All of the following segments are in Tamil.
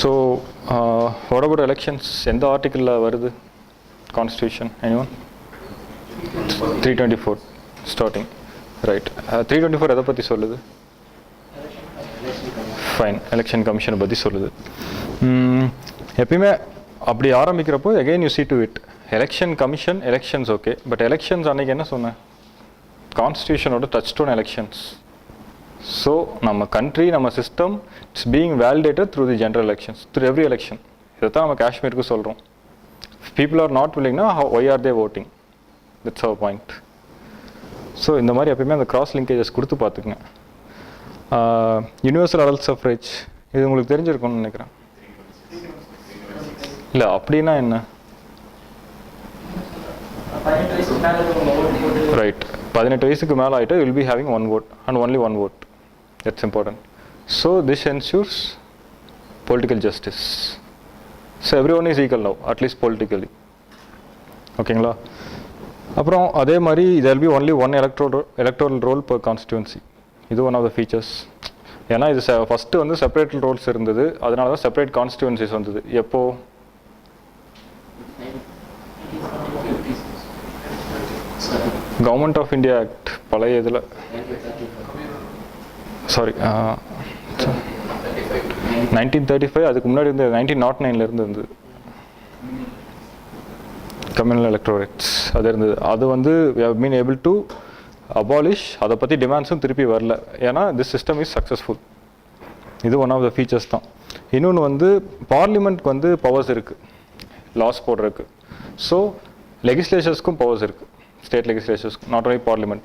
ஸோ வாட் அபவுட் எலெக்ஷன்ஸ் எந்த ஆர்டிக்கிளில் வருது கான்ஸ்டியூஷன் anyone 324 ஸ்டார்டிங் ரைட் 324 எதை பற்றி சொல்லுது ஃபைன் எலெக்ஷன் கமிஷனை பற்றி சொல்லுது எப்பயுமே அப்படி ஆரம்பிக்கிறப்போ again you see to it election commission elections okay but elections அன்றைக்கி என்ன சொன்னேன் கான்ஸ்டியூஷனோட டச் ஸ்டோன் எலெக்ஷன்ஸ் ஸோ நம்ம கண்ட்ரி நம்ம system it's being validated through the general elections through every election இதை தான் நம்ம காஷ்மீருக்கு சொல்கிறோம் பீப்புள் ஆர் நாட் வில்லிங்னா why are they voting that's our point so இந்த மாதிரி எப்பயுமே அந்த கிராஸ் லிங்கேஜஸ் கொடுத்து பார்த்துக்குங்க யூனிவர்சல் அடல்ட் சஃப்ரேஜ் இது உங்களுக்கு தெரிஞ்சிருக்கும்னு நினைக்கிறேன் இல்லை அப்படின்னா என்ன ரைட் 18 வயசுக்கு மேலே ஆகிட்டு will be having one vote and only one vote that's important so this ensures political justice so every one is equal now at least politically ஓகேங்களா அப்புறம் அதே மாதிரி there be only one electoral roll per constituency இது ஒன் ஆஃப் த ஃபீச்சர்ஸ் ஏன்னா இது ஃபஸ்ட்டு வந்து செப்பரேட் ரோல்ஸ் இருந்தது அதனால தான் செப்பரேட் கான்ஸ்டியூன்சிஸ் வந்தது எப்போ கவர்மெண்ட் ஆஃப் இந்தியா ஆக்ட் பழைய இதில் சாரி 1935 அதுக்கு முன்னாடி இருந்து 1909 இருந்தது கம்யூனல் எலக்ட்ரோரேட்ஸ் அது இருந்தது அது வந்து we have been able to abolish அதை பற்றி டிமாண்ட்ஸும் திருப்பி வரல ஏன்னா திஸ் சிஸ்டம் இஸ் சக்ஸஸ்ஃபுல் இது ஒன் ஆஃப் த ஃபீச்சர்ஸ் தான் இன்னொன்று வந்து பார்லிமெண்ட்க்கு வந்து பவர்ஸ் இருக்குது லாஸ் போடுறதுக்கு ஸோ லெகிஸ்லேச்சர்ஸ்க்கும் பவர்ஸ் இருக்குது state legislatures not only parliament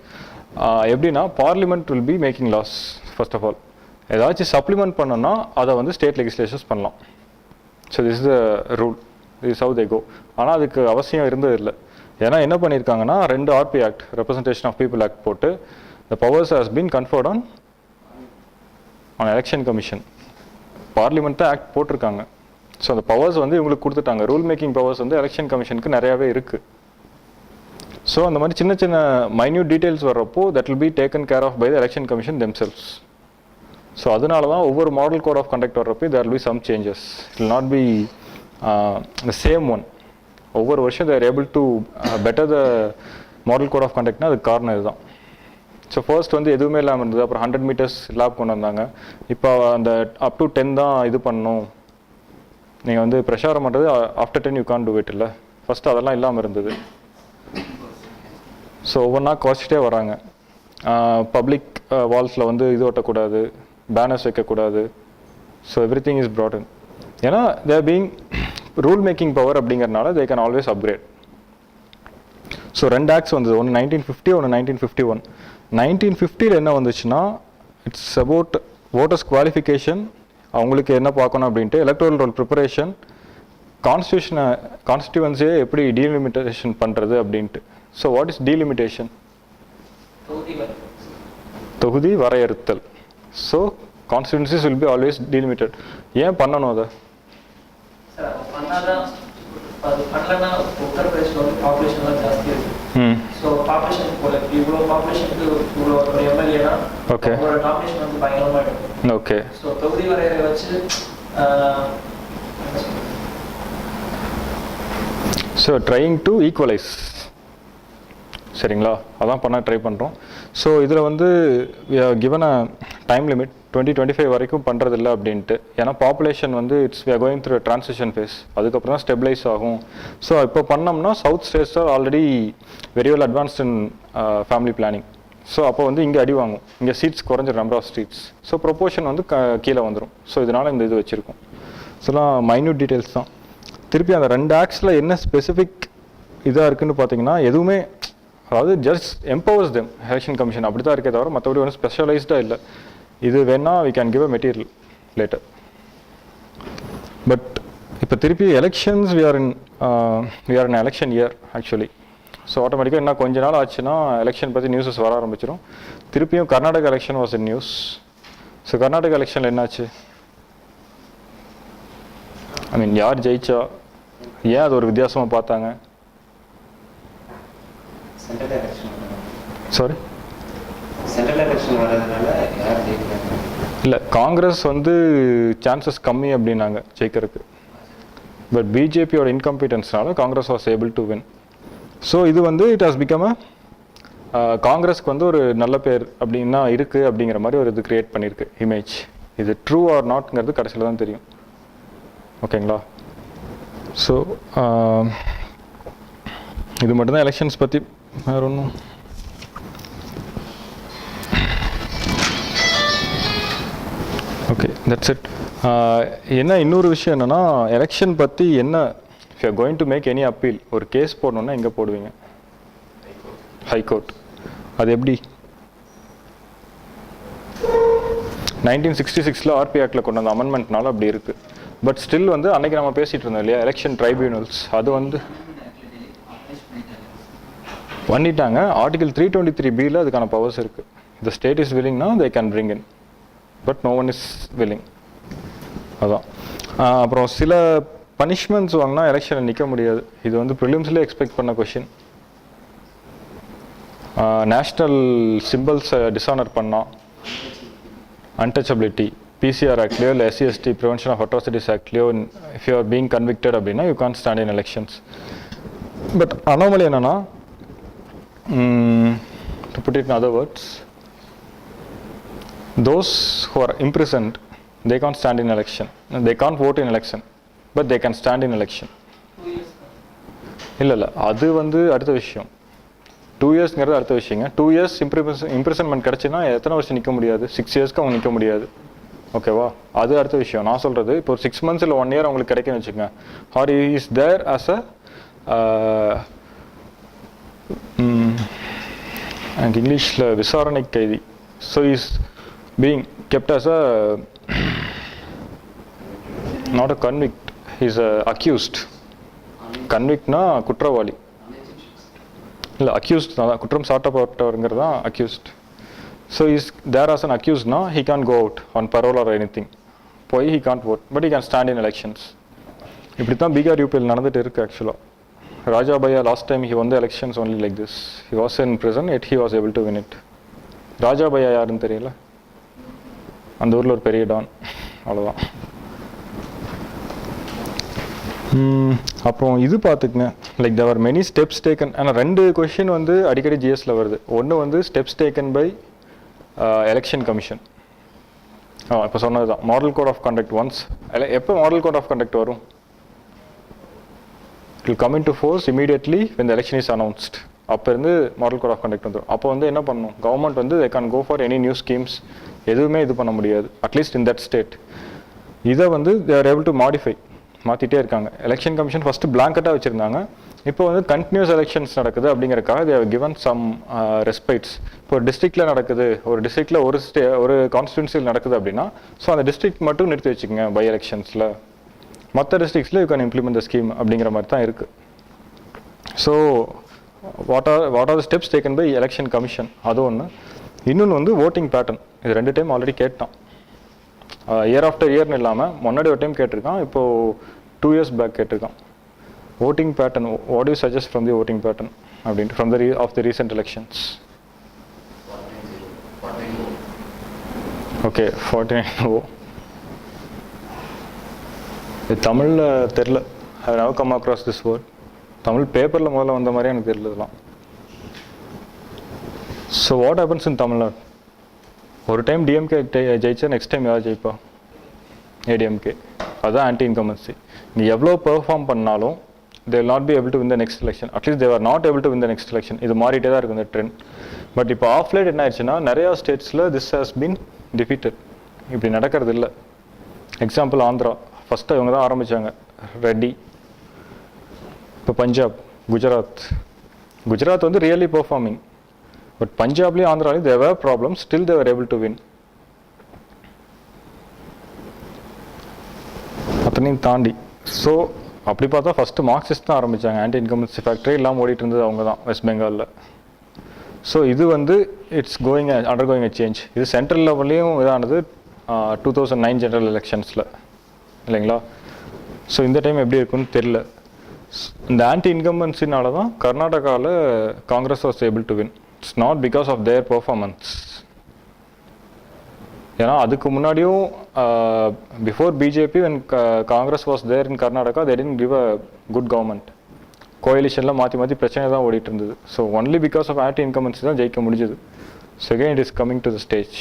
எப்படின்னா parliament will be making laws first of all ஏதாச்சும் சப்ளிமெண்ட் பண்ணோன்னா அதை வந்து ஸ்டேட் லெகிஸ்லேச்சர்ஸ் பண்ணலாம் so this is the rule this how they go ஆனால் அதுக்கு அவசியம் இருந்தது இல்லை ஏன்னா என்ன பண்ணியிருக்காங்கன்னா 2 RP act representation of people act போட்டு the powers has been conferred on election commission parliament தான் ஆக்ட் போட்டிருக்காங்க ஸோ அந்த பவர்ஸ் வந்து இவங்களுக்கு கொடுத்துட்டாங்க ரூல் மேக்கிங் பவர்ஸ் வந்து எலெக்ஷன் கமிஷனுக்கு நிறையாவே இருக்குது ஸோ அந்த மாதிரி சின்ன சின்ன மைன்யூட் டீட்டெயில்ஸ் வர்றப்போ that will be taken care of by the election commission themselves so அதனால தான் ஒவ்வொரு மாடல் கோட் ஆஃப் கண்டக்ட் வர்றப்போ there will be some changes it will not be the same one ஒவ்வொரு வருஷம் there able to better the model code of கண்டக்ட்னா அதுக்கு காரணம் இதுதான் ஸோ ஃபர்ஸ்ட் வந்து எதுவுமே இல்லாமல் இருந்தது அப்புறம் 100 meters லேப் கொண்டு வந்தாங்க இப்போ அந்த அப் டு 10 தான் இது பண்ணணும் நீங்கள் வந்து பிரச்சாரம் பண்ணுறது after 10 you can't do it இல்லை ஃபஸ்ட்டு அதெல்லாம் இல்லாமல் இருந்தது ஸோ ஒவ்வொன்றா குறைச்சிட்டே வராங்க பப்ளிக் வால்ஸில் வந்து இது ஒட்டக்கூடாது பேனர்ஸ் வைக்கக்கூடாது so everything is brought in ஏன்னா தேர் பீயிங் ரூல் மேக்கிங் பவர் அப்படிங்கிறனால they can always upgrade so 2 acts வந்தது ஒன்று 1950 ஒன்று 1951 1950 என்ன வந்துச்சுன்னா இட்ஸ் அபவுட் ஓட்டர்ஸ் குவாலிஃபிகேஷன் அவங்களுக்கு என்ன பார்க்கணும் அப்படின்ட்டு எலக்ட்ரல் ரோல் ப்ரிப்பரேஷன் கான்ஸ்டியூவன்சியை எப்படி டீலிமிட்டேஷன் பண்ணுறது அப்படின்ட்டு ஸோ வாட் இஸ் டீலிமிட்டேஷன் தொகுதி வரையறுத்தல் so கான்ஸ்டியூவன்சிஸ் will be always delimited ஏன் பண்ணணும் அதை okay okay so trying to equalise சரிங்களா அதான் பண்ண ட்ரை பண்ணுறோம் ஸோ இதில் வந்து கிவன் அ டைம் லிமிட் 2025 வரைக்கும் பண்ணுறதில்ல அப்படின்ட்டு ஏன்னா பாப்புலேஷன் வந்து it's we are going through transition phase அதுக்கப்புறம் தான் ஸ்டெபிளைஸ் ஆகும் ஸோ இப்போ பண்ணோம்னா south states are already very well advanced in family planning so அப்போ வந்து இங்கே அடி வாங்கும் இங்கே சீட்ஸ் குறைஞ்சிரும் number of streets so proportion வந்து கீழே வந்துடும் ஸோ இதனால் இந்த இது வச்சுருக்கோம் ஸோலாம் மைன்யூட் டீட்டெயில்ஸ் தான் திருப்பி அந்த 2 ஆக்ட்ஸில் என்ன ஸ்பெசிஃபிக் இதாக இருக்குதுன்னு பார்த்தீங்கன்னா எதுவுமே அதாவது just empowers them election commission அப்படி தான் இருக்கே தவிர மற்றபடி ஒன்றும் ஸ்பெஷலைஸ்டாக இல்லை இது வேணால் we can give a material later but இப்போ திருப்பி elections we are in election year actually so ஆட்டோமேட்டிக்காக என்ன கொஞ்ச நாள் ஆச்சுன்னா எலெக்ஷன் பற்றி நியூஸஸ் வர ஆரம்பிச்சிடும் திருப்பியும் Karnataka election was in news so Karnataka எலெக்ஷனில் என்னாச்சு ஐ மீன் யார் ஜெயிச்சா ஏன் அது ஒரு வித்தியாசமாக பார்த்தாங்க சாரி சென்ட்ரல் எலெக்ஷன் வரதுனால யார் ஜெயிக்கிறாங்க இல்லை, காங்கிரஸ் வந்து சான்சஸ் கம்மி அப்படின்னாங்க ஜெயிக்கிறதுக்கு. பட் பிஜேபியோட இன்கம்பீட்டன்ஸ்னால Congress was able to win. So இது வந்து இட் ஹாஸ் பிகம் காங்கிரஸ்க்கு வந்து ஒரு நல்ல பேர் அப்படின்னா இருக்குது அப்படிங்கிற மாதிரி ஒரு இது கிரியேட் பண்ணியிருக்கு இமேஜ். இது ட்ரூ ஆர் நாட்ங்கிறது கடைசியில் தான் தெரியும். ஓகேங்களா? ஸோ இது மட்டும்தான் எலெக்ஷன்ஸ் பற்றி. வேறு ஒன்றும் ஓகே, தட்ஸ் இட். என்ன இன்னொரு விஷயம் என்னென்னா, எலெக்ஷன் பற்றி என்ன, if you are going to make any appeal, ஒரு கேஸ் போடணுன்னா எங்கே போடுவீங்க? ஹைகோர்ட். அது எப்படி? 1966 ஆர்பி ஆக்டில் கொண்டு வந்த அமெண்ட்மெண்ட்னால அப்படி இருக்குது. பட் ஸ்டில் வந்து அன்றைக்கி நம்ம பேசிகிட்டு இருந்தோம் இல்லையா, எலெக்ஷன் ட்ரைபியூனல்ஸ், அது வந்து பண்ணிட்டாங்க. ஆர்டிகல் 323B அதுக்கான பவர்ஸ் இருக்குது. த ஸ்டேட் இஸ் வில்லிங்னா they can bring in, but no one is willing. அதான். அப்புறம் சில பனிஷ்மெண்ட்ஸ் வாங்கினா எலெக்ஷனில் நிற்க முடியாது. இது வந்து ப்ரிலிம்ஸ்லேயே எக்ஸ்பெக்ட் பண்ண கொஷின். நேஷ்னல் சிம்பிள்ஸை டிஸானர் பண்ணால், அன்டச்சபிலிட்டி, பிசிஆர் ஆக்ட்லேயோ இல்லை SC/ST ப்ரிவென்ஷன் ஆஃப் அட்ராசிட்டிஸ் ஆக்ட்லேயோ if you are being convicted அப்படின்னா you can't stand in elections. But anomaly என்னன்னா, to put it in other words, those who are imprisoned, they can't stand in election. They can't vote in election, but they can stand in election. இல்லை அது வந்து அடுத்த விஷயம். 2 இயர்ஸ்ங்கிறது அடுத்த விஷயங்க. 2 இயர்ஸ் இம்ப்ரிசன்மெண்ட் கிடச்சுன்னா எத்தனை வருஷம் நிற்க முடியாது? 6 இயர்ஸ்க்கு அவங்க நிற்க முடியாது. ஓகேவா? அது அடுத்த விஷயம். நான் சொல்கிறது இப்போ 6 months இல்லை 1 year அவங்களுக்கு கிடைக்குன்னு வச்சுக்கோங்க. Or is there as a எனக்கு இங்கிலீஷில் விசாரணை கைதி. So is being kept as a not a convict, is a accused. கன்விக்ட்னா குற்றவாளி இல்லை, அக்யூஸ்ட் தான். குற்றம் சாட்டப்பட்டவருங்கிறது தான் accused. So is there as an அக்யூஸ்ட்னா he can go out on parole or anything. போய் he can't vote, but he can stand in elections. இப்படி தான் பீகார் யூபியில் நடந்துட்டு இருக்குது ஆக்சுவலாக. Raja Bhaiya last time he won the elections only like this. He was in prison, yet he was able to win it. Raja Bhaiya யாருன்னு தெரியல, அந்த ஊரில் ஒரு பெரிய டான், அவ்வளோதான். அப்புறம் இது பார்த்துக்குங்க, like there are many steps taken. ஆனால் 2 கொஷின் வந்து அடிக்கடி ஜிஎஸ்ல வருது. ஒன்று வந்து steps taken by election commission. இப்போ சொன்னது தான் model code of conduct. Once எப்போ மாடல் கோட் ஆஃப் கண்டக்ட் வரும்? It will come into force immediately when the election is announced. அப்போ இருந்து மாடல் கோட் ஆஃப் கண்டக்ட் வந்துடும். அப்போ வந்து என்ன பண்ணணும், கவர்மெண்ட் வந்து they can go for any new schemes, எதுவுமே இது பண்ண முடியாது, அட்லீஸ்ட் இன் தட் ஸ்டேட். இதை வந்து they are able to modify, மாற்றிட்டே இருக்காங்க. எலெக்ஷன் கமிஷன் ஃபஸ்ட்டு பிளாங்கெட்டாக வச்சுருந்தாங்க. இப்போ வந்து கண்டினியூஸ் எலெக்ஷன்ஸ் நடக்குது அப்படிங்கிறக்காக they have given some respites. இப்போ ஒரு டிஸ்ட்ரிக்டில் நடக்குது, ஒரு டிஸ்ட்ரிக்டில் ஒரு கான்ஸ்டிடுவன்சியில் நடக்குது அப்படின்னா ஸோ அந்த டிஸ்ட்ரிக்ட் மட்டும் நிறுத்தி வச்சுக்கோங்க பை எலெக்ஷன்ஸில், மற்ற டிஸ்ட்ரிக்ஸில் you can implement the scheme அப்படிங்கிற மாதிரி தான் இருக்குது. So what are the steps taken by election commission, அது ஒன்று. இன்னொன்று வந்து ஓட்டிங் பேட்டர்ன். இது 2 டைம் ஆல்ரெடி கேட்டான். இயர் ஆஃப்டர் இயர்னு இல்லாமல் முன்னாடி ஒரு டைம் கேட்டிருக்கான், இப்போது 2 years பேக் கேட்டிருக்கான். Voting pattern, what you suggest from the voting pattern அப்படின்ட்டு from the recent elections. Okay, 49-0. இது தமிழில் தெரில, I never come across this word. Tamil பேப்பரில் முதல்ல வந்த மாதிரி எனக்கு தெரியல இதெல்லாம். So what happens in Tamil Nadu? ஒரு டைம் டிஎம்கே ஜெயிச்சா நெக்ஸ்ட் டைம் யார் ஜெயிப்பா? ஏடிஎம்கே. அதுதான் ஆன்டி இன்கம்பன்சி. நீ எவ்வளோ பெர்ஃபார்ம் பண்ணாலும் they will not be able to win the next election. At least they were not able to win the next election. இது மாறிட்டே தான் இருக்குது இந்த ட்ரெண்ட். பட் இப்போ ஆஃப் லேட் என்ன ஆயிடுச்சுன்னா, நிறையா ஸ்டேட்ஸில் திஸ் ஹாஸ் பீன் டிஃபீட்டட். இப்படி நடக்கிறது இல்லை. எக்ஸாம்பிள் ஆந்திரா, ஃபஸ்ட்டு இவங்க தான் ஆரம்பித்தாங்க, ரெட்டி. இப்போ பஞ்சாப், குஜராத் வந்து ரியலி பெர்ஃபார்மிங். பட் பஞ்சாப்லேயும் ஆந்திராலையும் there were problems, still they were able to win. அத்தனையும் தாண்டி ஸோ அப்படி பார்த்தா ஃபஸ்ட்டு மார்க்சிஸ்ட் தான் ஆரம்பித்தாங்க. ஆன்டி இன்கம்பன்சி ஃபேக்டரி இல்லாமல் ஓடிட்டு இருந்தது அவங்க தான் வெஸ்ட் பெங்காலில். ஸோ இது வந்து it's under going a change. இது சென்ட்ரல் லெவல்லையும் இதானது 2009 ஜெனரல் எலெக்ஷன்ஸில் இல்லைங்களா? ஸோ இந்த டைம் எப்படி இருக்குன்னு தெரில. இந்த ஆன்டி இன்கம்பன்சினால தான் கர்நாடகாவில் Congress was able to win. It's not because of their performance. ஏன்னா அதுக்கு முன்னாடியும் before BJP when Congress was there in Karnataka they didn't give a good government. கோயலிஷன்லாம் மாற்றி மாற்றி பிரச்சனை தான் ஓடிட்டு இருந்தது. So only because of anti incumbency தான் ஜெயிக்க முடிஞ்சது. So again it is coming to the stage.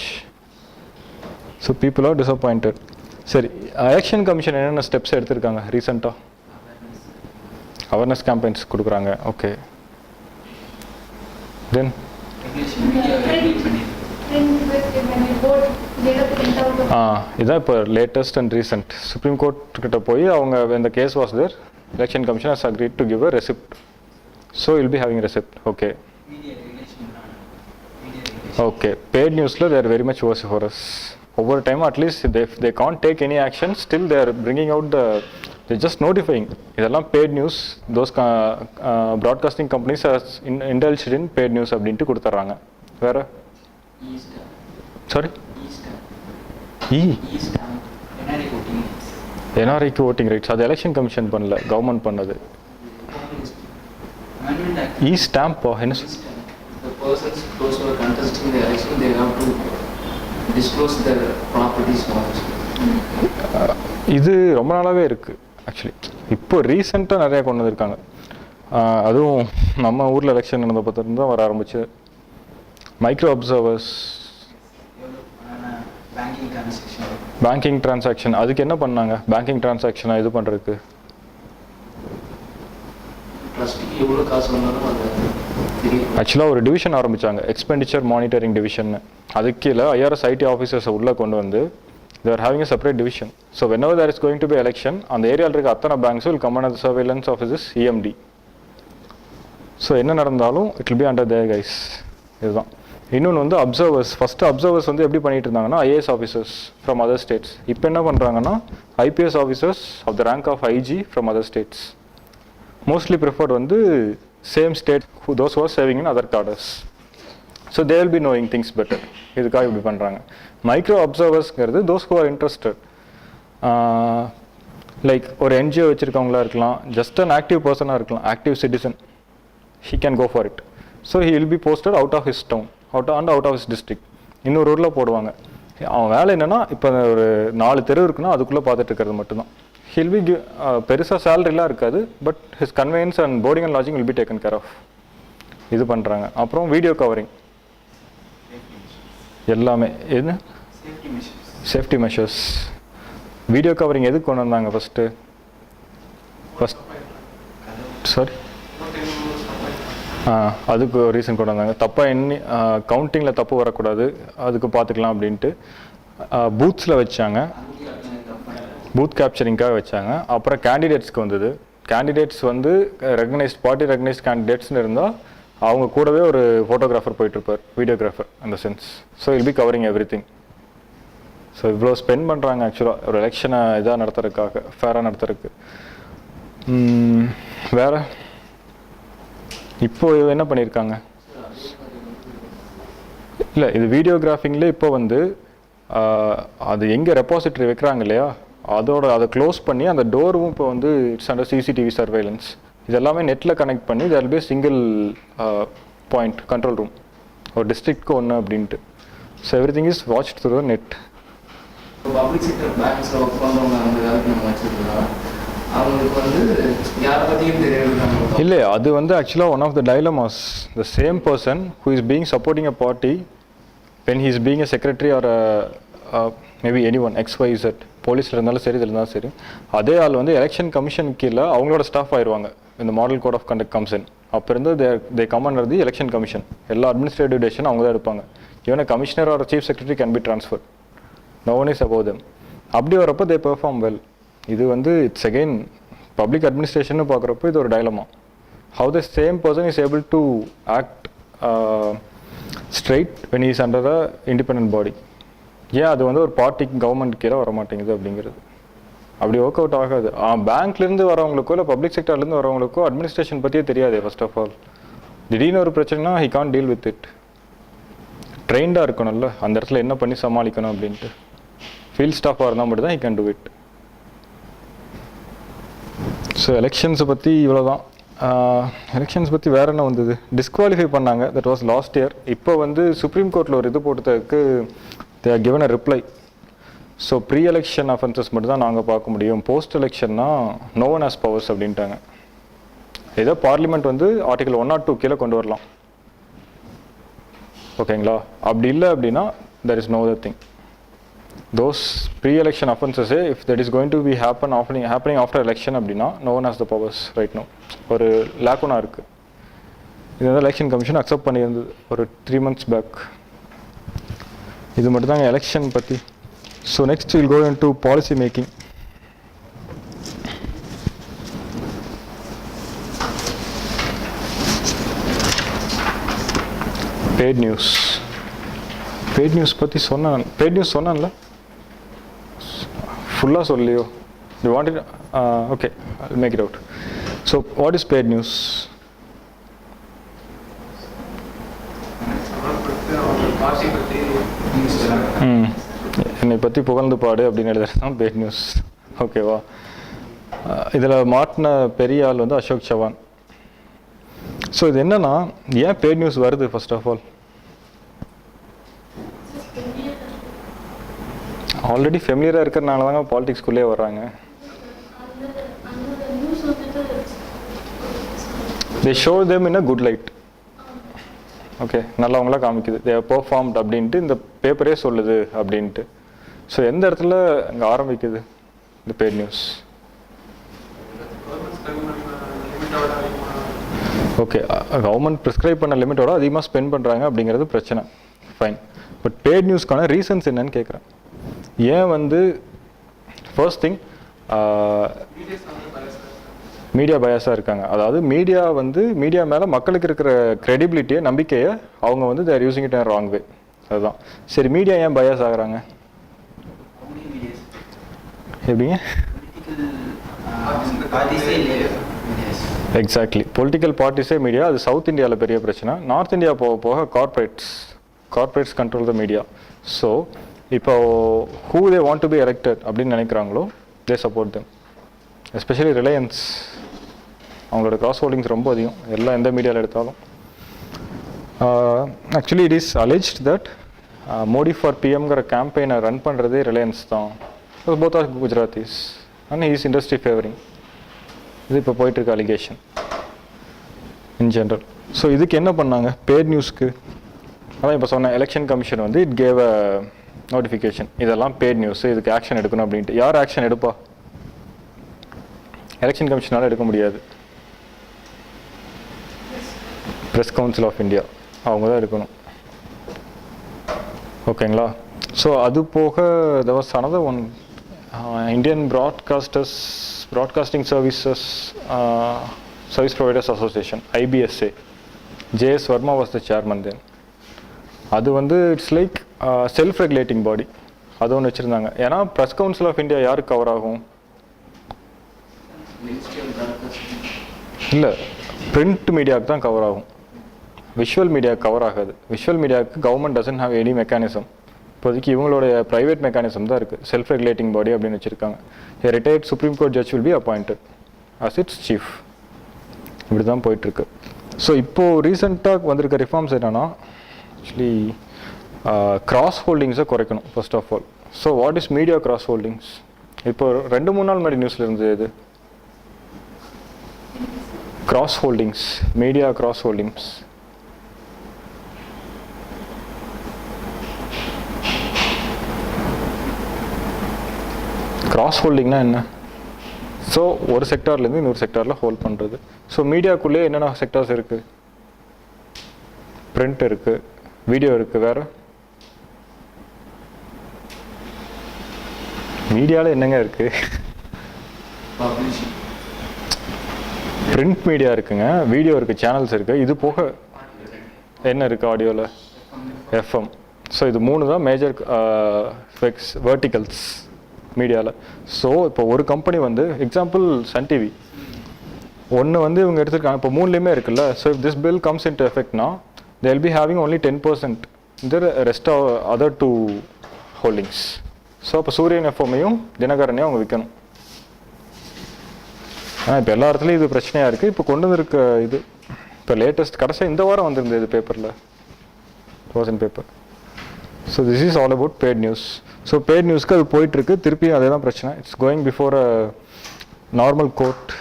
So people are disappointed. சரி, எலெக்ஷன் கமிஷன் என்னென்ன ஸ்டெப்ஸ் எடுத்திருக்காங்க ரீசெண்டாக? அவேர்னஸ் கேம்பெயின்ஸ் கொடுக்குறாங்க. ஓகே, தென் இதான் இப்போ latest and recent supreme court கிட்ட போய் அவங்க இந்த case was there, election commission has agreed to give a receipt. So will be having receipt. Okay okay, paid நியூஸில் தேர் வெரி மச் வொசிஃபரஸ். ஒவ்வொரு டைமும் at least they can't take any action, still there bringing out the they just notifying. இதெல்லாம் paid news, those broadcasting companies indulged in paid news அப்படின்ட்டு கொடுத்துட்றாங்க. வேற சாரி என்ஆர்ஐக்கு ஓட்டிங் ரைட்ஸ், அது எலெக்ஷன் கமிஷன் பண்ணல, கவர்மெண்ட் பண்ணது. ஸ்டாம்பா என்ன? இது ரொம்ப நாளாகவே இருக்குது ஆக்சுவலி. இப்போ ரீசெண்டாக நிறையா கொண்டு வந்திருக்காங்க. அதுவும் நம்ம ஊரில் எலெக்ஷன் நடந்த பார்த்துட்டு தான் வர ஆரம்பிச்சு. மைக்ரோ அப்சர்வர்ஸ், பேங்கிங் டிரான்சாக்ஷன், அதுக்கு என்ன பண்ணாங்க? பேங்கிங் டிரான்சாக்ஷனை இது பண்ணுறதுக்கு ஆக்சுவலாக ஒரு டிவிஷன் ஆரம்பித்தாங்க, எக்ஸ்பெண்டிச்சர் மானிட்டரிங் டிவிஷன். அதுக்கு கீழே ஐஆர்எஸ் ஐடி ஆஃபீஸர்ஸை உள்ளே கொண்டு வந்து they are having a separate division. So whenever there is going to be election, அந்த ஏரியாவில் இருக்க அத்தனை banks will come under the surveillance of this EMD. So என்ன நடந்தாலும் it will be under their guys. இதுதான். இன்னொன்று வந்து அப்சர்வர்ஸ். ஃபஸ்ட்டு அப்சர்வர்ஸ் வந்து எப்படி பண்ணிட்டு இருந்தாங்கன்னா IAS officers from other states. இப்போ என்ன பண்ணுறாங்கன்னா IPS officers of the rank of IG from other states. Mostly preferred வந்து same state those who are serving in other cadres. So they will be knowing things better. இதுக்காக இப்படி பண்ணுறாங்க. மைக்ரோ அப்சர்வர்ஸ்ங்கிறது those who are interested, like ஒரு என்ஜிஓ வச்சுருக்கவங்களா இருக்கலாம், ஜஸ்ட் அன் ஆக்டிவ் பர்சனாக இருக்கலாம், active citizen, he can go for it. So he will be posted out of his town, out of his district. இன்னொரு ஊரில் போடுவாங்க. அவன் வேலை என்னென்னா, இப்போ ஒரு 4 தெரு இருக்குன்னா அதுக்குள்ளே பார்த்துட்டு இருக்கிறது மட்டும்தான். ஹில் பி பெருசாக சேலரிலாம் இருக்காது, but his convenience and boarding and lodging will be taken care of. இது பண்ணுறாங்க. அப்புறம் வீடியோ கவரிங் எல்லாமே. எது? Safety measures. வீடியோ கவரிங் எதுக்கு கொண்டு வந்தாங்க ஃபஸ்ட்டு? சாரி, அதுக்கு ரீசன் கொண்டு வந்தாங்க. தப்பாக எண்ணி கவுண்டிங்கில் தப்பு வரக்கூடாது, அதுக்கு பார்த்துக்கலாம் அப்படின்ட்டு பூத்ஸில் வச்சாங்க. பூத் கேப்சரிங்காக வச்சாங்க. அப்புறம் கேண்டிடேட்ஸ்க்கு வந்தது. கேண்டிடேட்ஸ் வந்து பார்ட்டி ரெகனைஸ்ட் கேண்டிடேட்ஸ்னு இருந்தால் அவங்க கூடவே ஒரு ஃபோட்டோகிராஃபர் போயிட்டுருப்பார், வீடியோகிராஃபர் அந்த sense. So will be covering everything. So இவ்வளோ ஸ்பெண்ட் பண்ணுறாங்க ஆக்சுவலாக ஒரு எலெக்ஷனை இதாக நடத்துறதுக்காக, ஃபேராக நடத்துறதுக்கு. வேறு இப்போ என்ன பண்ணியிருக்காங்க? இல்லை, இது வீடியோகிராஃபிங்லேயே இப்போ வந்து அது எங்கே ரெப்பாசிட்டரி வைக்கிறாங்க இல்லையா, அதை க்ளோஸ் பண்ணி அந்த டோரும் இப்போ வந்து இட்ஸ் அண்டர் சிசிடிவி சர்வைலன்ஸ். இது எல்லாமே நெட்டில் கனெக்ட் பண்ணி there will be single point control room, ஒரு டிஸ்ட்ரிக்ட்க்கு ஒன்று அப்படின்ட்டு. So everything is watch through the net. Public sector பேங்க்ஸில் ஒர்க் பண்ணுறவங்க அந்த வேலைக்கு நம்ம வச்சுருக்கோம், அவங்களுக்கு வந்து யாரை பற்றியும் தெரியாது. இல்லை, அது வந்து ஆக்சுவலாக one of the dilemmas. The same person who is being supporting a party when he is being a secretary or maybe any one XYZ, போலீஸில் இருந்தாலும் சரி, இதில் இருந்தாலும் சரி, அதே ஆள் வந்து எலெக்ஷன் கமிஷன் கீழே அவங்களோட ஸ்டாஃப் ஆயிடுவாங்க. இந்த model code of conduct comes in. அப்போ இருந்து they come under the election commission. எல்லா அட்மினிஸ்ட்ரேட்டிவ் டெசிஷன் அவங்க தான் எடுப்பாங்க. Even commissioner or chief secretary can be transfer. No one is above them. அப்படி வரப்போ தே பெர்ஃபார்ம் வெல். இது வந்து இட்ஸ் அகெயின் பப்ளிக் அட்மினிஸ்ட்ரேஷன் பார்க்குறப்போ இது ஒரு dilemma. How the same person is able to act straight when is under the independent body. ஏன் அது வந்து ஒரு பார்ட்டிக்கு கவர்மெண்ட் கீழே வர மாட்டேங்குது அப்படிங்கிறது? அப்படி ஒர்க் அவுட் ஆகாது. பேங்க்லேருந்து வரவங்களுக்கோ இல்லை பப்ளிக் செக்டர்லேருந்து வரவங்களுக்கோ அட்மினிஸ்ட்ரேஷன் பற்றியே தெரியாது. ஃபர்ஸ்ட் ஆஃப் ஆல் திடீர்னு ஒரு பிரச்சனைனா he can't deal with it. ட்ரெயின்டாக இருக்கணும்ல அந்த இடத்துல என்ன பண்ணி சமாளிக்கணும் அப்படின்ட்டு. ஃபீல்ட் ஸ்டாஃபாக இருந்தால் மட்டும் தான் he can do it. So எலெக்ஷன்ஸை பற்றி இவ்வளோ தான். எலெக்ஷன்ஸ் பற்றி வேறு என்ன வந்தது? டிஸ்குவாலிஃபை பண்ணாங்க, தட் வாஸ் லாஸ்ட் இயர். இப்போ வந்து சுப்ரீம் கோர்ட்டில் ஒரு இது போட்டதுக்கு they are given a reply. So pre election offences மட்டும் தான் நாங்கள் பார்க்க முடியும், போஸ்ட் எலெக்ஷன்னா நோ ஒன் ஹாஸ் பவர்ஸ் அப்படின்ட்டாங்க. ஏதோ பார்லிமெண்ட் வந்து ஆர்டிகல் 102 கீழே கொண்டு வரலாம், ஓகேங்களா? அப்படி இல்லை அப்படின்னா there is no other thing. Those pre-election offenses, if that is going to be happening after election அப்படின்னா no one has the powers right now. ஒரு லேக்குனா இருக்குது. இது வந்து எலெக்ஷன் கமிஷன் அக்செப்ட் பண்ணியிருந்தது ஒரு 3 months பேக். இது மட்டும் தாங்க எலெக்ஷன் பற்றி. So next will go into policy making. Paid news பற்றி சொன்னேன். பெய்ட் நியூஸ் சொன்னேன்ல, ஃபுல்லாக சொல்லியோ? You want it? Okay, I make it out. So what is paid news? என்னை பற்றி புகழ்ந்து பாடு அப்படின்னு எழுதுறது தான் பெய்ட் நியூஸ், ஓகேவா? இதில் மாட்டின பெரிய ஆள் வந்து அசோக் சவான். ஸோ இது என்னன்னா, ஏன் பெய்ட் நியூஸ் வருது? ஃபர்ஸ்ட் ஆஃப் ஆல் ஆல்ரெடி ஃபெமிலியராக இருக்கிறனால தாங்க பாலிடிக்ஸ்குள்ளே வர்றாங்க. They show them in a good light. Okay, நல்லவங்களா காமிக்குது, தே பெர்ஃபார்ம்ட் அப்படின்ட்டு இந்த பேப்பரே சொல்லுது அப்படின்ட்டு. ஸோ எந்த இடத்துல அங்கே ஆரம்பிக்குது இந்த paid news? Okay, government prescribe பண்ண லிமிட்டோட அதிகமாக ஸ்பெண்ட் பண்ணுறாங்க அப்படிங்கிறது பிரச்சனை, ஃபைன். பட் பெய்ட் நியூஸ்க்கான ரீசன்ஸ் என்னன்னு கேட்குறேன். ஏன் வந்து ஃபர்ஸ்ட் திங் மீடியா பயாஸாக இருக்காங்க. அதாவது மீடியா மேலே மக்களுக்கு இருக்கிற க்ரெடிபிலிட்டியை, நம்பிக்கையை அவங்க வந்து there using it in wrong way. அதுதான் சரி. மீடியா ஏன் பயாஸ் ஆகுறாங்க? எப்படிங்க? எக்ஸாக்ட்லி, பொலிட்டிக்கல் பார்ட்டிஸே மீடியா. அது சவுத் இந்தியாவில் பெரிய பிரச்சனை. நார்த் இந்தியா போக போக corporates control the media. So இப்போ who they want to be elected அப்படின்னு நினைக்கிறாங்களோ they support them. Especially Reliance, அவங்களோட கிராஸ் ஹோல்டிங்ஸ் ரொம்ப அதிகம் எல்லாம் எந்த மீடியாவில் எடுத்தாலும். Actually it is alleged that Modi for பிஎம்ங்கிற கேம்பெயினை ரன் பண்ணுறதே ரிலையன்ஸ் தான். Both are Gujaratis and he's industry favouring. இது இப்போ போயிட்டுருக்க அலிகேஷன் இன் ஜென்ரல். ஸோ இதுக்கு என்ன பண்ணாங்க பெய்ட் நியூஸ்க்கு? அதான் இப்போ சொன்ன எலெக்ஷன் கமிஷன் வந்து இட் கேவ் அ நோட்டிஃபிகேஷன், இதெல்லாம் பெய்ட் நியூஸ், இதுக்கு ஆக்ஷன் எடுக்கணும் அப்படின்ட்டு. யார் ஆக்ஷன் எடுப்பா? எலெக்ஷன் கமிஷனால் எடுக்க முடியாது, ப்ரெஸ் கவுன்சில் ஆஃப் இந்தியா அவங்க தான் எடுக்கணும், ஓகேங்களா? ஸோ அது போக there was another one, Indian Broadcasting Services Service Providers Association, IBSA. JS Verma was the chairman then. அது வந்து இட்ஸ் லைக் செல்ஃப் ரெகுலேட்டிங் பாடி, அது ஒன்று வச்சுருந்தாங்க. ஏன்னா ப்ரெஸ் கவுன்சில் ஆஃப் இந்தியா யாருக்கு கவர் ஆகும்? இல்லை, பிரிண்ட் மீடியாவுக்கு தான் கவர் ஆகும், விஷுவல் மீடியாவுக்கு கவர் ஆகாது. விஷுவல் மீடியாவுக்கு government doesn't have any mechanism. இப்போதைக்கு இவங்களுடைய ப்ரைவேட் மெக்கானிசம் தான் இருக்குது, செல்ஃப் ரெகுலேட்டிங் பாடி அப்படின்னு வச்சுருக்காங்க. A retired Supreme Court judge will be appointed as its chief. இப்படி தான் போயிட்டுருக்கு. ஸோ இப்போது ரீசெண்டாக வந்திருக்க ரிஃபார்ம்ஸ் என்னென்னா, ஆக்சுவலி கிராஸ் ஹோல்டிங்ஸை குறைக்கணும் first of all. So what is media cross holdings? இப்போ 2-3 நாள் முன்னாடி நியூஸில் இருந்தது இது cross holdings, media cross holdings. Cross ஹோல்டிங்னா என்ன? ஸோ ஒரு செக்டார்லேருந்து இன்னொரு செக்டாரில் ஹோல்ட் பண்ணுறது. ஸோ மீடியாக்குள்ளேயே என்னென்ன செக்டார்ஸ் இருக்குது? பிரிண்ட் இருக்குது, வீடியோ இருக்குது, வேறு மீடியாவில் என்னங்க இருக்குது? பிரிண்ட் மீடியா இருக்குங்க, வீடியோ இருக்குது, சேனல்ஸ் இருக்குது. இது போக என்ன இருக்குது ஆடியோவில்? எஃப்எம். ஸோ இது 3 தான் மேஜர் வெர்டிகல்ஸ் மீடியாவில். ஸோ இப்போ ஒரு கம்பெனி வந்து எக்ஸாம்பிள் சன் டிவி ஒன்று வந்து இவங்க எடுத்துருக்காங்க, இப்போ 3லேயுமே இருக்குல்ல. So if this bill comes into எஃபெக்ட்னா they will be having only 10% the rest of other 2 holdings. So அப்போ சூரியன் எஃப்எம்மையும் தினகரனையும் அவங்க விற்கணும். ஆனால் இப்போ எல்லா இடத்துலையும் இது பிரச்சனையாக இருக்குது. இப்போ கொண்டு வந்திருக்க இது இப்போ லேட்டஸ்ட் கடைசியாக இந்த வாரம் வந்திருந்தது இது பேப்பரில், ரோசன் paper. So this is all about paid news. So paid நியூஸ்க்கு அது போயிட்டுருக்கு, திருப்பி அதே தான் பிரச்சனை. It's going before a normal court.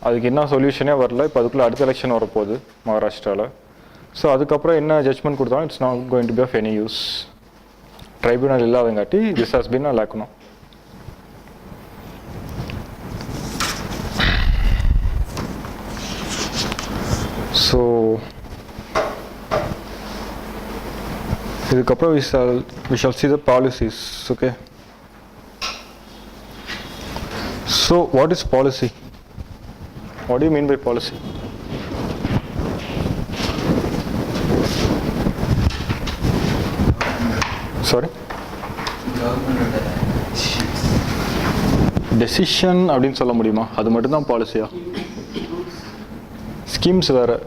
அதுக்கு என்ன சொல்யூஷனே வரல. இப்போ அதுக்குள்ளே அடுத்த எலெக்ஷன் வரப்போகுது மகாராஷ்டிராவில். ஸோ அதுக்கப்புறம் என்ன ஜட்ஜ்மெண்ட் கொடுத்தாலும் it's not going to be of any use. Tribunal இல்லாதங்காட்டி திஸ் ஹாஸ் பீன் அ லேக்கணும். ஸோ இதுக்கப்புறம் we shall see the policies. Okay. So what is policy? What do you mean by policy? Sorry? Decision அப்படின்னு சொல்ல முடியுமா? அது மட்டும்தான் பாலிசியா? ஸ்கீம்ஸ் வேறு.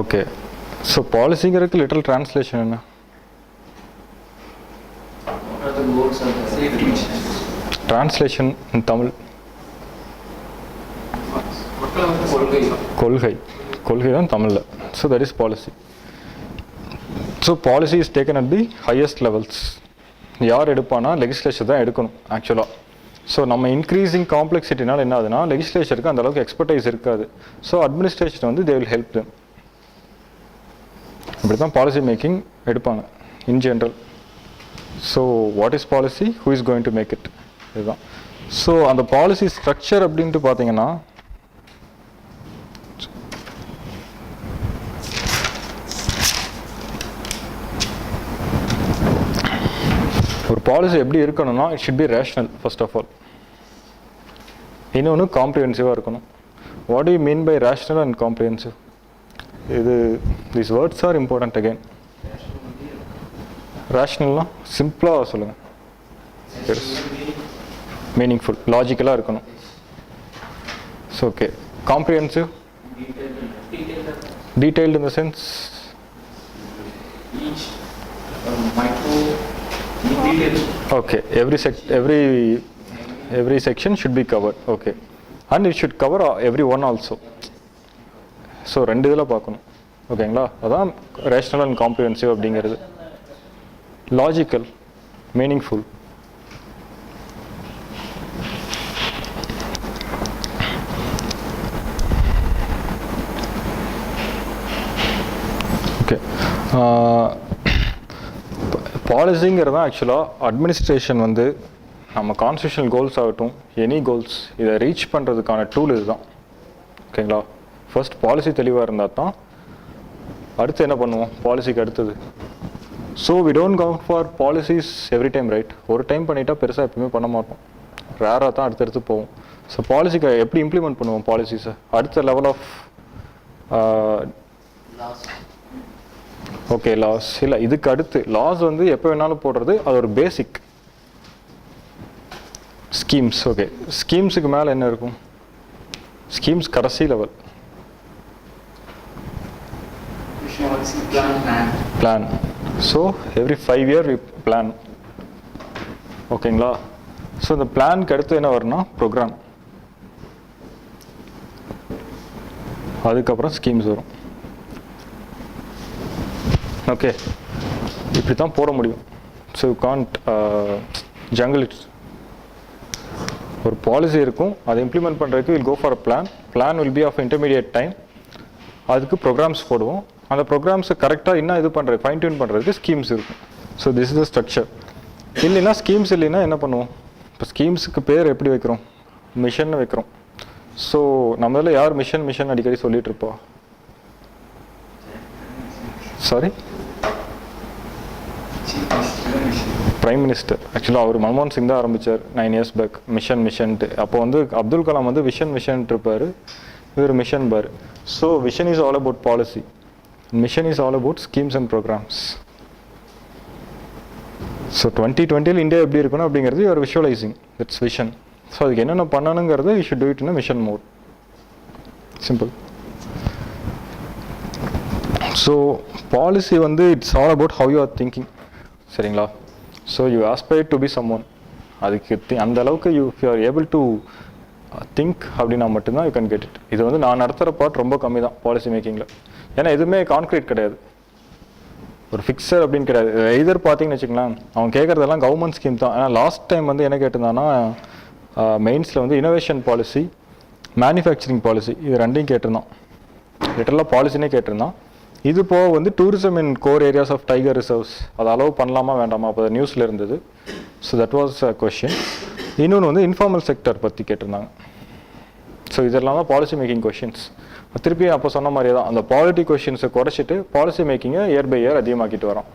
ஓகே. ஸோ பாலிசிங்கிறதுக்கு லிட்டல் டிரான்ஸ்லேஷன் என்ன? டிரான்ஸ்லேஷன் இன் தமிழ் கொள்கை. கொள்கை தான் தமிழில். So that is policy. So policy is taken at the highest levels. யார் எடுப்பானா லெகிஸ்லேச்சர் தான் எடுக்கணும் ஆக்சுவலாக. ஸோ நம்ம இன்க்ரீஸிங் காம்ப்ளெக்சிட்டினால் என்ன ஆகுதுன்னா லெகிஸ்லேச்சருக்கு அந்த அளவுக்கு எக்ஸ்பர்டைஸ் இருக்காது. ஸோ அட்மினிஸ்ட்ரேஷன் வந்து தே வில் ஹெல்ப் தெம். இப்படி தான் பாலிசி மேக்கிங் எடுப்பாங்க in general. So what is policy, who is going to make it, இதுதான். ஸோ அந்த பாலிசி ஸ்ட்ரக்சர் அப்படின்ட்டு பார்த்தீங்கன்னா ஒரு பாலிசி எப்படி இருக்கணும்னா it should be rational first of all. இன்னொன்று காம்ப்ரிஹென்சிவாக இருக்கணும். What do you mean by rational and comprehensive? இது these words are important again. ரேஷ்னல்னால் சிம்பிளாக சொல்லுங்கள். மீனிங்ஃபுல், லாஜிக்கலாக இருக்கணும். So okay. Comprehensive, detailed in the sense okay, every section should be covered. Okay, and it should cover everyone also. So ரெண்டு இதில் பார்க்கணும். ஓகேங்களா? அதான் ரேஷ்னல் அண்ட் காம்ப்ரிஹென்சிவ் அப்படிங்கிறது. Logical, meaningful. ஓகே. பாலிசிங்கிறது தான் ஆக்சுவலாக அட்மினிஸ்ட்ரேஷன் வந்து நம்ம கான்ஸ்டியூஷனல் கோல்ஸ் ஆகட்டும், எனி கோல்ஸ், இதை ரீச் பண்ணுறதுக்கான டூல் இது தான். ஓகேங்களா? ஃபர்ஸ்ட் பாலிசி தெளிவாக இருந்தால் தான் அடுத்து என்ன பண்ணுவோம் பாலிசிக்கு அடுத்தது. So we don't count for policies every time, right? ஒரு டைம் பண்ணிட்டா பெருசாக எப்பவுமே பண்ண மாட்டோம், ரேராக தான் அடுத்தடுத்து போவோம். ஸோ பாலிசிக்கு எப்படி இம்ப்ளிமெண்ட் பண்ணுவோம் பாலிசிஸை? அடுத்த லெவல் ஆஃப் ஓகே லாஸ் இல்லை, இதுக்கு அடுத்து லாஸ் வந்து எப்போ வேணாலும் போடுறது, அது ஒரு பேசிக். Schemes, okay. ஸ்கீம்ஸுக்கு மேலே என்ன இருக்கும்? ஸ்கீம்ஸ் கடைசி level. Plan. So every 5 year we plan. ஓகேங்களா? ஸோ இந்த பிளானுக்கு அடுத்து என்ன வரும்னா ப்ரோக்ராம், அதுக்கப்புறம் ஸ்கீம்ஸ் வரும். ஓகே, இப்படி தான் போட முடியும். So you can't jungle it. ஒரு பாலிசி இருக்கும், அதை இம்ப்ளிமெண்ட் பண்ணுறதுக்கு will go for a plan. Plan will be of intermediate time. அதுக்கு ப்ரோக்ராம்ஸ் போடுவோம். அந்த ப்ரோக்ராம்ஸை கரெக்டாக என்ன இது பண்ணுறது, ஃபைன் டியூன் பண்ணுறதுக்கு ஸ்கீம்ஸ் இருக்கும். So this is the structure. இல்லைன்னா ஸ்கீம்ஸ் இல்லைன்னா என்ன பண்ணுவோம்? இப்போ ஸ்கீம்ஸுக்கு பேர் எப்படி வைக்கிறோம்? மிஷன் வைக்கிறோம். ஸோ நம்மள யார் மிஷன் அடிக்கடி சொல்லிட்டு இருப்பா? Sorry, prime minister. ஆக்சுவலாக அவர் மன்மோகன் சிங் தான் ஆரம்பித்தார் 9 years பேக் மிஷன்ட்டு. அப்போ வந்து அப்துல் கலாம் வந்து விஷன் இருப்பார், இவர் மிஷன் பார். So vision is all about policy, mission is all about schemes and programmes. So 2020 India எப்படி இருக்கணும் அப்படிங்கிறது your visualising, it's vision. So அதுக்கு என்னென்ன பண்ணணுங்கிறது you should do it in mission mode. Simple. So policy வந்து it's all about how you are thinking. சரிங்களா? So you aspire to be someone. அதுக்கு அந்த அளவுக்கு you are able to think அப்படின்னா மட்டும்தான் யூ கேன் கெட் இட். இது வந்து நான் நடத்துகிற பார்ட் ரொம்ப கம்மி தான் பாலிசி மேக்கிங்கில். ஏன்னா எதுவுமே கான்க்ரீட் கிடையாது, ஒரு ஃபிக்ஸர் அப்படின்னு கிடையாது. எதர் பார்த்தீங்கன்னு வச்சுக்கலாம், அவங்க கேட்குறதெல்லாம் கவர்மெண்ட் ஸ்கீம் தான். ஏன்னா லாஸ்ட் டைம் வந்து என்ன கேட்டிருந்தாங்கன்னா மெயின்ஸில் வந்து இனோவேஷன் பாலிசி, மேனுஃபேக்சரிங் பாலிசி, இது ரெண்டையும் கேட்டிருந்தான். லிட்டரலாக பாலிசினே கேட்டிருந்தான். இது போக வந்து tourism in core areas of tiger reserves, அதை அலோவ் பண்ணலாமா வேண்டாமா, அப்போ நியூஸில் இருந்தது. So that was a question. இன்னொன்று வந்து இன்ஃபார்மல் செக்டர் பற்றி கேட்டிருந்தாங்க. ஸோ இதெல்லாம் தான் பாலிசி மேக்கிங் கொஷின்ஸ். திருப்பி அப்போ சொன்ன மாதிரியே தான், அந்த பாலிட்டி கொஷின்ஸை குறைச்சிட்டு பாலிசி மேக்கிங்கை இயர் பை இயர் அதிகமாக்கிட்டு வரோம்.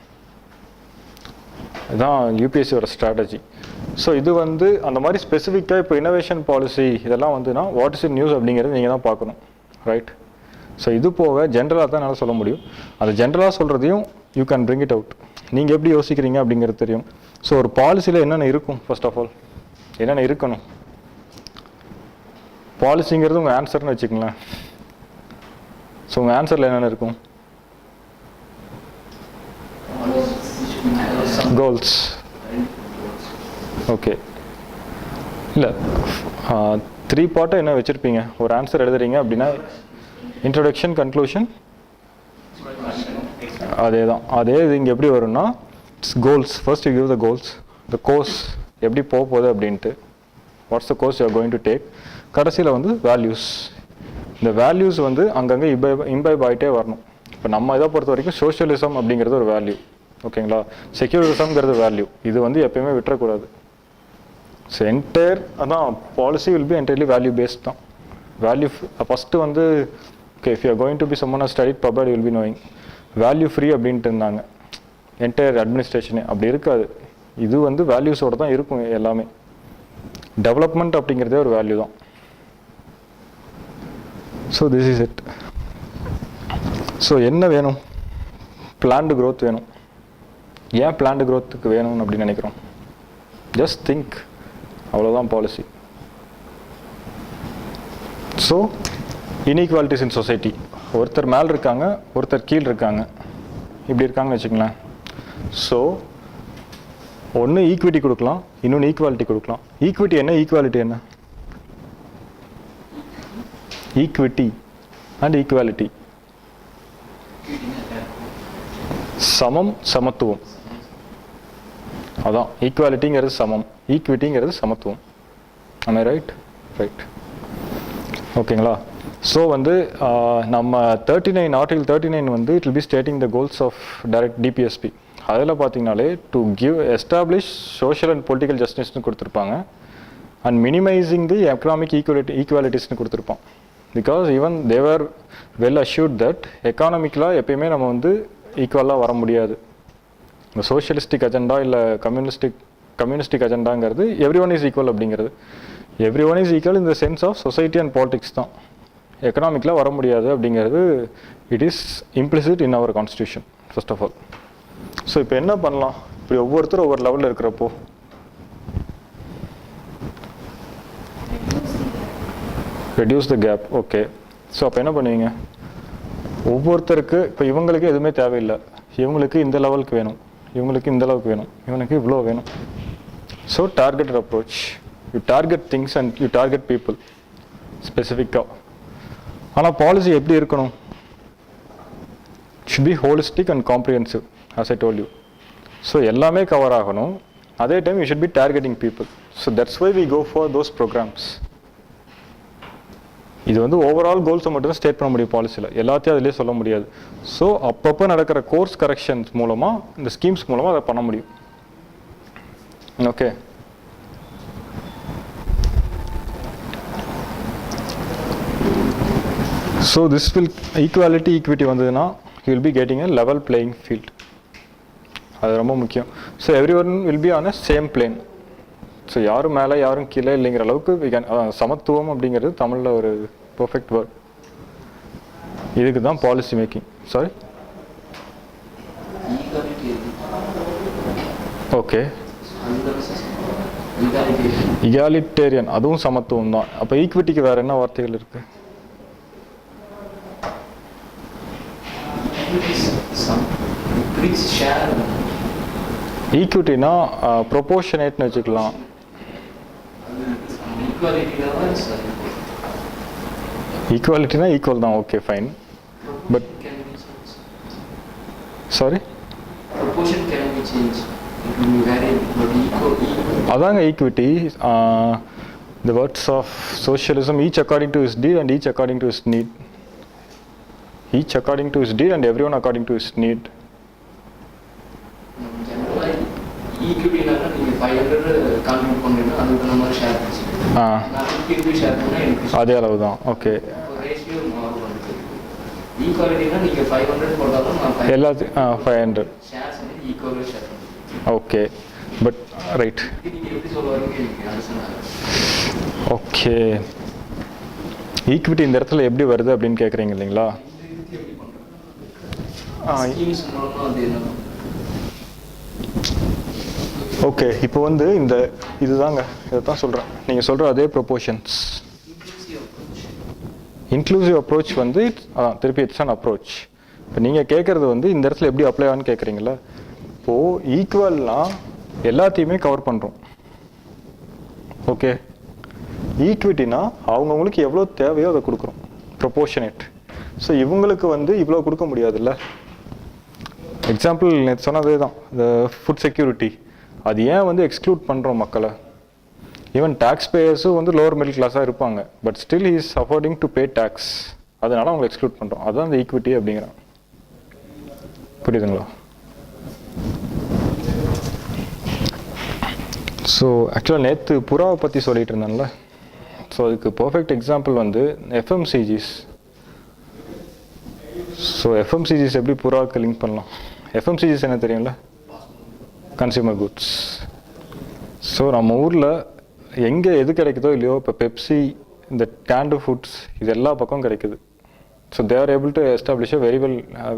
இதுதான் யூபிஎஸ்சியோட ஸ்ட்ராட்டஜி. ஸோ இது வந்து அந்த மாதிரி ஸ்பெசிஃபிக்காக இப்போ இனோவேஷன் பாலிசி இதெல்லாம் வந்துன்னா வாட் இஸ் இன் நியூஸ் அப்படிங்கிறது நீங்கள் தான் பார்க்கணும், ரைட்? ஸோ இது போக ஜென்ரலாக தான் என்னால் சொல்ல முடியும். அந்த ஜென்ரலாக சொல்கிறதையும் you can bring it out. நீங்கள் எப்படி யோசிக்கிறீங்க அப்படிங்கிறது தெரியும். ஸோ ஒரு பாலிசியில் என்னென்ன இருக்கும், ஃபர்ஸ்ட் ஆஃப் ஆல் என்னென்ன இருக்கணும்? பாலிசிங்கிறது உங்கள் ஆன்சர்னு வச்சுக்கங்களேன். ஸோ உங்கள் ஆன்சரில் என்னென்ன இருக்கும்? கோல்ஸ். ஓகே, இல்லை 3 பார்ட்டை என்ன வச்சுருப்பீங்க? ஒரு ஆன்சர் எழுதுறீங்க அப்படின்னா இன்ட்ரொடக்ஷன், கன்க்ளூஷன், அதே தான். அதே இது இங்கே எப்படி வரும்னா goals. First you give the goals, the course எப்படி போக போகுது அப்படின்ட்டு, what's the course you are going to take. கடைசியில் வந்து வேல்யூஸ். இந்த வேல்யூஸ் வந்து அங்கங்கே இம்பைப் ஆகிட்டே வரணும். இப்போ நம்ம இதை பொறுத்த வரைக்கும் சோஷியலிசம் அப்படிங்கிறது ஒரு வேல்யூ, ஓகேங்களா? செக்யூரிசம்ங்கிறது வேல்யூ. இது வந்து எப்பயுமே விட்டுறக்கூடாது. ஸோ என்டையர் அதான் policy will be entirely value based தான். வேல்யூ ஃபஸ்ட்டு வந்து okay, if you are going to be summon or studied probably will be knowing value free அப்படின்ட்டு இருந்தாங்க என்டையர் அட்மினிஸ்ட்ரேஷனே. அப்படி இருக்காது. இது வந்து வேல்யூஸோடு தான் இருக்கும் எல்லாமே. டெவலப்மெண்ட் அப்படிங்கிறதே ஒரு வேல்யூ தான். So this is it. So என்ன வேணும்? பிளான்டு க்ரோத் வேணும். ஏன் பிளான்டு க்ரோத்துக்கு வேணும்னு அப்படின்னு நினைக்கிறோம்? ஜஸ்ட் திங்க், அவ்வளோதான் பாலிசி. ஸோ இன்இக்வாலிட்டிஸ் இன் சொசைட்டி, ஒருத்தர் மேலே இருக்காங்க, ஒருத்தர் கீழ் இருக்காங்க, இப்படி இருக்காங்கன்னு வச்சுங்களேன். ஸோ ஒன்று ஈக்விட்டி கொடுக்கலாம், இன்னொன்று ஈக்குவாலிட்டி கொடுக்கலாம். ஈக்விட்டி என்ன, ஈக்குவாலிட்டி என்ன? ஈக்விட்டி அண்ட் ஈக்குவாலிட்டி சமம், சமத்துவம். அதான் ஈக்குவாலிட்டிங்கிறது சமம், ஈக்விட்டிங்கிறது சமத்துவம். ஆமே ரைட்? ரைட், ஓகேங்களா? ஸோ வந்து நம்ம 39 ஆர்டிகல் 39 வந்து it will be stating the goals of direct DPSP. அதில் பார்த்தீங்கனாலே to give establish social and political ஜஸ்டிஸ்னு கொடுத்துருப்பாங்க, அண்ட் மினிமைசிங் தி எக்கனாமிக் ஈக்குவாலிட்டிஸ்னு கொடுத்துருப்பான். Because even they were well assured that எக்கானமிக்கலாக எப்பயுமே நம்ம வந்து ஈக்குவலாக வர முடியாது. இந்த சோஷியலிஸ்டிக் அஜெண்டா இல்லை கம்யூனிஸ்டிக் அஜெண்டாங்கிறது எவ்ரி ஒன் இஸ் ஈக்குவல் அப்படிங்கிறது. Every one is equal in the sense of society and politics தான். எக்கனாமிக்கில் வர முடியாது அப்படிங்கிறது it is implicit in our constitution first of all. So இப்போ என்ன பண்ணலாம்? இப்படி ஒவ்வொருத்தரும் ஒவ்வொரு லெவலில் இருக்கிறப்போ reduce the gap. Okay, so அப்போ என்ன பண்ணுவீங்க? ஒவ்வொருத்தருக்கு இப்போ இவங்களுக்கு எதுவுமே தேவையில்லை, இவங்களுக்கு இந்த லெவலுக்கு வேணும், இவங்களுக்கு இந்த அளவுக்கு வேணும், இவனுக்கு இவ்வளோ வேணும். So targeted approach. You target things and you target people ஸ்பெசிஃபிக்காக. ஆனால் பாலிசி எப்படி இருக்கணும்? Should be holistic and comprehensive as I told you. So எல்லாமே கவர் ஆகணும். அதே time you should be targeting people. So that's why we go for those programmes. இது வந்து ஓவரால் கோல்ஸை மட்டும் தான் ஸ்டேட் பண்ண முடியும் பாலிசியில், எல்லாத்தையும் அதிலே சொல்ல முடியாது. ஸோ அப்பப்போ நடக்கிற கோர்ஸ் கரெக்ஷன்ஸ் மூலமாக, இந்த ஸ்கீம்ஸ் மூலமாக அதை பண்ண முடியும். Okay, so this will equity வந்ததுன்னா you will be getting a level playing field. அது ரொம்ப முக்கியம். So every one will be on a same plane. So யாரும் மேலே யாரும் கீழே இல்லைங்கிற அளவுக்கு வி கேன், சமத்துவம் அப்படிங்கிறது தமிழில் ஒரு பர்ஃபெக்ட் வேர்ட். இதுக்கு தான் policy making. Sorry, okay, egalitarian, அதுவும் சமத்துவம் தான். அப்போ ஈக்விட்டிக்கு வேறு என்ன வார்த்தைகள் இருக்குது? ஈக்விட்டினா ப்ரொபோர்ஷனேட்னு வச்சுக்கலாம். ஈக்குவாலிட்டினால சார் ஈக்குவாலிட்டினா ஈக்குவல் தான், okay fine. But sorry, proportion can be changed. It will be variable, but equal. அதாங்க equity. The words of socialism, each according to his deed and each according to his need. Each according to his deed and everyone according to his need. Generally, equity-னால நீங்க 500 கான்ட்ரிபியூட் பண்றீங்கன்னா அதுக்கு நம்ம ஷேர் பண்ணிக்கலாம். நான் 50 ஷேர் பண்ணா எனக்கு அதே அளவு தான், ஓகே. ரேஷியோ மாறுது. ஈக்குவாலிட்டினா நீங்க 500 போட்டாலும் நான் 500 எல்லாத்தையும் 500 ஷேர்ஸ் வந்து ஈக்குவலா ஷேர் பண்ணுவேன். ஓகே, பட் ரைட், நீங்க எப்படி சொல்லுவாருன்னு எனக்கு அண்டர்ஸ்டாண்ட் ஓகே. ஈக்விட்டி இந்த இடத்துல எப்படி வருது அப்படின்னு கேட்குறீங்க இல்லைங்களா? ஸ்கீம்ஸ் மூலமா அது என்ன ஓகே, இப்போ வந்து இந்த இதுதாங்க, இதை தான் சொல்கிறேன். நீங்கள் சொல்கிற அதே ப்ரொபோர்ஷன்ஸ். இன்க்ளூசிவ் அப்ரோச் வந்து திருப்பி இட்ஸ் அன் அப்ரோச். இப்போ நீங்கள் கேட்குறது வந்து இந்த இடத்துல எப்படி அப்ளை ஆகுன்னு கேட்குறீங்களா? இப்போது ஈக்குவல்னால் எல்லாத்தையுமே கவர் பண்ணுறோம், ஓகே. ஈக்விட்டினா அவங்கவுங்களுக்கு எவ்வளோ தேவையோ அதை கொடுக்குறோம், ப்ரொபோர்ஷனேட். ஸோ இவங்களுக்கு வந்து இவ்வளோ கொடுக்க முடியாதுல்ல. எக்ஸாம்பிள் நேற்று சொன்னதே தான், இந்த ஃபுட் செக்யூரிட்டி. அது ஏன் வந்து எக்ஸ்க்ளூட் பண்ணுறோம் மக்களை? ஈவன் டேக்ஸ் பேயர்ஸும் வந்து லோவர் மிடில் கிளாஸாக இருப்பாங்க, but still he is affording to pay tax. அதனால அவங்களை எக்ஸ்க்ளூட் பண்ணுறோம். அதுதான் இந்த ஈக்விட்டி அப்படிங்கிறான். புரியுதுங்களா? ஸோ ஆக்சுவலாக நேற்று புறாவை பற்றி சொல்லிட்டு இருந்தேன்ல, ஸோ அதுக்கு பர்ஃபெக்ட் எக்ஸாம்பிள் வந்து எஃப்எம்சிஜிஸ். ஸோ எஃப்எம்சிஜிஸ் எப்படி புறாவுக்கு லிங்க் பண்ணலாம்? எஃப்எம்சிஜிஸ் என்ன தெரியும்ல? Consumer goods. ஸோ நம்ம ஊரில் எங்கே எது கிடைக்குதோ இல்லையோ, இப்போ பெப்சி, இந்த கேண்டு ஃபுட்ஸ், இது எல்லா பக்கம் கிடைக்குது. So they are able to establish a very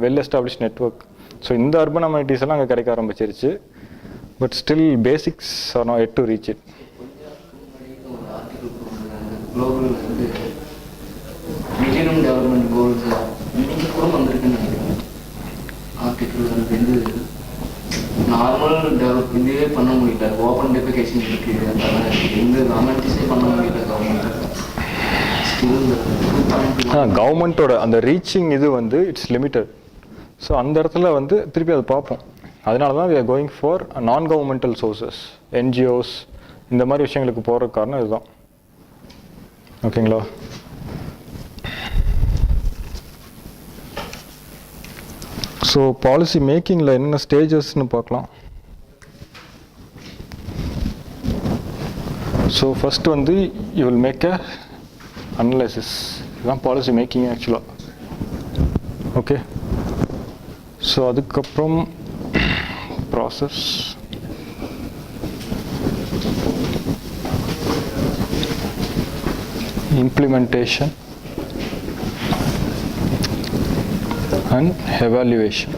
well establish network. So இந்த அர்பன் அம்யூனிட்டிஸ் எல்லாம் அங்கே கிடைக்க ஆரம்பிச்சிருச்சு. But still basics are not yet to reach it. Global வந்து மில்லினியம் டெவலப்மெண்ட் கோல்ஸ் இன்னைக்கு கூட வந்திருக்குன்னு நினைக்கிறேன். ஆர்டிகிள் வந்து நார்மல் டெவலப் இதுவே பண்ண முடியல. ஓப்பன் டெபிகேஷன் இருக்குது, அதெல்லாம் எந்த கவர்மெண்ட்ஸே பண்ண முடியல. கவர்மெண்ட்டோட அந்த ரீச்சிங் இது வந்து இட்ஸ் லிமிட்டட். ஸோ அந்த இடத்துல வந்து திருப்பி அதை பார்ப்போம். அதனால தான் we are going for நான் கவர்மெண்டல் சோர்சஸ், என்ஜிஓஸ், இந்த மாதிரி விஷயங்களுக்கு போகிற காரணம் இதுதான். ஓகேங்களா? ஸோ பாலிசி மேக்கிங்கில் என்னென்ன ஸ்டேஜஸ்ன்னு பார்க்கலாம். ஸோ ஃபஸ்ட்டு வந்து you will make a analysis. இதுதான் பாலிசி மேக்கிங் ஆக்சுவலாக, ஓகே. ஸோ அதுக்கப்புறம் ப்ராசஸ், implementation and evaluation.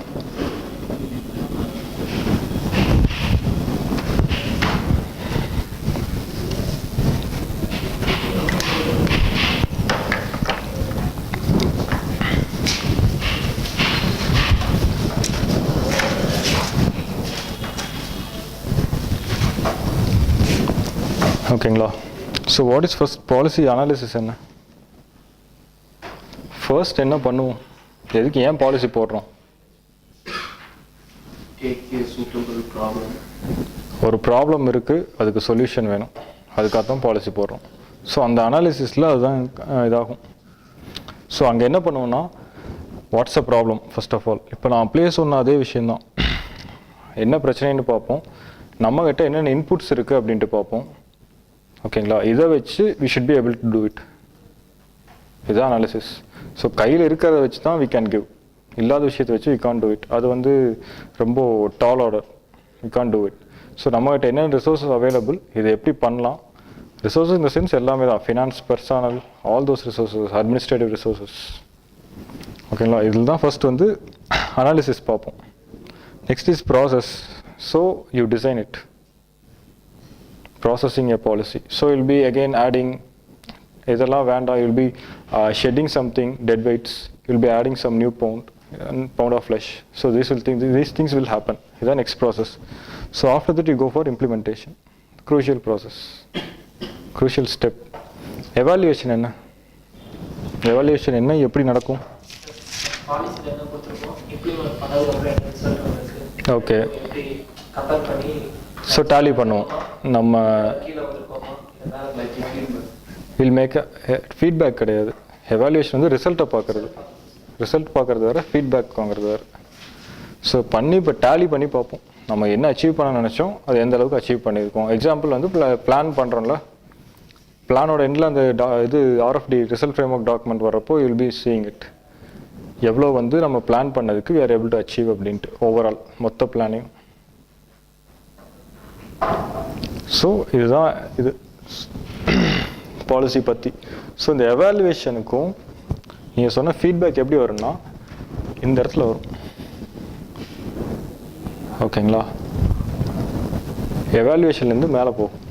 ஓகேங்களா? So what is first policy analysis? என்ன ஃபர்ஸ்ட் என்ன பண்ணுவோம்? எதுக்கு ஏன் பாலிசி போடுறோம்? ஒரு ப்ராப்ளம் இருக்குது, அதுக்கு சொல்யூஷன் வேணும், அதுக்காக தான் பாலிசி போடுறோம். ஸோ அந்த அனாலிசிஸில் அதுதான் இதாகும். ஸோ அங்கே என்ன பண்ணுவோன்னா, what's a problem first of all. இப்போ நான் அப்படியே சொன்ன அதே விஷயந்தான். என்ன பிரச்சனைன்னு பார்ப்போம், நம்மக்கிட்ட என்னென்ன இன்புட்ஸ் இருக்குது அப்படின்ட்டு பார்ப்போம். ஓகேங்களா? இதை வச்சு we should be able to do it. இதுதான் அனாலிசிஸ். ஸோ கையில் இருக்கிறத வச்சு தான் வி கேன் கிவ். இல்லாத விஷயத்தை வச்சு வி கான் டூ இட். அது வந்து ரொம்ப tall order, we can do it. So நம்மகிட்ட என்னென்ன ரிசோர்ஸஸ் அவைலபிள், இதை எப்படி பண்ணலாம். ரிசோர்ஸஸ் இந்த சென்ஸ் எல்லாமே தான், finance, personal, all those resources, administrative resources. ஓகேங்களா? இதில் தான் ஃபர்ஸ்ட் வந்து அனாலிசிஸ் பார்ப்போம். Next is process. So you design it, processing a policy. So you'll be again adding இதெல்லாம் வேண்டாம், you'll be shedding something, dead weights, you'll be adding some new pound of flesh. So these things will happen. Is the next process. So after that you go for implementation. Crucial process, crucial step. Evaluation என்ன? எவாலுவேஷன் என்ன, எப்படி நடக்கும்? பாலிசியில் என்ன கொடுத்துருக்கோம், இம்ப்ளிமெண்ட் பண்ணதுக்கப்புறம் என்ன ரிசல்ட் வந்திருக்கு, ஓகே. எப்படி கம்பேர் பண்ணி ஸோ டேலி பண்ணுவோம். நம்ம கீழே வந்திருக்கோமா, வில் மேக் ஃபீட்பேக் கிடையாது. எவாலுவேஷன் வந்து ரிசல்ட்டை பார்க்குறது. ரிசல்ட் பார்க்குறது வேறு, ஃபீட்பேக் வாங்குறது வேறு. ஸோ பண்ணி இப்போ டேலி பண்ணி பார்ப்போம் நம்ம என்ன அச்சீவ் பண்ண நினச்சோம், அது எந்த அளவுக்கு அச்சீவ் பண்ணியிருக்கோம். எக்ஸாம்பிள் வந்து பிளான் பண்ணுறோம்ல, பிளானோட எண்டில் அந்த இது RFD ரிசல்ட் ஃப்ரேம்வொர்க் டாக்குமெண்ட் வரப்போ யூல் பி சீயிங் இட். எவ்வளோ வந்து நம்ம பிளான் பண்ணதுக்கு we are able to achieve அப்படின்ட்டு ஓவரால் மொத்த பிளானையும். ஸோ இதுதான் இது பாலிசி பற்றி. ஸோ இந்த எவாலுவேஷனுக்கும் நீங்கள் சொன்ன ஃபீட்பேக் எப்படி வரும்னா இந்த இடத்துல வரும். ஓகேங்களா? எவாலுவேஷன்லேருந்து மேலே போகும்.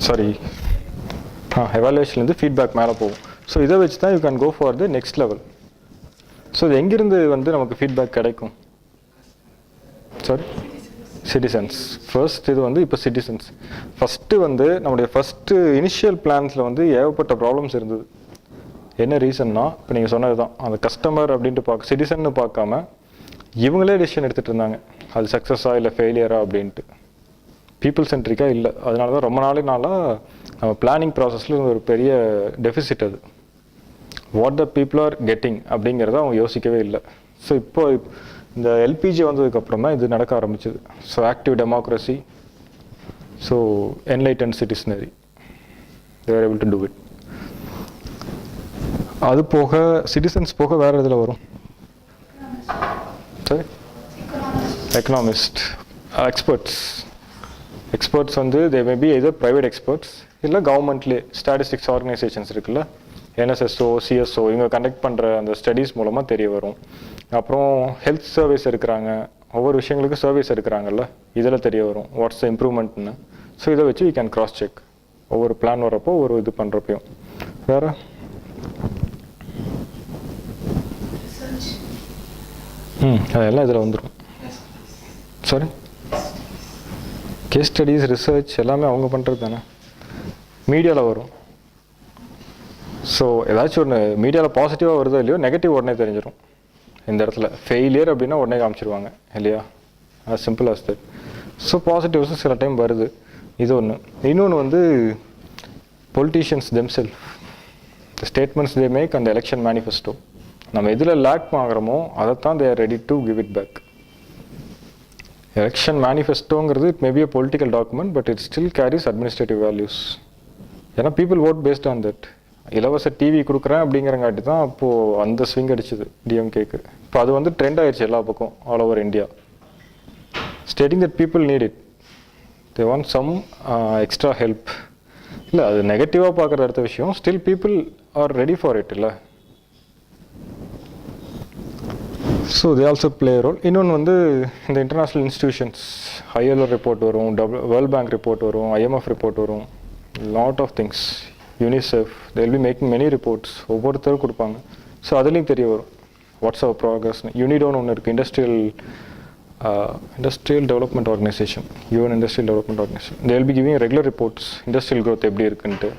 சாரி, எவாலுவேஷன்லேருந்து ஃபீட்பேக் மேலே போகும். ஸோ இதை வச்சு தான் you can go for the next level. So இது எங்கிருந்து வந்து நமக்கு ஃபீட்பேக் கிடைக்கும்? Sorry, citizens. ஃபர்ஸ்ட் இது வந்து இப்போ சிட்டிசன்ஸ். ஃபஸ்ட்டு வந்து நம்முடைய ஃபஸ்ட்டு இனிஷியல் பிளான்ஸில் வந்து ஏகப்பட்ட ப்ராப்ளம்ஸ் இருந்தது. என்ன ரீசன்னா, இப்போ நீங்கள் சொன்னது தான், அந்த கஸ்டமர் அப்படின்ட்டு சிட்டிசன்னு பார்க்காம இவங்களே டிசிஷன் எடுத்துகிட்டு இருந்தாங்க, அது சக்ஸஸாக இல்லை ஃபெயிலியரா அப்படின்ட்டு. பீப்புள் சென்ட்ரிக்காக இல்லை. அதனால தான் ரொம்ப நாளாக நம்ம பிளானிங் ப்ராசஸில் ஒரு பெரிய டெஃபிசிட். அது what the people are getting அப்படிங்கிறத அவங்க யோசிக்கவே இல்லை. ஸோ இப்போ இந்த LPG வந்ததுக்கப்புறம் தான் இது நடக்க ஆரம்பிச்சது. So active democracy, so enlighten citizenry, they were able to do it. அது போக சிட்டிசன்ஸ் போக வேறு இதில் வரும். சரி, எக்கனாமிஸ்ட், எக்ஸ்பர்ட்ஸ் வந்து they may be either private experts இல்லை கவர்மெண்ட்லேயே ஸ்டாட்டிஸ்டிக்ஸ் ஆர்கனைசேஷன்ஸ் இருக்குல்ல, NSSO, CSO, இவங்க கண்டக்ட் பண்ணுற அந்த ஸ்டடீஸ் மூலமாக தெரிய வரும். அப்புறம் ஹெல்த் சர்வீஸ் இருக்கிறாங்க, ஒவ்வொரு விஷயங்களுக்கு சர்வீஸ் இருக்கிறாங்கல்ல, இதில் தெரிய வரும் வாட்ஸ் த இம்ப்ரூவ்மெண்ட்னு. ஸோ இதை வச்சு வி கேன் கிராஸ் செக் ஒவ்வொரு பிளான் வரப்போ ஒரு இது பண்ணுறப்பையும். வேறு அதெல்லாம் இதில் வந்துடும். சாரி, கேஸ் ஸ்டடீஸ், ரிசர்ச் எல்லாமே அவங்க பண்ணுறது தானே. மீடியாவில் வரும். ஸோ ஏதாச்சும் ஒன்று மீடியாவில் பாசிட்டிவாக வருதோ இல்லையோ, நெகட்டிவ் உடனே தெரிஞ்சிடும். இந்த இடத்துல ஃபெயிலியர் அப்படின்னா உடனே காமிச்சிருவாங்க இல்லையா, as simple as that. So பாசிட்டிவ்ஸும் சில டைம் வருது. இது ஒன்று. இன்னொன்று வந்து politicians themself, the statements they make அந்த எலெக்ஷன் மேனிஃபெஸ்டோ, நம்ம எதில் லேக் வாங்குறோமோ அதைத்தான் they are ready to give it back. Election மேனிஃபெஸ்டோங்கிறது it maybe a political document, but it still carries administrative values. ஏன்னா people vote based on that. இலவச டிவி கொடுக்குறேன் அப்படிங்கிறங்காட்டி தான் அப்போது அந்த ஸ்விங் அடிச்சுது DMKக்கு. இப்போ அது வந்து ட்ரெண்ட் ஆயிடுச்சு எல்லா பக்கம், all over India. Stating that people need it, they want some extra help. இல்லை, அது நெகட்டிவாக பார்க்குற அடுத்த விஷயம். Still people are ready for it இல்லை. So they also play role. இன்னொன்று வந்து இந்த இன்டர்நேஷ்னல் இன்ஸ்டிடியூஷன்ஸ், ILO ரிப்போர்ட் வரும், வேர்ல்ட் பேங்க் ரிப்போர்ட் வரும், IMF ரிப்போர்ட் வரும், lot of things, UNICEF, they will be making many reports. ஒவ்வொருத்தரும் கொடுப்பாங்க. ஸோ அதுலேயும் தெரிய வரும் வாட்ஸ் அவர் ப்ராக்ரஸ். யூனிடோன்னு ஒன்று இருக்குது, industrial development organisation, UN industrial development organisation. they will be giving regular reports, industrial growth எப்படி இருக்குன்ட்டு.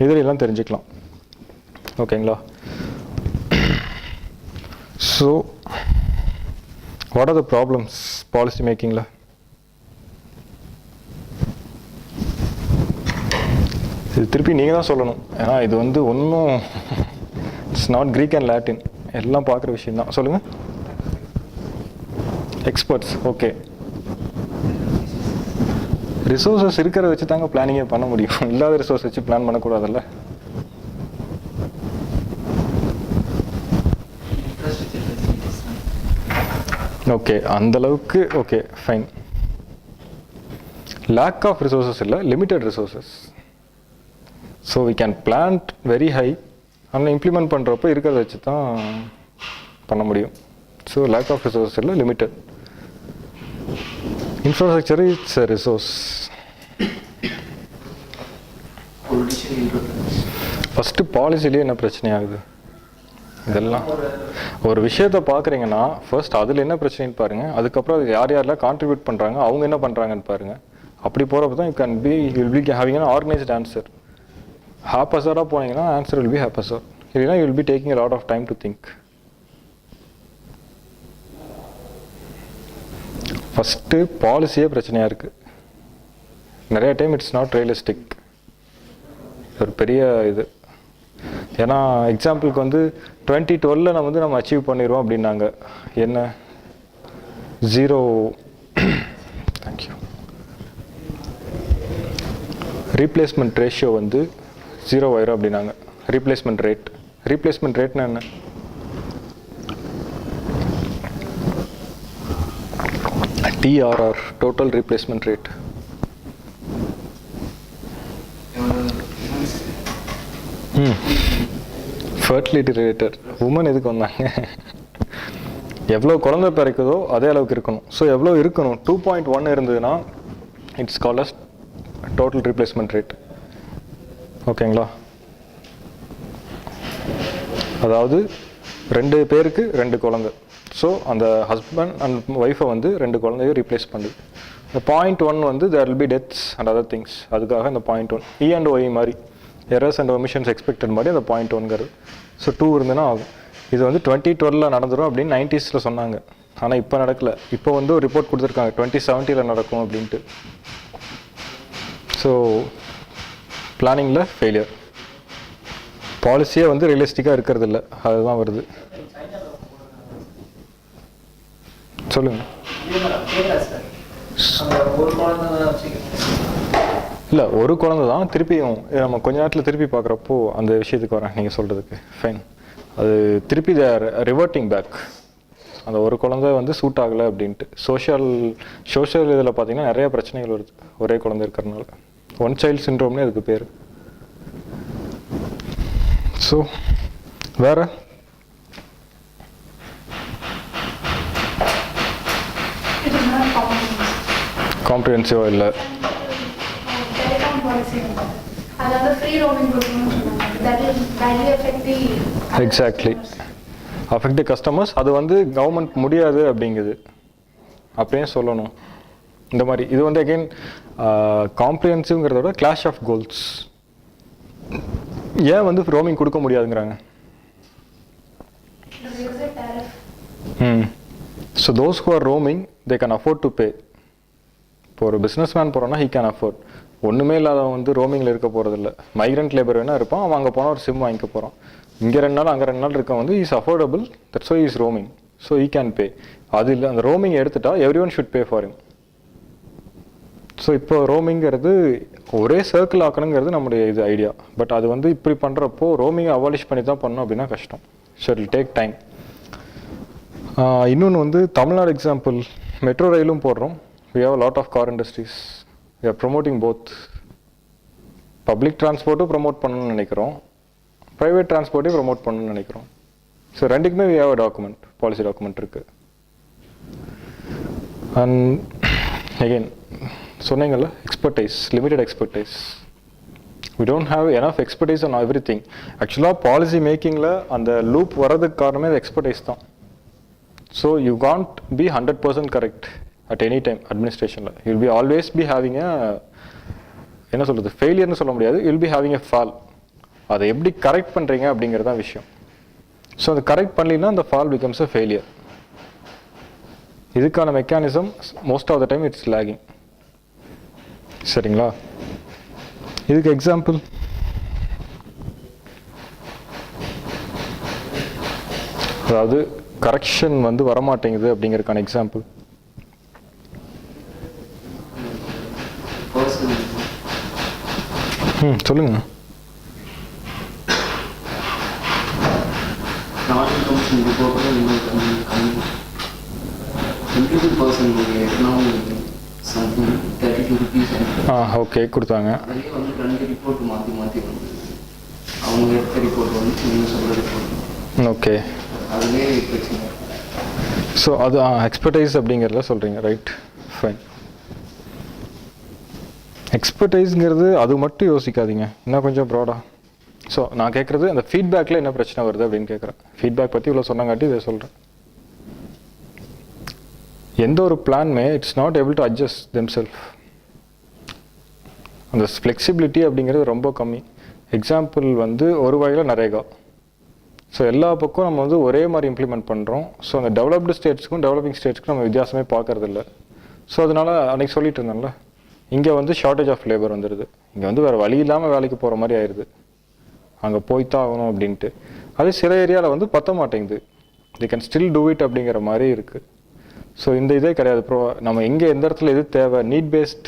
இதிலெல்லாம் தெரிஞ்சுக்கலாம். ஓகேங்களா? So what are the problems policy மேக்கிங்கில்? இது திருப்பி நீங்கள் தான் சொல்லணும். ஏன்னா இது வந்து ஒன்றும் it's not Greek and Latin, எல்லாம் பார்க்குற விஷயம் தான். சொல்லுங்கள். Experts, okay. ரிசோர்ஸஸ் இருக்கிறத வச்சு தாங்க பிளானிங்கே பண்ண முடியும். இல்லாத ரிசோர்ஸ் வச்சு பிளான் பண்ணக்கூடாதுல்ல. ஓகே, அந்தளவுக்கு okay, fine. Lack of resources இல்லை, limited resources. So we can planned very high, ஆனால் இம்ப்ளிமெண்ட் பண்ணுறப்போ இருக்கிறத வச்சு தான் பண்ண முடியும். ஸோ லேக் ஆஃப் ரிசோர்ஸ் இல்லை, limited. Infrastructure it's a resource. First பாலிசிலேயே என்ன பிரச்சனை ஆகுது? இதெல்லாம் ஒரு விஷயத்தை பார்க்குறீங்கன்னா ஃபர்ஸ்ட் அதில் என்ன பிரச்சனைன்னு பாருங்கள், அதுக்கப்புறம் அது யார் யாரெல்லாம் கான்ட்ரிபியூட் பண்ணுறாங்க, அவங்க என்ன பண்ணுறாங்கன்னு பாருங்கள். அப்படி போகிறப்ப தான் you will be having an organised answer. ஹாப்பஸாராக போனீங்கன்னா ஆன்சர் வில் பி ஹாப்பஸார், இல்லைன்னா you will be taking a lot of time to think. First பாலிசியே பிரச்சனையாக இருக்குது. நிறைய டைம் இட்ஸ் நாட் ரியலிஸ்டிக். ஒரு பெரிய இது. ஏன்னா எக்ஸாம்பிளுக்கு வந்து 2012 நம்ம அச்சீவ் பண்ணிடுவோம் அப்படின்னாங்க. என்ன 0 தேங்க்யூ ரீப்ளேஸ்மெண்ட் ரேஷியோ வந்து 0 ஆயிரும் அப்படின்னாங்க. ரீப்ளேஸ்மெண்ட் ரேட்னா என்ன? TRR, total replacement rate. Fertility rate. Women எதுக்கு வந்தாங்க? எவ்வளோ குழந்தை பிறக்குதோ அதே அளவுக்கு இருக்கணும். ஸோ எவ்வளோ இருக்கணும்? 2.1 இருந்ததுன்னா it's called as total replacement rate. ஓகேங்களா? அதாவது 2 பேருக்கு 2 குழந்தை. ஸோ அந்த ஹஸ்பண்ட் அண்ட் ஒய்ஃபை வந்து 2 குழந்தையும் ரீப்ளேஸ் பண்ணுது. இந்த 0.1 வந்து there will be deaths and other things. அதுக்காக இந்த 0.1 E&O மாதிரி எரர்ஸ் அண்ட் ஒமிஷன்ஸ் எக்ஸ்பெக்டட் மாதிரி அந்த 0.1ங்கிறது. ஸோ 2 இருந்துன்னா ஆகும். இது வந்து 2012 நடந்துடும் அப்படின்னு 90s சொன்னாங்க. ஆனால் இப்போ நடக்கல. இப்போ வந்து ஒரு ரிப்போர்ட் கொடுத்துருக்காங்க 2070 நடக்கும் அப்படின்ட்டு. So பிளானிங்கில் failure. பாலிசியே வந்து ரியலிஸ்டிக்காக இருக்கிறது இல்லை, அதுதான் வருது. சொல்லுங்க. இல்லை, ஒரு குழந்தை தான். திருப்பியும் நம்ம கொஞ்ச நேரத்தில் திருப்பி பார்க்குறப்போ அந்த விஷயத்துக்கு வரேன் நீங்கள் சொல்கிறதுக்கு. ஃபைன். அது திருப்பி ரிவர்ட்டிங் பேக். அந்த ஒரு குழந்தை வந்து சூட் ஆகலை அப்படின்ட்டு. சோஷியல் இதில் பார்த்தீங்கன்னா நிறைய பிரச்சனைகள் வருது ஒரே குழந்தை இருக்கிறதுனால. ஒன் சைல்டு சிண்ட்ரோம்னு அதுக்கு பேர். ஸோ வேறு காம்ப்ரிஹென்சிவாக இல்லை. எக்ஸாக்ட்லி அஃபெக்ட் தி கஸ்டமர்ஸ். அது வந்து கவர்மெண்ட் முடியாது அப்படிங்குது, அப்படியே சொல்லணும். இந்த மாதிரி இது வந்து அகெயின் காம்ப்ரிஹென்சிவ்ங்கிறத விட கிளாஷ் ஆஃப் கோல்ஸ். ஏன் வந்து ரோமிங் கொடுக்க முடியாதுங்கிறாங்க? So those who are roaming they can afford to pay. இப்போ ஒரு பிஸ்னஸ் மேன் போகிறோன்னா ஹீ கேன் அஃபோர்ட். ஒன்றுமே இல்லாதவன் வந்து ரோமிங்கில் இருக்க போகிறதில்ல. மைக்ரண்ட் லேபர் வேணால் இருப்பான், அவன் அங்கே போனால் ஒரு சிம் வாங்கிக்க போகிறான். இங்கே 2 நாள் அங்கே 2 நாள் இருக்க வந்து is affordable, that's why is roaming. So he can pay. அது இல்லை, அந்த ரோமிங் எடுத்துட்டா every one should pay for him. So இப்போ ரோமிங்கிறது ஒரே சர்க்கிள் ஆக்கணுங்கிறது நம்முடைய இது ஐடியா. பட் அது வந்து இப்படி பண்ணுறப்போ ரோமிங்கை அவாலிஷ் பண்ணி தான் பண்ணோம் அப்படின்னா கஷ்டம். So it will take time. இன்னொன்று வந்து தமிழ்நாடு எக்ஸாம்பிள் மெட்ரோ ரயிலும் போடுறோம். we have a lot of car industries. we are promoting both. Public டிரான்ஸ்போர்ட்டும் ப்ரொமோட் பண்ணணும்னு நினைக்கிறோம், ப்ரைவேட் டிரான்ஸ்போர்ட்டையும் ப்ரொமோட் பண்ணணும்னு நினைக்கிறோம். ஸோ ரெண்டுக்குமே we have a document, policy document இருக்குது. அண்ட் அகெயின் சொன்னீங்கல்ல, expertise, limited expertise. we don't have enough expertise on everything. ஆக்சுவலாக பாலிசி மேக்கிங்கில் அந்த லூப் வர்றதுக்கு காரணமே அது எக்ஸ்பர்டைஸ் தான். So you can't be 100% correct at any time administrationல. you'll be always be having a என்ன சொல்கிறது, ஃபெயிலியர்னு சொல்ல முடியாது, you'll be having a fall. அதை எப்படி கரெக்ட் பண்ணுறீங்க அப்படிங்கிறது தான் விஷயம். ஸோ அதை கரெக்ட் பண்ணலின்னா அந்த ஃபால் becomes a failure. இதுக்கான mechanism most of the time it's lagging. சரிங்களா? இதுக்கு எக்ஸாம்பிள் அதாவது கரெக்ஷன் வந்து வரமாட்டேங்குது அப்படிங்கிறதுக்கான எக்ஸாம்பிள். சொல்லுங்க. ஓகே, கொடுத்தாங்க. ஓகே, ஸோ அது எக்ஸ்பர்டைஸ் அப்படிங்கிறத சொல்கிறீங்க, ரைட்? ஃபைன். எக்ஸ்பர்டைஸ்ங்கிறது அது மட்டும் யோசிக்காதீங்க, இன்னும் கொஞ்சம் ப்ராடாக. ஸோ நான் கேட்குறது அந்த ஃபீட்பேக்கில் என்ன பிரச்சனை வருது அப்படின்னு கேட்குறேன். ஃபீட்பேக் பற்றி இவ்வளோ சொன்னங்காட்டி இதை சொல்கிறேன். எந்த ஒரு பிளான்மே it's not able to adjust themself. அந்த ஃப்ளெக்சிபிலிட்டி அப்படிங்கிறது ரொம்ப கம்மி. எக்ஸாம்பிள் வந்து ஒரு வகையில் நரேகா. ஸோ எல்லா பக்கம் நம்ம வந்து ஒரே மாதிரி இம்ப்ளிமெண்ட் பண்ணுறோம். ஸோ அந்த டெவலப்டு ஸ்டேட்ஸ்க்கும் டெவலப்பிங் ஸ்டேட்ஸ்க்கும் நம்ம வித்தியாசமே பார்க்கறதில்ல. ஸோ அதனால் அன்றைக்கி சொல்லிட்டு இருந்தேன்ல, இங்கே வந்து ஷார்ட்டேஜ் ஆஃப் லேபர் வந்துடுது. இங்கே வந்து வேறு வழி இல்லாமல் வேலைக்கு போகிற மாதிரி ஆயிடுது, அங்கே போய்த்தான் ஆகணும் அப்படின்ட்டு. அது சில ஏரியாவில் வந்து பத்த மாட்டேங்குது, தி கேன் ஸ்டில் டூ இட் அப்படிங்கிற மாதிரி இருக்குது. ஸோ இந்த இதே கிடையாது. நம்ம எங்கே எந்த இடத்துல எது தேவை, நீட் பேஸ்ட்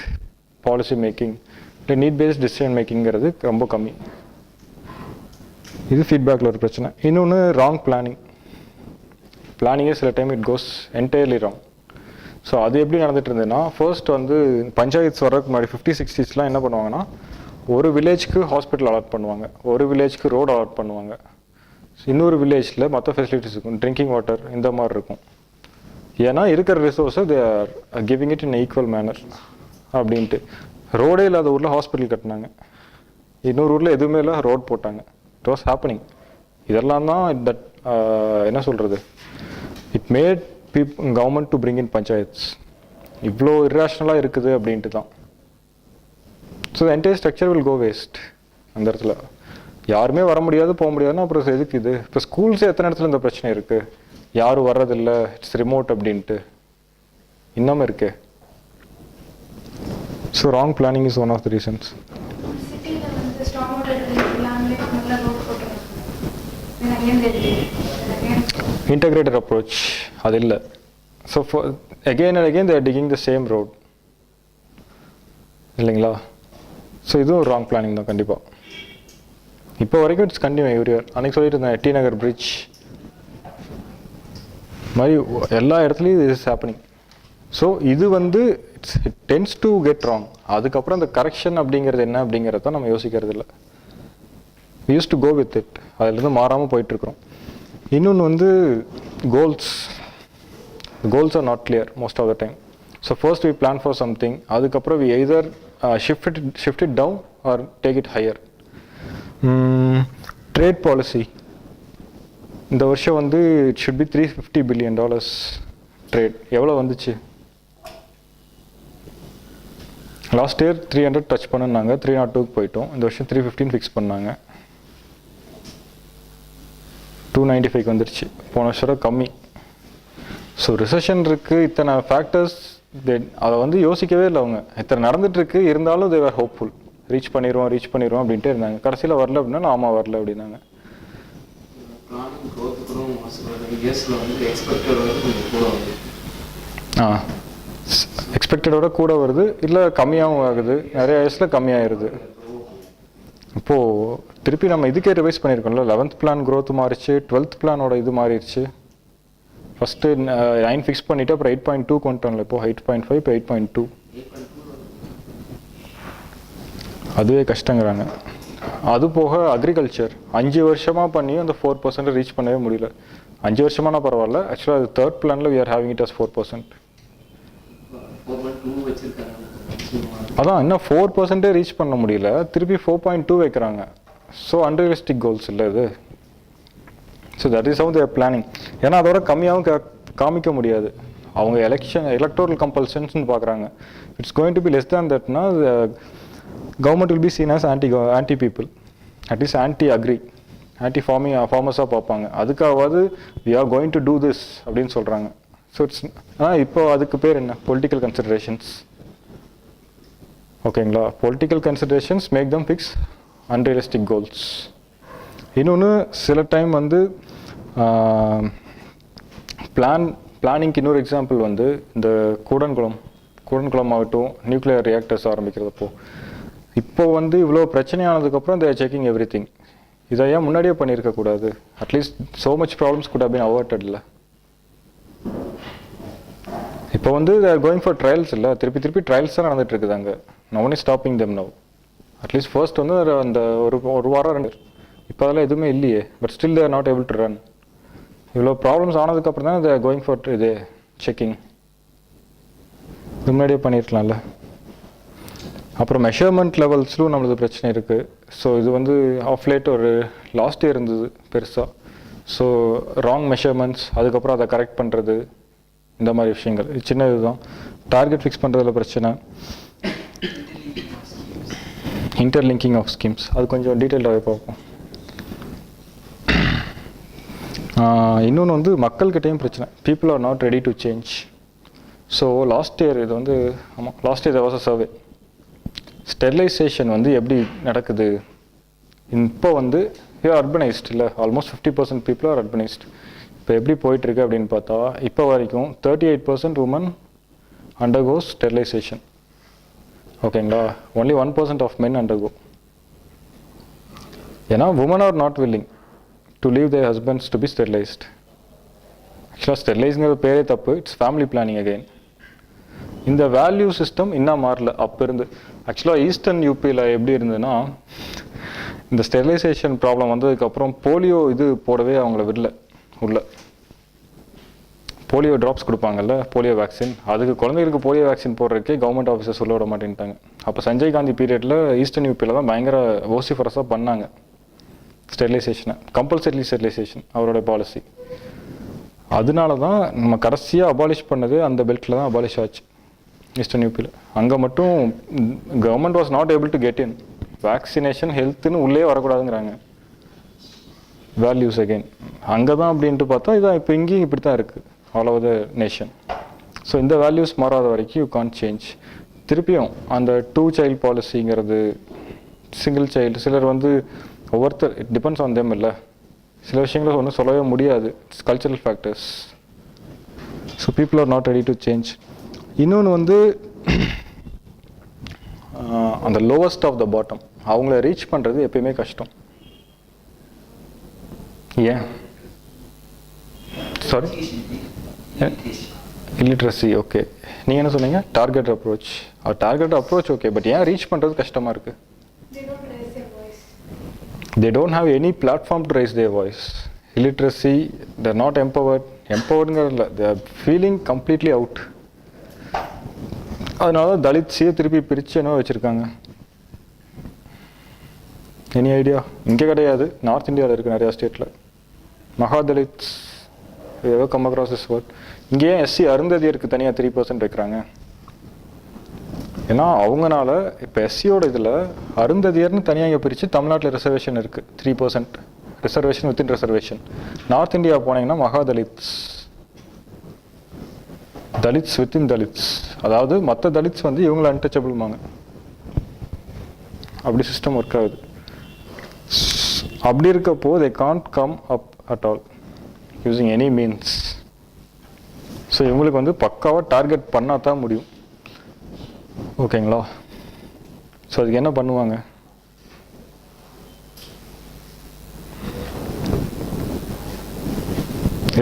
பாலிசி மேக்கிங் இல்லை நீட் பேஸ்ட் டிசிஷன் மேக்கிங்கிறது ரொம்ப கம்மி. இது ஃபீட்பேக்கில் ஒரு பிரச்சனை. இன்னொன்று ராங் பிளானிங். பிளானிங்கே சில time it goes entirely wrong. So அது எப்படி நடந்துட்டு இருந்ததுன்னா, ஃபர்ஸ்ட் வந்து பஞ்சாயத்து வர்றதுக்கு முன்னாடி 50s 60sலாம் என்ன பண்ணுவாங்கன்னா, ஒரு வில்லேஜ்க்கு ஹாஸ்பிட்டல் அலாட் பண்ணுவாங்க, ஒரு வில்லேஜ்க்கு ரோடு அலாட் பண்ணுவாங்க, இன்னொரு வில்லேஜில் மற்ற ஃபெசிலிட்டிஸ் இருக்கும், ட்ரிங்கிங் வாட்டர் இந்த மாதிரி இருக்கும். ஏன்னா இருக்கிற ரிசோர்ஸை they are giving it in equal manner அப்படின்ட்டு. ரோடே இல்லாத ஊரில் ஹாஸ்பிட்டல் கட்டினாங்க, இன்னொரு ஊரில் எதுவுமே இல்லை ரோட் போட்டாங்க. It was happening. இதெல்லாம் தான் தட் என்ன சொல்கிறது, it made government to bring in panchayats. இவ்வளோ இர்ரேஷ்னலாக இருக்குது அப்படின்ட்டு தான். So entire structure will go waste. அந்த இடத்துல யாருமே வர முடியாது, போக முடியாதுன்னா அப்புறம் எதுக்கு இது? இப்போ ஸ்கூல்ஸே எத்தனை இடத்துல இந்த பிரச்சனை இருக்குது, யாரும் வர்றதில்லை, இட்ஸ் ரிமோட் அப்படின்ட்டு இன்னமும் இருக்கே. So wrong planning is one of the reasons. Integrated approach அது இல்லை. So again and again they are digging the same road இல்லைங்களா? ஸோ இதுவும் ராங் பிளானிங் தான் கண்டிப்பாக. இப்போ வரைக்கும் இட்ஸ் கண்டினியூ எவ்ரிவேர். அன்றைக்கி சொல்லிட்டு இருந்தேன் டி நகர் பிரிட்ஜ் மாதிரி எல்லா இடத்துலையும் இது இஸ் ஹேப்பனிங். ஸோ இது வந்து it tends to get wrong. அதுக்கப்புறம் அந்த கரெக்ஷன் அப்படிங்கிறது என்ன அப்படிங்கிறத நம்ம யோசிக்கிறது இல்லை. we used to go with it. அதிலிருந்து மாறாமல் போயிட்டுருக்குறோம். இன்னொன்று வந்து goals are not clear most of the time. So first we plan for something, அதுக்கப்புறம் we either shift it down or take it higher. Trade policy இந்த வருஷம் வந்து it should be $350 billion trade. எவ்வளோ வந்துச்சு? லாஸ்ட் இயர் 300 டச் பண்ணுனாங்க, 302க்கு போயிட்டோம். இந்த வருஷம் 315 ஃபிக்ஸ் பண்ணாங்க, 295 வந்துருச்சு. போன வருஷம் கம்மி. ஸோ ரிசெஷன் இருக்குது, இத்தனை ஃபேக்டர்ஸ் அதை வந்து யோசிக்கவே இல்லை அவங்க. இத்தனை நடந்துகிட்ருக்கு, இருந்தாலும் தே ஆர் ஹோப்ஃபுல், ரீச் பண்ணிடுவோம் அப்படின்ட்டு இருந்தாங்க. கடைசியில் வரல அப்படின்னா ஆமாம் வரல அப்படின்னாங்க. எக்ஸ்பெக்டடோட கூட வருது, இல்லை கம்மியாகவும் ஆகுது, நிறைய வயசில் கம்மியாகிடுது. இப்போது திருப்பி நம்ம இதுக்கே ரிவைஸ் பண்ணியிருக்கோம்ல, 11th பிளான் க்ரோத் மாறிச்சு, 12th பிளானோட இது மாறிடுச்சு. ஃபஸ்ட்டு 9 ஃபிக்ஸ் பண்ணிவிட்டு அப்புறம் 8.2 கொண்டு வரல, இப்போ 8.5 இப்போ 8.2. அதுவே கஷ்டங்கிறாங்க. அது போக அக்ரிகல்ச்சர் 5 வருஷமாக பண்ணி அந்த 4% ரீச் பண்ணவே முடியல. 5 வருஷமானா பரவாயில்ல, ஆக்சுவலாக அது 3rd பிளானில் we are having it as 4%. அதான் இன்னும் 4% ரீச் பண்ண முடியல, திருப்பி 4.2 வைக்கிறாங்க. ஸோ அன்ரியலிஸ்டிக் கோல்ஸ் இல்லை இது. So that is how their planning. ஏன்னா அதோட கம்மியாகவும் காமிக்க முடியாது. அவங்க எலக்டோரல் கம்பல்ஷன்ஸ்னு பார்க்குறாங்க. It's going to be less than தட்னா government will be seen as anti people, at least anti agri, anti ஃபார்மர்ஸாக பார்ப்பாங்க. அதுக்காவது we are going to do this அப்படின்னு சொல்கிறாங்க. ஸோ இட்ஸ் இப்போ அதுக்கு பேர் என்ன? Political considerations. ஓகேங்களா? Political considerations make them fix unrealistic goals. இன்னொன்று சில டைம் வந்து பிளானிங்க்கு இன்னொரு எக்ஸாம்பிள் வந்து இந்த கூடன்குளம் ஆகட்டும், நியூக்ளியர் ரியாக்டர்ஸ் ஆரம்பிக்கிறதப்போ இப்போ வந்து இவ்வளோ பிரச்சனையானதுக்கப்புறம் they are checking every thing. இதை ஏன் முன்னாடியே பண்ணியிருக்கக்கூடாது? At least so much problems could have been avoided. இல்லை இப்போ வந்து they are going for trials. இல்லை திருப்பி ட்ரையல்ஸ் தான் நடந்துட்டு இருக்குது அங்கே. No one is stopping them now. At least first வந்து அந்த ஒரு வாரம் 2 இப்போ அதெல்லாம் எதுவுமே இல்லையே. But still they're not able to run. இவ்வளோ ப்ராப்ளம்ஸ் ஆனதுக்கப்புறம் தான் தேர் கோயிங் ஃபார் இது செக்கிங். இது முன்னாடியே பண்ணியிருக்கலாம்ல. அப்புறம் மெஷர்மெண்ட் லெவல்ஸ்லும் நம்மளுக்கு பிரச்சனை இருக்குது. ஸோ இது வந்து ஆஃப் லேட் ஒரு லாஸ்ட் இயர் இருந்தது பெருசாக. ஸோ ராங் மெஷர்மெண்ட்ஸ், அதுக்கப்புறம் அதை கரெக்ட் பண்ணுறது, இந்த மாதிரி விஷயங்கள் சின்ன இதுதான். டார்கெட் ஃபிக்ஸ் பண்ணுறதுல பிரச்சனை. இன்டர்லிங்கிங் ஆஃப் ஸ்கீம்ஸ் அது கொஞ்சம் டீட்டெயில்டாகவே பார்ப்போம். இன்னொன்று வந்து மக்கள்கிட்டையும் பிரச்சனை, people are not ready to change. So last year இது வந்து last year was a survey, sterilisation வந்து எப்படி நடக்குது இப்போ வந்து அர்பனைஸ்ட் இல்லை, ஆல்மோஸ்ட் 50% பீப்புள் ஆர் அர்பனைஸ்ட். இப்போ எப்படி போயிட்டுருக்கு அப்படின்னு பார்த்தா இப்போ வரைக்கும் 38% உமன் அண்டர்கோஸ் ஸ்டெரிலைசேஷன். ஓகேங்களா, ஒன்லி 1% ஆஃப் மென் அண்டர்கோ. ஏன்னா women are not willing to leave their husbands to be sterilized. ஆக்சுவலாக ஸ்டெரிலைஸ்ங்கிற பேரே தப்பு, இட்ஸ் ஃபேமிலி பிளானிங் அகெயின். இந்த வேல்யூ சிஸ்டம் இன்னும் மாறல அப்போ இருந்து. ஆக்சுவலாக ஈஸ்டர்ன் யூபியில் எப்படி இருந்ததுன்னா, இந்த ஸ்டெரிலைசேஷன் ப்ராப்ளம் வந்ததுக்கப்புறம் போலியோ இது போடவே அவங்கள விடல. உள்ள போலியோ ட்ராப்ஸ் கொடுப்பாங்கல்ல, போலியோ வேக்சின், அதுக்கு குழந்தைகளுக்கு போலியோ வேக்சின் போடுறதுக்கே கவர்மெண்ட் ஆஃபீஸர்ஸ் சொல்ல விட மாட்டேன்ட்டாங்க. அப்போ சஞ்சய் காந்தி பீரியடில் ஈஸ்டர்ன் யூபியில் தான் பயங்கர ஓசிஃபரஸாக பண்ணாங்க ஸ்டெரிலைசேஷனை, கம்பல்சரி ஸ்டெரிலைசேஷன் அவரோட பாலிசி. அதனால தான் நம்ம கடைசியாக அபாலிஷ் பண்ணது அந்த பெல்ட்டில் தான் அபாலிஷ் ஆச்சு ஈஸ்டர்ன் யூபியில். அங்கே மட்டும் government was not able to get in. Vaccination ஹெல்த்துன்னு உள்ளே வரக்கூடாதுங்கிறாங்க. வேல்யூஸ் அகெயின் அங்கே தான் அப்படின்ட்டு பார்த்தா இதான் இப்போ இங்கேயும் இப்படி தான் இருக்குது all over the nation. So இந்த வேல்யூஸ் மாறாத வரைக்கும் யூ கான்ட் சேஞ்ச். திருப்பியும் அந்த 2 child பாலிசிங்கிறது, சிங்கிள் சைல்டு, சிலர் வந்து ஒவ்வொருத்தர் இட் டிபெண்ட்ஸ் ஆன் தெம் இல்லை, சில விஷயங்களை ஒன்றும் சொல்லவே முடியாது, it's cultural factors. So people are not ready to change. இன்னொன்று வந்து அந்த லோவஸ்ட் ஆஃப் த பாட்டம் அவங்கள ரீச் பண்ணுறது எப்பயுமே கஷ்டம். ஏன் சாரி இல்லிட்ரஸி. ஓகே, நீங்கள் என்ன சொன்னீங்க? Target approach. Target approach okay, but ஏன் ரீச் பண்ணுறது கஷ்டமாக இருக்குது? They don't have any platform to raise their voice. Illiteracy, they're not empowered. Empoweredங்கிறதுல they are feeling completely out. அதனால தலித்ஸையே திருப்பி பிரித்து என்ன வச்சுருக்காங்க? Any idea? இங்கே கிடையாது, நார்த் இந்தியாவில் இருக்குது நிறையா ஸ்டேட்டில். மகாதலித்ஸ் ஏதோ கம் அக்ராஸ் திஸ் வேர்ட். இங்கே ஏன் எஸ்சி அருந்ததியருக்கு தனியாக 3% வைக்கிறாங்க? ஏன்னா அவங்கனால இப்போ எஸ்சியோட இதில் அருந்ததியர்னு தனியாக இங்கே பிரித்து தமிழ்நாட்டில் ரிசர்வேஷன் இருக்குது 3% reservation within reservation. North India போனீங்கன்னா மகாதலித்ஸ், தலித்ஸ் வித்தின் தலித்ஸ், அதாவது மற்ற தலித்ஸ் வந்து இவங்களை அன்டச்சபிள்மாங்க. அப்படி சிஸ்டம் ஒர்க் ஆகுது. அப்படி இருக்கப்போ they can't come up at all using any means. So இவங்களுக்கு வந்து பக்காவாக டார்கெட் பண்ணால் தான் முடியும். ஓகேங்களா? ஸோ அதுக்கு என்ன பண்ணுவாங்க?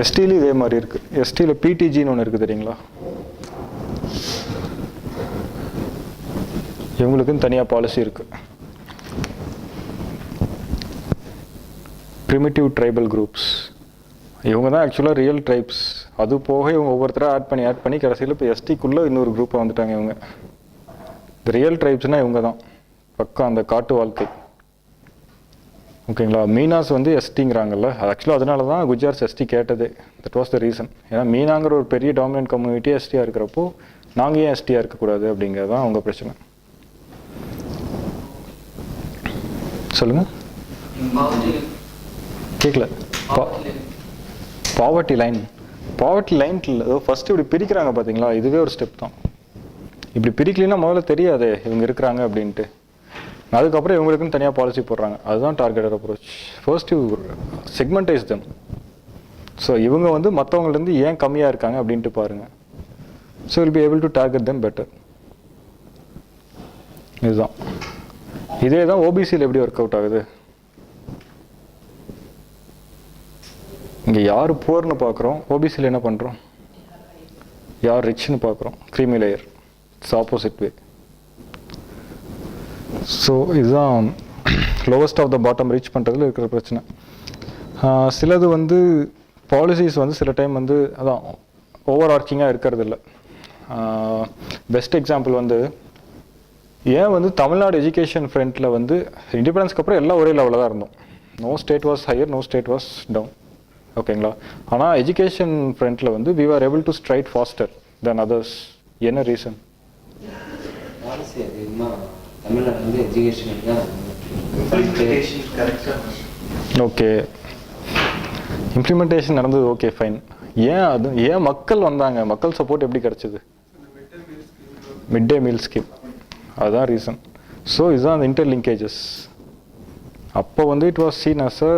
எஸ்டிலையும் இதே மாதிரி இருக்குது. எஸ்டியில் பிடிஜின்னு ஒன்று இருக்குது தெரியுங்களா? இவங்களுக்குன்னு தனியாக பாலிசி இருக்குது. ப்ரிமிட்டிவ் ட்ரைபல் குரூப்ஸ், இவங்க தான் ஆக்சுவலாக ரியல் ட்ரைப்ஸ். அது போக இவங்க ஒவ்வொருத்தராக ஆட் பண்ணி கடைசியில் இப்போ எஸ்டிக்குள்ளே இன்னொரு குரூப்பாக வந்துட்டாங்க. இவங்க ரியல் ட்ரைப்ஸ்னால் இவங்க தான், பக்கம் அந்த காட்டு வாழ்க்கை. ஓகேங்களா? மீனாஸ் வந்து எஸ்டிங்கிறாங்கல்ல, அது ஆக்சுவலாக அதனால தான் குஜராத் எஸ்டி கேட்டதே. That was the reason. ஏன்னா மீனாங்கிற ஒரு பெரிய டாமினன்ட் கம்யூனிட்டி எஸ்டியாக இருக்கிறப்போ நாங்கள் ஏன் எஸ்டியாக இருக்கக்கூடாது அப்படிங்கிறது தான் அவங்க பிரச்சனை. சொல்லுங்கள், கேட்கல. பாவர்ட்டி லைன் இல்லை, ஃபஸ்ட்டு இப்படி பிரிக்கிறாங்க பார்த்தீங்களா? இதுவே ஒரு ஸ்டெப் தான். இப்படி பிரிக்கலைன்னா முதல்ல தெரியாதே இவங்க இருக்கிறாங்க அப்படின்ட்டு. அதுக்கப்புறம் இவங்களுக்குன்னு தனியாக பாலிசி போடுறாங்க. அதுதான் targeted approach. First you segmentise them. So இவங்க வந்து மற்றவங்கலேருந்து ஏன் கம்மியாக இருக்காங்க அப்படின்ட்டு பாருங்கள். So will be able to target them better. இதுதான். இதே தான் ஓபிசியில் எப்படி ஒர்க் அவுட் ஆகுது. இங்கே யார் புவர்னு பார்க்குறோம், ஓபிசியில் என்ன பண்ணுறோம்? யார் ரிச்னு பார்க்குறோம், creamy layer. It's opposite way. So இதுதான் lowest of the bottom reach பண்ணுறதுல இருக்கிற பிரச்சனை. சிலது வந்து பாலிசிஸ் வந்து சில டைம் வந்து அதான் ஓவர் ஆர்க்கிங்காக இருக்கிறது இல்லை. பெஸ்ட் எக்ஸாம்பிள் வந்து ஏன் வந்து தமிழ்நாடு எஜுகேஷன் ஃப்ரண்ட்டில் வந்து இண்டிபெண்டன்ஸ்க்கு அப்புறம் எல்லாம் ஒரே லெவலில் தான் இருந்தோம். No state was higher, no state was down. ஓகேங்களா? ஆனால் எஜுகேஷன் ஃப்ரண்ட்டில் வந்து we are able to stride faster than others. என்ன ரீசன்? தமிழ்நாடு வந்து எஜுகேஷனுக்கு தான் ஓகே, இம்ப்ளிமெண்டேஷன் நடந்தது, ஓகே ஃபைன். ஏன் மக்கள் வந்தாங்க, மக்கள் சப்போர்ட் எப்படி கிடச்சிது? மிட் டே மீல் ஸ்கீம், அதுதான் ரீசன். ஸோ இதுதான் அந்த இன்டர்லிங்கேஜஸ். அப்போ வந்து it was seen as a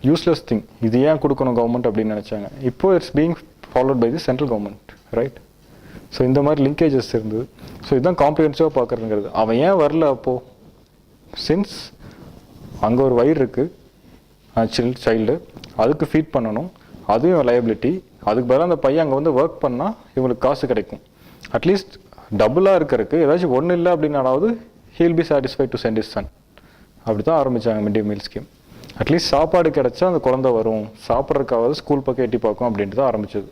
useless thing. இது ஏன் கொடுக்கணும் கவர்மெண்ட் அப்படின்னு நினச்சாங்க. இப்போ it's being followed by the central government, right? So இந்த மாதிரி லிங்கேஜஸ் இருந்தது. ஸோ இதுதான் காம்ப்ரிஹென்சிவாக பார்க்குறதுங்கிறது. அவன் ஏன் வரல அப்போது? சின்ஸ் அங்கே ஒரு வயிறு இருக்குது, சைல்டு, அதுக்கு ஃபீட் பண்ணணும், அதுவும் லயபிலிட்டி. அதுக்கு பதிலாக அந்த பையன் அங்கே வந்து ஒர்க் பண்ணால் இவங்களுக்கு காசு கிடைக்கும். அட்லீஸ்ட் டபுளாக இருக்கிறதுக்கு ஏதாச்சும் ஒன்றும் இல்லை அப்படின்னாலாவது he'll be satisfied to send his son. அப்படி தான் ஆரம்பித்தாங்க mid day meal scheme. At least சாப்பாடு கிடச்சா அந்த குழந்தை வரும், சாப்பிட்றதுக்காவது ஸ்கூல் பக்கம் எட்டி பார்க்கும் அப்படின்ட்டு தான் ஆரம்பிச்சது.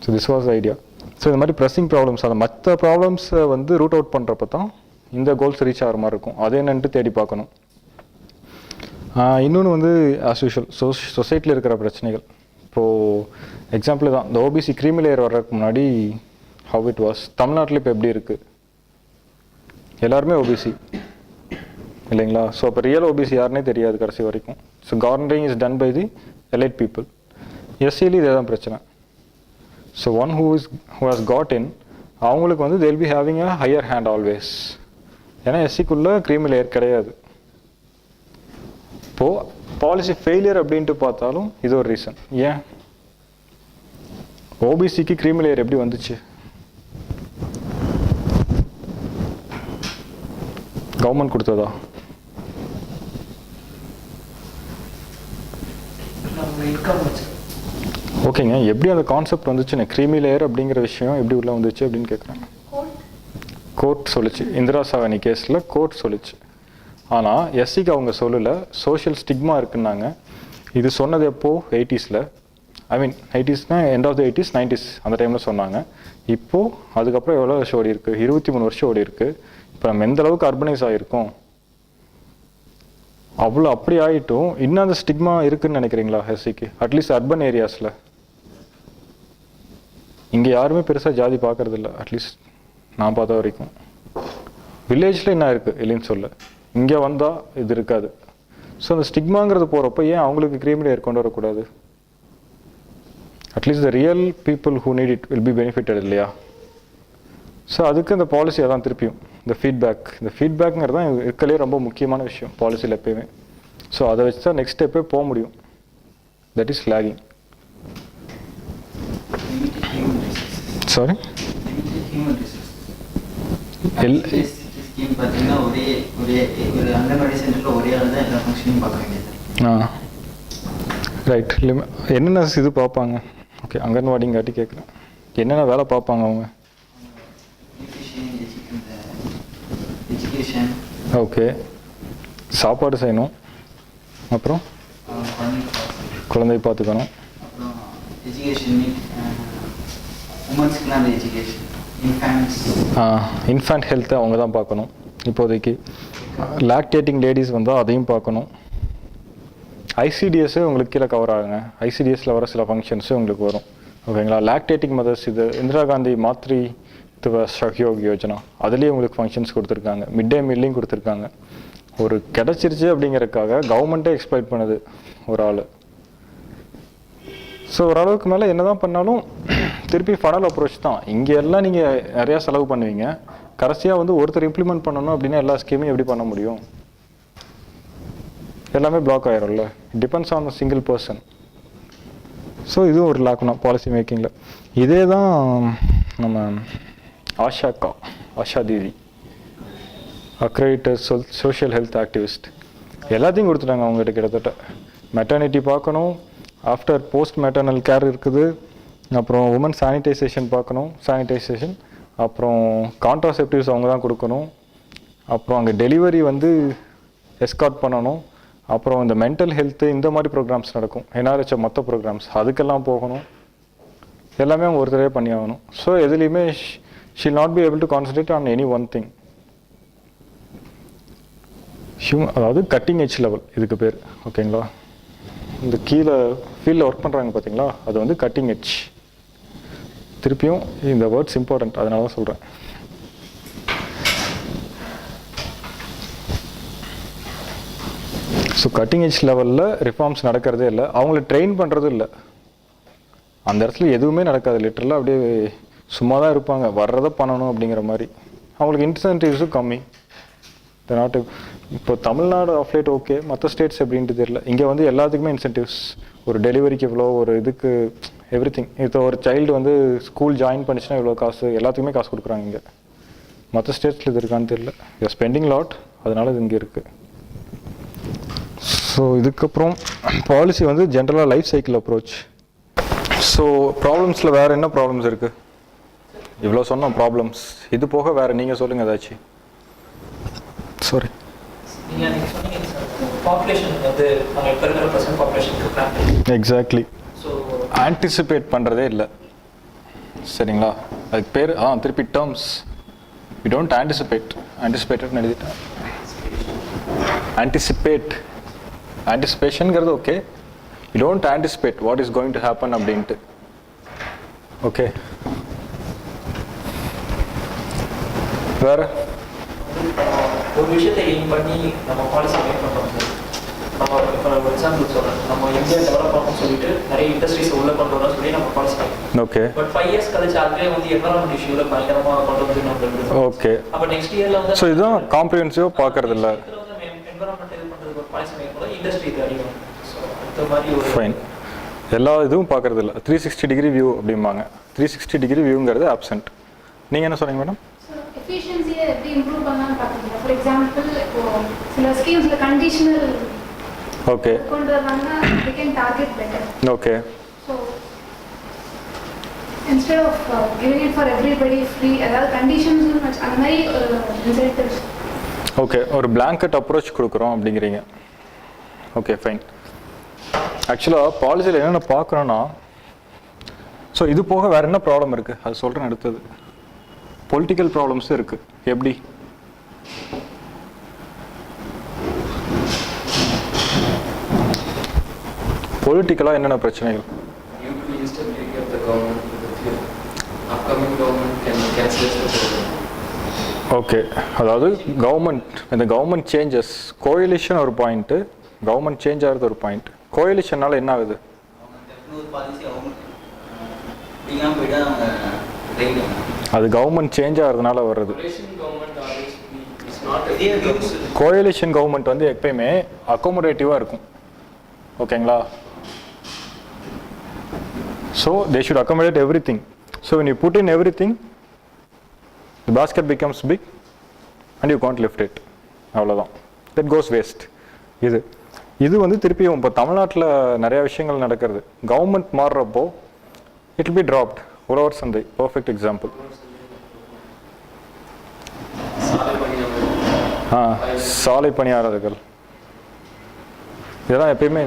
So this was idea. So இந்த மாதிரி ப்ரெஸ்ஸிங் ப்ராப்ளம்ஸ், அந்த மற்ற ப்ராப்ளம்ஸை வந்து ரூட் அவுட் பண்ணுறப்ப தான் இந்த கோல்ஸ் ரீச் ஆகிற மாதிரி இருக்கும். அது என்னன்ட்டு தேடி பார்க்கணும். இன்னொன்று வந்து ஆஸ் யூஷுவல் சொசைட்டியில் இருக்கிற பிரச்சனைகள். இப்போது எக்ஸாம்பிள் தான், இந்த ஓபிசி க்ரீமி லேயர் வர்றதுக்கு முன்னாடி ஹவ் இட் வாஸ். தமிழ்நாட்டில் இப்போ எப்படி இருக்குது? எல்லாருமே ஓபிசி இல்லைங்களா? ஸோ அப்போ ரியல் ஓபிசி யாருன்னே தெரியாது கடைசி வரைக்கும். So cornering is done by the elite people. எஸ்சியில் இதே தான் பிரச்சனை. So one who has got in, அவங்களுக்கு வந்து they'll be having a higher hand always. ஏன்னா எஸ்சிக்குள்ளே க்ரீமி லேயர் கிடையாது. இப்போது பாலிசி ஃபெயிலியர் அப்படின்ட்டு பார்த்தாலும் இது ஒரு ரீசன். ஏன் ஓபிசிக்கு க்ரீமி லேயர் எப்படி வந்துச்சு? கவர்மெண்ட் கொடுத்ததா? ஓகேங்க, எப்படி அந்த கான்செப்ட் வந்துச்சுன்னு, க்ரீமி லேயர் அப்படிங்கிற விஷயம் எப்படி உள்ள வந்துச்சு அப்படின்னு கேட்குறேன். கோர்ட் சொல்லிச்சு, இந்திரா சாவணி கேஸில் கோர்ட் சொல்லிச்சு. ஆனால் எஸ்சிக்கு அவங்க சொல்லலை, சோஷியல் ஸ்டிக்மா இருக்குன்னாங்க. இது சொன்னது எப்போது? 80s. I mean 80s end of the 80s 90s அந்த டைமில் சொன்னாங்க. இப்போது அதுக்கப்புறம் எவ்வளோ வருஷம் ஓடி இருக்குது? 23 வருஷம் ஓடி இருக்குது. இப்போ நம்ம எந்த அளவுக்கு அர்பனைஸ் ஆகிருக்கோம், அவ்வளோ அப்படி ஆகிட்டும் இன்னும் அந்த ஸ்டிக்மா இருக்குதுன்னு நினைக்கிறீங்களா எஸ்சிக்கு? அட்லீஸ்ட் அர்பன் ஏரியாஸில் இங்கே யாருமே பெருசாக ஜாதி பார்க்குறதில்ல, அட்லீஸ்ட் நான் பார்த்த வரைக்கும். வில்லேஜில் என்ன இருக்குது இல்லைன்னு சொல்ல, இங்கே வந்தால் இது இருக்காது. ஸோ அந்த ஸ்டிக்மாங்கிறது போகிறப்ப ஏன் அவங்களுக்கு க்ரீமி லேயர் கொண்டு வரக்கூடாது? At least the real people who need it will B benefited இல்லையா? ஸோ அதுக்கு இந்த பாலிசியை தான் திருப்பியும் இந்த ஃபீட்பேக்குங்கிறது தான் இருக்கலே ரொம்ப முக்கியமான விஷயம் பாலிசியில் எப்பயுமே. ஸோ அதை வச்சு தான் நெக்ஸ்ட் ஸ்டெப்பே போக முடியும். That is lagging. Sorry, right. என்னென்ன இது பார்ப்பாங்க? ஓகே, அங்கன்வாடிங்காட்டி கேட்குறேன், என்னென்ன வேலை பார்ப்பாங்க அவங்க? ஓகே, சாப்பாடு செய்யணும், அப்புறம் குழந்தை பார்த்துக்கணும், இன்ஃபேண்ட் ஹெல்த்தை அவங்க தான் பார்க்கணும். இப்போதைக்கு லாக்டேட்டிங் லேடிஸ் வந்தால் அதையும் பார்க்கணும். ஐசிடிஎஸ்ஸு உங்களுக்கு கீழே கவர் ஆகுங்க. ஐசிடிஎஸில் வர சில ஃபங்க்ஷன்ஸு உங்களுக்கு வரும். ஓகேங்களா? லாக்டேட்டிங் மதர்ஸ், இது இந்திரா காந்தி மாத்ருத்வ சஹயோக் யோஜனா, அதுலேயும் உங்களுக்கு ஃபங்க்ஷன்ஸ் கொடுத்துருக்காங்க. மிட் டே மீல்லையும் கொடுத்துருக்காங்க. ஒரு கிடச்சிருச்சு அப்படிங்கிறதுக்காக கவர்மெண்ட்டே எக்ஸ்ப்ளாய்ட் பண்ணுது ஒரு ஆள். ஸோ ஓரளவுக்கு மேலே என்ன தான் பண்ணாலும் திருப்பி ஃபனல் அப்ரோச் தான். இங்கே எல்லாம் நீங்கள் நிறையா செலவு பண்ணுவீங்க, கடைசியாக வந்து ஒருத்தர் இம்ப்ளிமெண்ட் பண்ணணும் அப்படின்னா எல்லா ஸ்கீமையும் எப்படி பண்ண முடியும்? எல்லாமே பிளாக் ஆகிரும்ல. Depends on single person. So இதுவும் ஒரு லாக்னா பாலிசி மேக்கிங்கில். இதே தான் நம்ம ASHA didi, accredited social health activist, எல்லாத்தையும் கொடுத்துட்டாங்க அவங்ககிட்ட. கிட்டத்தட்ட மெட்டர்னிட்டி பார்க்கணும், ஆஃப்டர் போஸ்ட் மெட்டர்னல் கேர் இருக்குது, அப்புறம் உமன் சானிடைசேஷன் பார்க்கணும், அப்புறம் கான்ட்ராசெப்டிவ்ஸ் அவங்க தான் கொடுக்கணும், அப்புறம் அங்கே டெலிவரி வந்து எஸ்கார்ட் பண்ணணும், அப்புறம் இந்த மென்டல் ஹெல்த்து இந்த மாதிரி ப்ரோக்ராம்ஸ் நடக்கும், என்ஆர்ஹெச் மற்ற ப்ரோக்ராம்ஸ் அதுக்கெல்லாம் போகணும். எல்லாமே அவங்க ஒருத்தரே பண்ணி ஆகணும். ஸோ எதுலேயுமே she'll not be able to concentrate on any one thing. அதாவது கட்டிங் எட்ஜ் லெவல் இதுக்கு பேர். ஓகேங்களா? இந்த கீழே ஃபீல்டில் ஒர்க் பண்ணுறாங்க பார்த்தீங்களா, அது வந்து கட்டிங் எட்ஜ். திருப்பியும் இந்த வேர்ட்ஸ் இம்பார்ட்டண்ட், அதனால தான் சொல்கிறேன். ஸோ கட்டிங் எஜ் லெவலில் ரிஃபார்ம்ஸ் நடக்கிறதே இல்லை, அவங்கள ட்ரெயின் பண்ணுறதும் இல்லை. அந்த இடத்துல எதுவுமே நடக்காது, லிட்டரலாக அப்படியே சும்மா தான் இருப்பாங்க, வர்றதை பண்ணணும் அப்படிங்கிற மாதிரி. அவங்களுக்கு இன்சென்டிவ்ஸும் கம்மி. நாட்டு இப்போ தமிழ்நாடு ஆஃப் லேட் ஓகே, மற்ற ஸ்டேட்ஸ் எப்படின்ட்டு தெரியல. இங்கே வந்து எல்லாத்துக்குமே இன்சென்டிவ்ஸ், ஒரு டெலிவரிக்கு இவ்வளோ, ஒரு இதுக்கு எவ்ரி திங். இப்போ ஒரு சைல்டு வந்து ஸ்கூல் ஜாயின் பண்ணிச்சுன்னா இவ்வளோ காசு, எல்லாத்துக்குமே காசு கொடுக்குறாங்க இங்கே. மற்ற ஸ்டேட்ஸில் இது இருக்கான்னு தெரியல. யூ ஸ்பெண்டிங் லாட், அதனால இது இங்கே இருக்குது. ஸோ இதுக்கப்புறம் பாலிசி வந்து ஜென்ரலாக லைஃப் சைக்கிள் அப்ரோச். ஸோ ப்ராப்ளம்ஸில் வேறு என்ன ப்ராப்ளம்ஸ் இருக்குது? இவ்வளோ சொன்னோம் ப்ராப்ளம்ஸ். இது போக வேறு நீங்கள் சொல்லுங்கள் ஏதாச்சும். சாரி, நீங்கள் நீங்கள் சொன்னீங்க சார், பாப்புலேஷன் வந்து அவங்க இப்போ இருக்கிற பர்சன்ட் பாப்புலேஷனுக்கு பிளான். எக்ஸாக்ட்லி. ஸோ ஆன்டிசிபேட் பண்ணுறதே இல்லை, சரிங்களா? அதுக்கு பேர் திருப்பி டேர்ம்ஸ். வி டோன்ட் ஆன்டிசிபேட்டட்னு எழுதிட்டேன். ஆன்டிசிபேஷனுங்கிறது okay, we don't anticipate what is going to happen அப்படின்ட்டு. ஓகே, வேறு ஒரு விஷயத்தை எய்ம் பண்ணி நம்ம பாலிசி மேக் பண்ணுறோம். நம்ம இப்போ ஒரு எக்ஸாம்பிள் சொல்கிறேன், நம்ம இந்தியா டெவலப் பண்ணணும்னு சொல்லிட்டு நிறைய இண்டஸ்ட்ரீஸ் உள்ள கொண்டு வரோம்னு சொல்லி நம்ம policy make. Okay. But 5 years கழிச்சு அதுவே வந்து என்வரான்மெண்ட் இஷ்யூவில் பயங்கரமாக கொண்டு வந்து நம்ம. ஓகே. அப்போ நெக்ஸ்ட் இயரில் வந்து ஸோ இதுதான் காம்ப்ரிஹென்சிவாக பார்க்கறது இல்லை. என்வரான்மெண்ட் இது பண்ணுறதுக்கு ஒரு பாலிசி மேக் பண்ணால் இண்டஸ்ட்ரி இது அடிக்கும். ஸோ அந்த மாதிரி ஒரு ஃபைன். எல்லா இதுவும் பார்க்கறது இல்லை. 360 டிகிரி வியூ அப்படிம்பாங்க. 360 டிகிரி வியூங்கிறது ஆப்சென்ட். நீங்கள் என்ன சொன்னீங்க மேடம்? எஃபிஷியன்சியை எப்படி இம்ப்ரூவ் பண்ணலாம்னு பார்த்தீங்கன்னா, ஃபார் எக்ஸாம்பிள் இப்போ சில ஸ்கீம்ஸில் கண்டிஷனல் ஓகே கொண்டு வராங்கன்னா they can target better. Okay. So instead of giving it for everybody free, அதாவது கண்டிஷன்ஸ் அந்த மாதிரி இன்சென்டிவ்ஸ். ஓகே, ஒரு பிளாங்கெட் அப்ரோச் கொடுக்குறோம் அப்படிங்கிறீங்க. Okay fine. ஆக்சுவலாக பாலிசியில் என்னென்ன பார்க்குறோன்னா, ஸோ இது போக வேறு என்ன ப்ராப்ளம் இருக்குது அது சொல்கிறேன். அடுத்தது பொலிட்டிக்கல் ப்ராப்ளம்ஸும் இருக்குது. எப்படி? பொலிட்டிக்கலாக என்னென்ன பிரச்சனைகள்? ஓகே, அதாவது கவர்மெண்ட் சேஞ்சஸ், கோயலிஷன் ஒரு பாயிண்ட்டு, கவர்மெண்ட் சேஞ்ச் ஆகிறது ஒரு பாயிண்ட். கோயலிஷனால் என்ன ஆகுது? அது கவர்மெண்ட் சேஞ்ச் ஆகிறதுனால வர்றது. கோயலிஷன் கவர்மெண்ட் வந்து எப்பயுமே அக்கோமடேட்டிவாக இருக்கும். ஓகேங்களா? So they should accommodate every thing. So when you put in everything, the basket becomes big and you can't lift it. அவ்வளோதான். that goes waste. இது வந்து திருப்பியும் இப்போ தமிழ்நாட்டில் நிறையா விஷயங்கள் நடக்கிறது. கவர்மெண்ட் மாறுறப்போ it will be dropped. உழவர் சந்தை பர்ஃபெக்ட் எக்ஸாம்பிள். சாலை பணியாளர்கள் இதெல்லாம் எப்பயுமே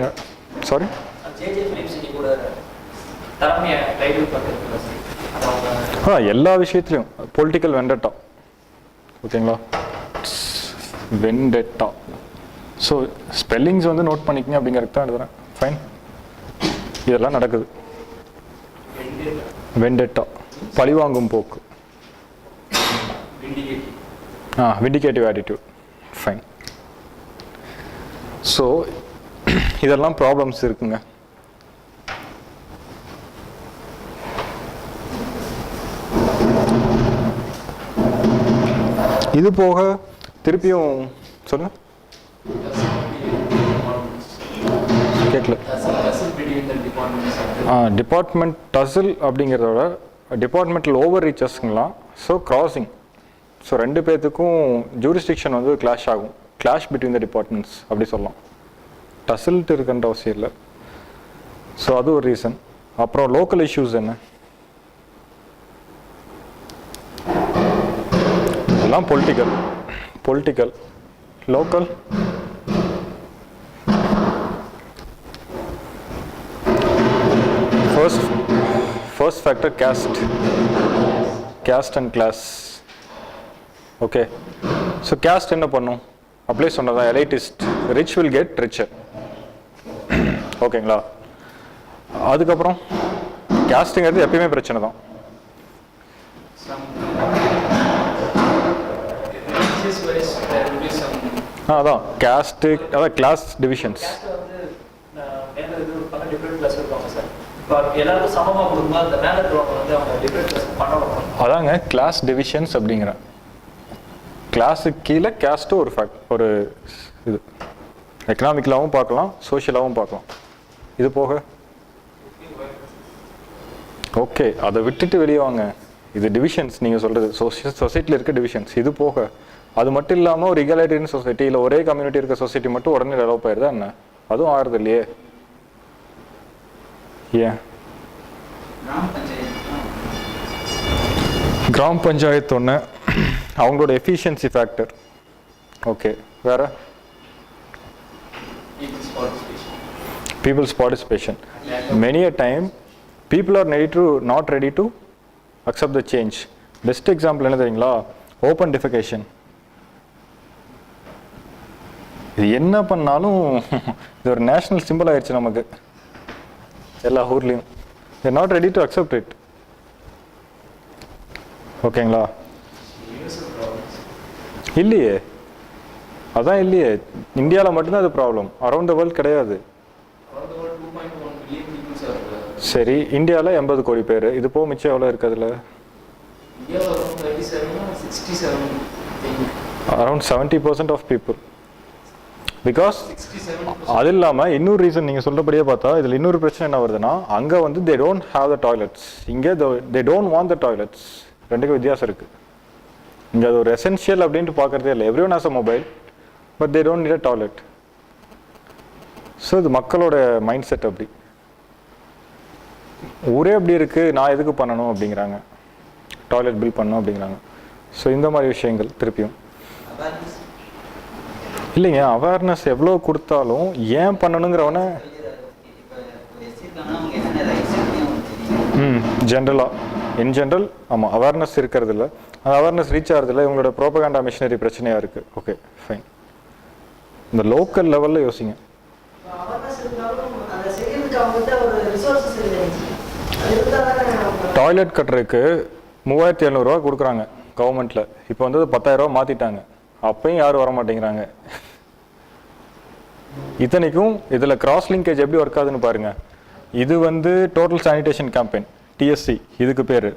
சாரி எல்லா விஷயத்துலையும் பொலிட்டிக்கல் வெண்டட்டா. ஓகேங்களா? வெண்டட்டா. ஸோ ஸ்பெல்லிங்ஸ் வந்து நோட் பண்ணிக்கங்க அப்படிங்கிறது தான் எழுதுறேன். ஃபைன். இதெல்லாம் நடக்குது. வெண்டட்டா பழிவாங்கும் போக்கு. Vindictive attitude. ஃபைன். ஸோ இதெல்லாம் ப்ராப்ளம்ஸ் இருக்குங்க. இது போக திருப்பியும் சொல்லுங்க. கேட்கல. டிபார்ட்மெண்ட் டசில் அப்படிங்கிறதோட டிபார்ட்மெண்டல் ஓவர் ரீச்சஸ்ங்களாம். So crossing. ஸோ ரெண்டு பேர்த்துக்கும் ஜூரிஸ்டிக்ஷன் வந்து கிளாஷ் ஆகும். கிளாஷ் பிட்வீன் த டிபார்ட்மெண்ட்ஸ் அப்படி சொல்லலாம். டசில்ட்டு இருக்குன்ற அவசியம் இல்லை. ஸோ அது ஒரு ரீசன். அப்புறம் லோக்கல் இஷ்யூஸ் என்ன? எல்லாம் political local. First factor caste and class. ஓகே. ஸோ caste என்ன பண்ணும்? அப்படியே சொன்னதான் elitist. Rich will get richer. ஓகேங்களா? அதுக்கப்புறம் கேஸ்ட்டுங்கிறது எப்பயுமே பிரச்சனை தான். அதான் கேஸ்ட்டு, அதான் கிளாஸ் டிவிஷன்ஸ். கேஸ்ட் வந்து மேலே இது பண்ண டிஃப்ரெண்ட் கிளாஸ் இருப்பாங்க சார். இப்போ எல்லாருக்கும் சமமாக கொடுக்கும்போது அந்த மேலே இருக்கிறவங்க வந்து அவங்க டிஃப்ரெண்ட் கிளாஸ் பண்ணணும். அதாங்க கிளாஸ் டிவிஷன்ஸ் அப்படிங்கிறேன். கிளாஸுக்கு கீழே கேஸ்ட்டு ஒரு இது எக்கனாமிக்கலாகவும் பார்க்கலாம், சோஷியலாகவும் பார்க்கலாம். இது போக ஓகே, அதை விட்டுட்டு வெளியே வாங்க. இது டிவிஷன்ஸ் நீங்கள் சொல்கிறது சொசைட்டியில் இருக்க டிவிஷன்ஸ். இது போக அது மட்டும் இல்லாமல் ஒரு இகாலிட்டரியன் சொசைட்டி இல்லை ஒரே கம்யூனிட்டி இருக்க சொசைட்டி மட்டும் உடனே டெவலப் ஆயிருதா என்ன? அதுவும் ஆறுது இல்லையே. ஏன் கிராம பஞ்சாயத்து ஒன்று, அவங்களோட எஃபிஷியன்சி ஃபேக்டர். ஓகே, வேற people's participation. Many a time people are not ready to accept the change. Best example என்ன தெரியுங்களா? Open defecation. இது என்ன பண்ணாலும் இது ஒரு நேஷனல் சிம்பிள் ஆயிடுச்சு நமக்கு எல்லா ஊர்லேயும். they're not ready to accept it. ஓகேங்களா? இல்லையே, அதான் இல்லையே. இந்தியாவில் மட்டும்தான் அது ப்ராப்ளம், அரௌண்ட் த வேர்ல்ட் கிடையாது. சரி, இந்தியாவில் 80 கோடி பேர், இது போக மிச்சம் எவ்வளோ இருக்குது அதில்? Around 70% of people. பிகாஸ் அது இல்லாமல் இன்னொரு ரீசன் நீங்கள் சொல்கிறபடியே பார்த்தா இதில் இன்னொரு பிரச்சனை என்ன வருதுன்னா, அங்கே வந்து they don't have the toilets, இங்கே they don't want the toilets. ரெண்டுக்கும் வித்தியாசம் இருக்குது. இங்கே அது ஒரு எசென்ஷியல் அப்படின்ட்டு பார்க்குறதே இல்லை. Every one has a mobile but they don't need a toilet. So இது மக்களோட மைண்ட் செட் அப்படி. ஊரே அப்படி இருக்குது, நான் எதுக்கு பண்ணணும் அப்படிங்கிறாங்க, டாய்லெட் பில் பண்ணணும் அப்படிங்கிறாங்க. ஸோ இந்த மாதிரி விஷயங்கள் திருப்பியும் இல்லைங்க. அவேர்னஸ் எவ்வளோ கொடுத்தாலும் ஏன் பண்ணணுங்கிறவன ஜென்ரலாக இன் ஜென்ரல் ஆமாம் அவேர்னஸ் இருக்கிறது இல்லை. அந்த அவேர்னஸ் ரீச் ஆகிறதில்ல. இவங்களோட ப்ரோபகண்டா மிஷினரி பிரச்சனையாக இருக்குது. Okay fine. இந்த லோக்கல் லெவலில் யோசிங்க. டாய்லெட் கட்டுறதுக்கு 3700 ரூபா கொடுக்குறாங்க கவர்மெண்ட்டில். இப்போ வந்து 10,000 ரூபா மாற்றிட்டாங்க. அப்பயும் யாரும் வர மாட்டேங்கிறாங்க. இத்தனைக்கும் இதில் கிராஸ் லிங்கேஜ் எப்படி ஒர்க் ஆகுதுன்னு பாருங்கள். இது வந்து டோட்டல் சானிடேஷன் கேம்பெயின், டிஎஸ்சி இதுக்கு பேர்.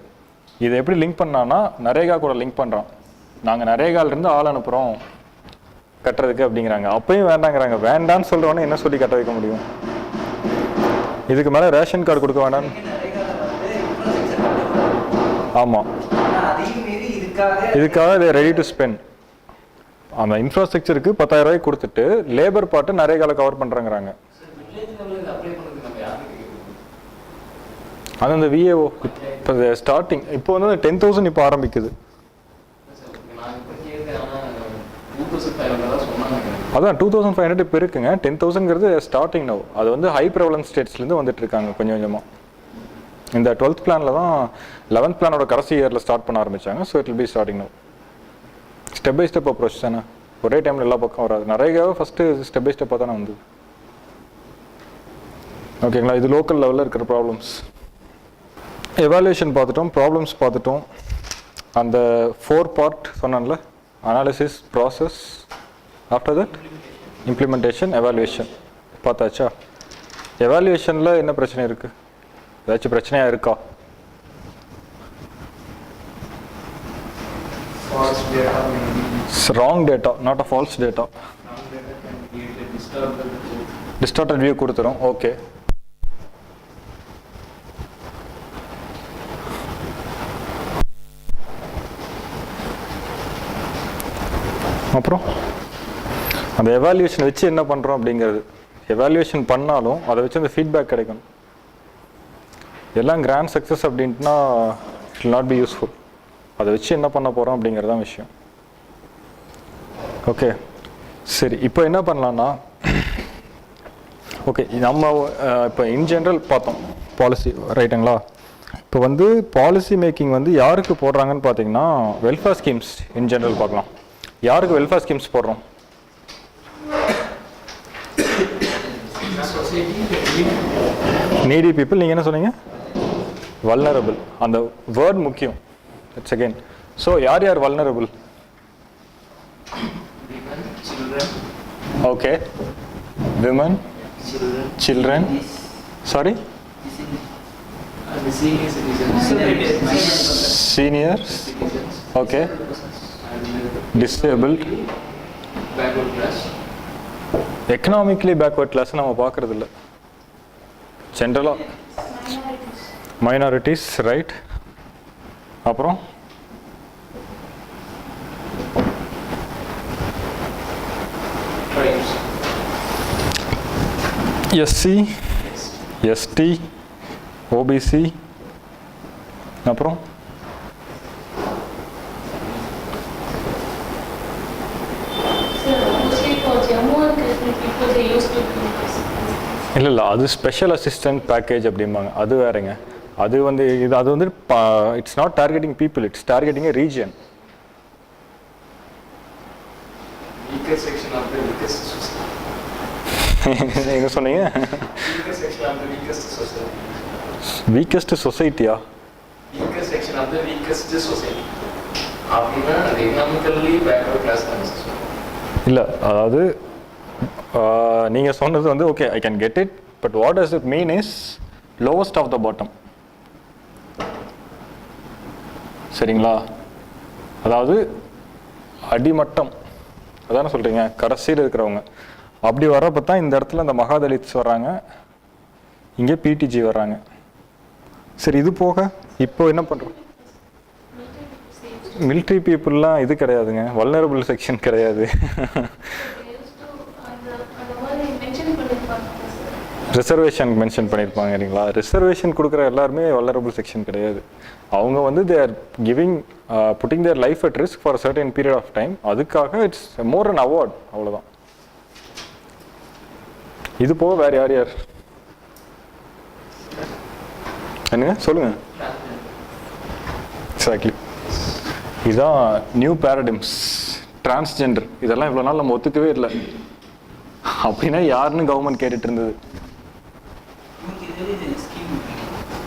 இதை எப்படி லிங்க் பண்ணான்னா நரேகா கூட லிங்க் பண்ணுறோம். நாங்கள் நரேகாலிருந்து ஆள் அனுப்புகிறோம் கட்டுறதுக்கு அப்படிங்கிறாங்க. அப்பயும் வேண்டாங்கிறாங்க. வேண்டான்னு சொல்கிறவொன்னே என்ன சொல்லி கட்ட வைக்க முடியும்? இதுக்கு மேலே ரேஷன் கார்டு கொடுக்க வேண்டாம். ஆமாம், இதுக்காக இதை ரெடி டு ஸ்பெண்ட். அந்த இன்ஃப்ராஸ்ட்ரக்சருக்கு 10,000 ரூபாய்க்கு கொடுத்துட்டு லேபர் பார்ட்டு நரேகால கவர் பண்ணுறாங்கிறாங்க. அது அந்த விஏஓ இப்போ ஸ்டார்டிங் இப்போ வந்து 10,000 இப்போ ஆரம்பிக்குது. அதான் 2,500 இப்போ இருக்குங்க. 10,000ங்கிறது ஸ்டார்டிங் நவ். அது வந்து ஹை ப்ரெவலன்ஸ் ஸ்டேட்ஸ்லேருந்து வந்துட்டு இருக்காங்க கொஞ்சம் கொஞ்சமாக. இந்த 12th பிளானில் தான் 11th பிளானோட கடைசி இயரில் ஸ்டார்ட் பண்ண ஆரம்பித்தாங்க. So it will be starting now. Step by step approach தானே, ஒரே டைமில் எல்லா பக்கம் வராது. நிறைய ஃபஸ்ட்டு ஸ்டெப் பை ஸ்டெப்பாக தானே வந்து. ஓகேங்களா? இது லோக்கல் லெவலில் இருக்கிற ப்ராப்ளம்ஸ். எவாலுவேஷன் பார்த்துட்டோம், ப்ராப்ளம்ஸ் பார்த்துட்டோம். அந்த 4 பார்ட் சொன்னான்ல, analysis, process, after that implementation, evaluation பார்த்தாச்சா? எவாலுவேஷனில் என்ன பிரச்சனை இருக்குது? ஏதாச்சும் பிரச்சனையாக இருக்கா? wrong data, not a false data. Distorted view கொடுத்துரும். ஓகே, அப்புறம் அந்த எவாலுவேஷன் வச்சு என்ன பண்ணுறோம் அப்படிங்கிறது. எவாலுவேஷன் பண்ணாலும் அதை வச்சு அந்த ஃபீட்பேக் கிடைக்கணும். எல்லாம் கிராண்ட் சக்ஸஸ் அப்படின்ட்டுனா it will not be useful. அதை வச்சு என்ன பண்ண போகிறோம் அப்படிங்கிறதான் விஷயம். ஓகே சரி, இப்போ என்ன பண்ணலான்னா, ஓகே நம்ம இப்போ இன் ஜென்ரல் பார்த்தோம் பாலிசி, ரைட்டுங்களா? இப்போ வந்து பாலிசி மேக்கிங் வந்து யாருக்கு போடுறாங்கன்னு பார்த்தீங்கன்னா வெல்ஃபேர் ஸ்கீம்ஸ் இன் ஜென்ரல் பார்க்கலாம். யாருக்கு வெல்ஃபேர் ஸ்கீம்ஸ் போடுறோம்? நீடி பீப்புள். நீங்கள் என்ன சொன்னீங்க? வல்னரபிள். அந்த வேர்ட் முக்கியம். It's again. ஸோ யார் யார் vulnerable? children, okay. Women, children, sorry and the senior citizens, seniors, citizens, okay. and disabled. backward class. Economically backward class நம்ம பார்க்கறது இல்லை ஜென்ரலாக. Minorities, right. அப்புறம் Tribes. எஸ்சி, எஸ்டி, ஓபிசி, அப்புறம் இல்லை அது ஸ்பெஷல் அசிஸ்டன்ட் பேக்கேஜ் அப்படிம்பாங்க, அது வேறங்க. அது வந்து அது வந்து it's not targeting people, it's targeting a region. Weaker section of the weakest society. என்ன சொன்னீங்க? Weaker section of the weakest society. Weakest சொசைட்டியா? Weaker section of the weakest society. அப்படின்னா அது எக்கனாமிக்கலி பேக்வர்ட் கிளாஸ் தான் சொல்லுவோம். இல்லை, அதாவது நீங்கள் சொன்னது வந்து okay, I can get it, but what does it mean is lowest of the bottom. சரிங்களா? அதாவது அடிமட்டம், அதானே சொல்கிறீங்க, கடைசியில் இருக்கிறவங்க. அப்படி வர்றப்ப தான் இந்த இடத்துல இந்த மகாதலித்ஸ் வர்றாங்க, இங்கே பிடிஜி வர்றாங்க. சரி, இது போக இப்போ என்ன பண்ணுறோம்? மிலிட்ரி பீப்புளெலாம் இது கிடையாதுங்க, வல்னரபிள் செக்ஷன் கிடையாது. ரிசர்வேஷன் மென்ஷன் பண்ணியிருப்பாங்க இல்லைங்களா? ரிசர்வேஷன் கொடுக்குற எல்லாருமே வல்னரபிள் செக்ஷன் கிடையாது. அவங்க வந்து they are giving putting their life at risk for certain period of time. அதுக்காக இட்ஸ் மோர் அன் அவார்ட், அவ்வளோதான். இது போக வேறு யார் யார் என்னங்க சொல்லுங்க? எக்ஸாக்ட்லி, இதுதான் நியூ பேரடிம்ஸ். டிரான்ஸ்ஜெண்டர் இதெல்லாம் இவ்வளோ நாள் நம்ம ஒத்துக்கவே இல்லை. அப்படின்னா யாருன்னு கவர்மெண்ட் கேட்டுட்டு இருந்தது.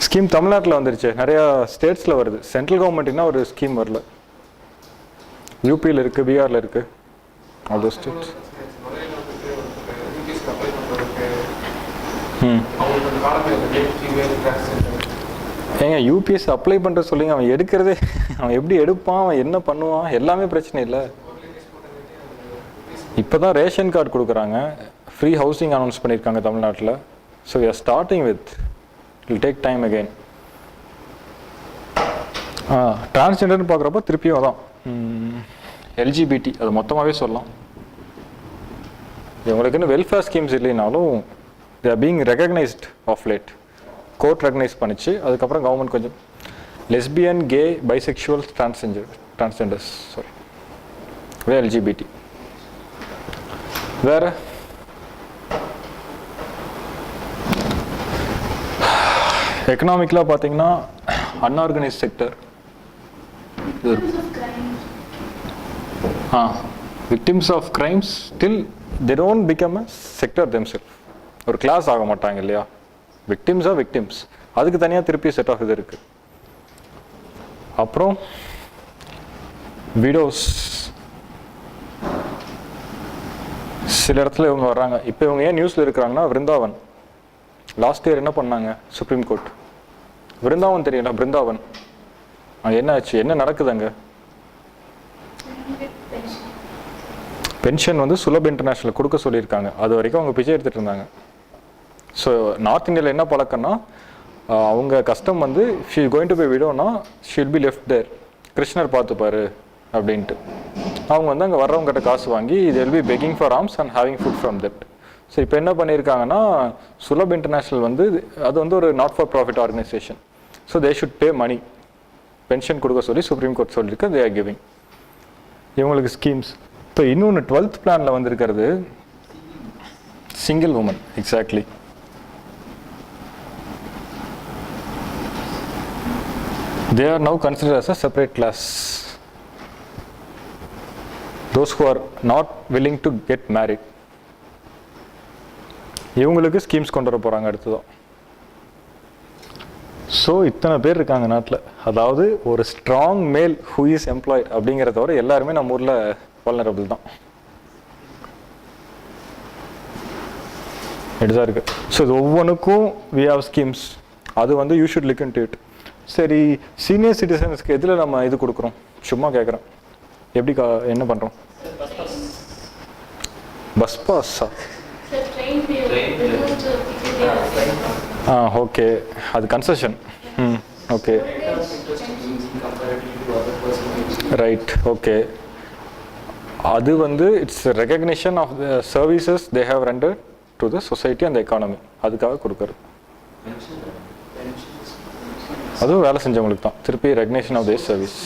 ஸ்கீம் தமிழ்நாட்டில் வந்துருச்சு, நிறையா ஸ்டேட்ஸில் வருது. சென்ட்ரல் கவர்மெண்ட்னா ஒரு ஸ்கீம் வரல. யூபியில் இருக்குது, பீகாரில் இருக்குது, அதர் ஸ்டேட்ஸ். ஏங்க யூபிஎஸ் அப்ளை பண்ணுற சொல்லுங்க, அவன் எடுக்கிறதே, அவன் எப்படி எடுப்பான், அவன் என்ன பண்ணுவான், எல்லாமே பிரச்சனை இல்லை. இப்போ தான் ரேஷன் கார்டு கொடுக்குறாங்க, ஃப்ரீ ஹவுசிங் அனௌன்ஸ் பண்ணியிருக்காங்க தமிழ்நாட்டில். So we are starting with, it will take time again. டிரான்ஸ்ஜெண்டர்னு பார்க்குறப்போ திருப்பியும் அதான் எல்ஜிபிடி, அது மொத்தமாகவே சொல்லலாம். இவங்களுக்குன்னு வெல்ஃபேர் ஸ்கீம்ஸ் இல்லைனாலும் they are being recognised of late. Court recognise பண்ணிச்சு, அதுக்கப்புறம் கவர்மெண்ட் கொஞ்சம் lesbian, gay, bisexual, transgenders, sorry, LGBT. வேற எக்கனாமிக்கலாக பார்த்தீங்கன்னா unorganised sector. Victims of crimes still they don't become a sector themself. ஒரு கிளாஸ் ஆக மாட்டாங்க இல்லையா? விக்டிம்ஸா விக்டிம்ஸ், அதுக்கு தனியாக திருப்பி செட் ஆஃப் இது இருக்குது. அப்புறம் விடோஸ், சில இடத்துல இவங்க வர்றாங்க. இப்போ இவங்க ஏன் நியூஸில் இருக்கிறாங்கன்னா, விருந்தாவன் லாஸ்ட் இயர் என்ன பண்ணாங்க சுப்ரீம் கோர்ட்? விருந்தாவன் தெரியல, பிருந்தாவன் அங்கே என்ன ஆச்சு, என்ன நடக்குது அங்கே? பென்ஷன் வந்து சுலப் இன்டர்நேஷ்னல் கொடுக்க சொல்லியிருக்காங்க. அது வரைக்கும் அவங்க பிச்சை எடுத்துகிட்டு இருந்தாங்க. ஸோ நார்த் இந்தியாவில் என்ன பழக்கம்னா, அவங்க கஸ்டம் வந்து ஷீ கோயிங் டு பி விடோனா ஷீல் பி லெஃப்ட் தேர், கிருஷ்ணர் பார்த்துப்பாரு அப்படின்ட்டு. அவங்க வந்து அங்கே வர்றவங்ககிட்ட காசு வாங்கி they will be begging for alms and having food from that. So இப்போ என்ன பண்ணியிருக்காங்கன்னா, சுலப் இன்டர்நேஷ்னல் வந்து அது வந்து ஒரு not for profit organisation. So they should pay money, pension கொடுக்க சொல்லி சுப்ரீம் கோர்ட் சொல்லியிருக்கு. தே ஆர் கிவிங் இவங்களுக்கு ஸ்கீம்ஸ். இப்போ இன்னொன்று 12th பிளானில் வந்திருக்கிறது single women. Exactly, they are now considered as a separate class. Those who are not willing to get married, இவங்களுக்கு ஸ்கீம்ஸ் கொண்டு வர போகிறாங்க அடுத்ததான். ஸோ இத்தனை பேர் இருக்காங்க நாட்டில். அதாவது ஒரு ஸ்ட்ராங் மேல் ஹூ இஸ் எம்ப்ளாய்ட் அப்படிங்கிறத தவிர எல்லாருமே நம்ம ஊரில் வல்னரபிள் தான். இப்படிதான் இருக்குது. ஸோ இது ஒவ்வொன்றுக்கும் வி ஹாவ் ஸ்கீம்ஸ். அது வந்து you should look into it. சரி, சீனியர் சிட்டிசன்ஸ்க்கு எதில் நம்ம இது கொடுக்குறோம்? சும்மா கேட்குறேன். எப்படி என்ன பண்ணுறோம்? பஸ் பாஸா? ஓகே, அது கன்செஷன். Okay, right. ஓகே, அது வந்து it's recognition of the services they have rendered to the society and economy. அதுக்காக கொடுக்குறது. அதுவும் வேலை செஞ்சவங்களுக்கு தான். திருப்பி recognition of their service.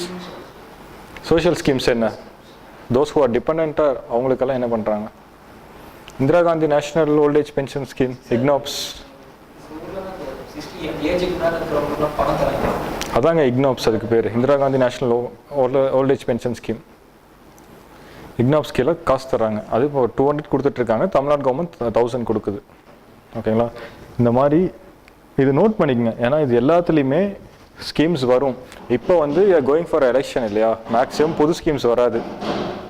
Social schemes என்ன? தோஸ் ஹூ ஆர் டிபெண்டாக அவங்களுக்கெல்லாம் என்ன பண்ணுறாங்க? Indira Gandhi national old age pension scheme, IGNOAPS. அதாங்க இக்னாப்ஸ், அதுக்கு பேர் Indira Gandhi national old age pension scheme. IGNOAPS கீழே காசு தராங்க. அது இப்போ 200 கொடுத்துட்ருக்காங்க. தமிழ்நாடு கவர்மெண்ட் 1000 கொடுக்குது. ஓகேங்களா? இந்த மாதிரி இது நோட் பண்ணிக்கங்க. ஏன்னா இது எல்லாத்துலேயுமே ஸ்கீம்ஸ் வரும். இப்போ வந்து கோயிங் ஃபார் எலெக்ஷன் இல்லையா, மேக்ஸிமம் புது ஸ்கீம்ஸ் வராது,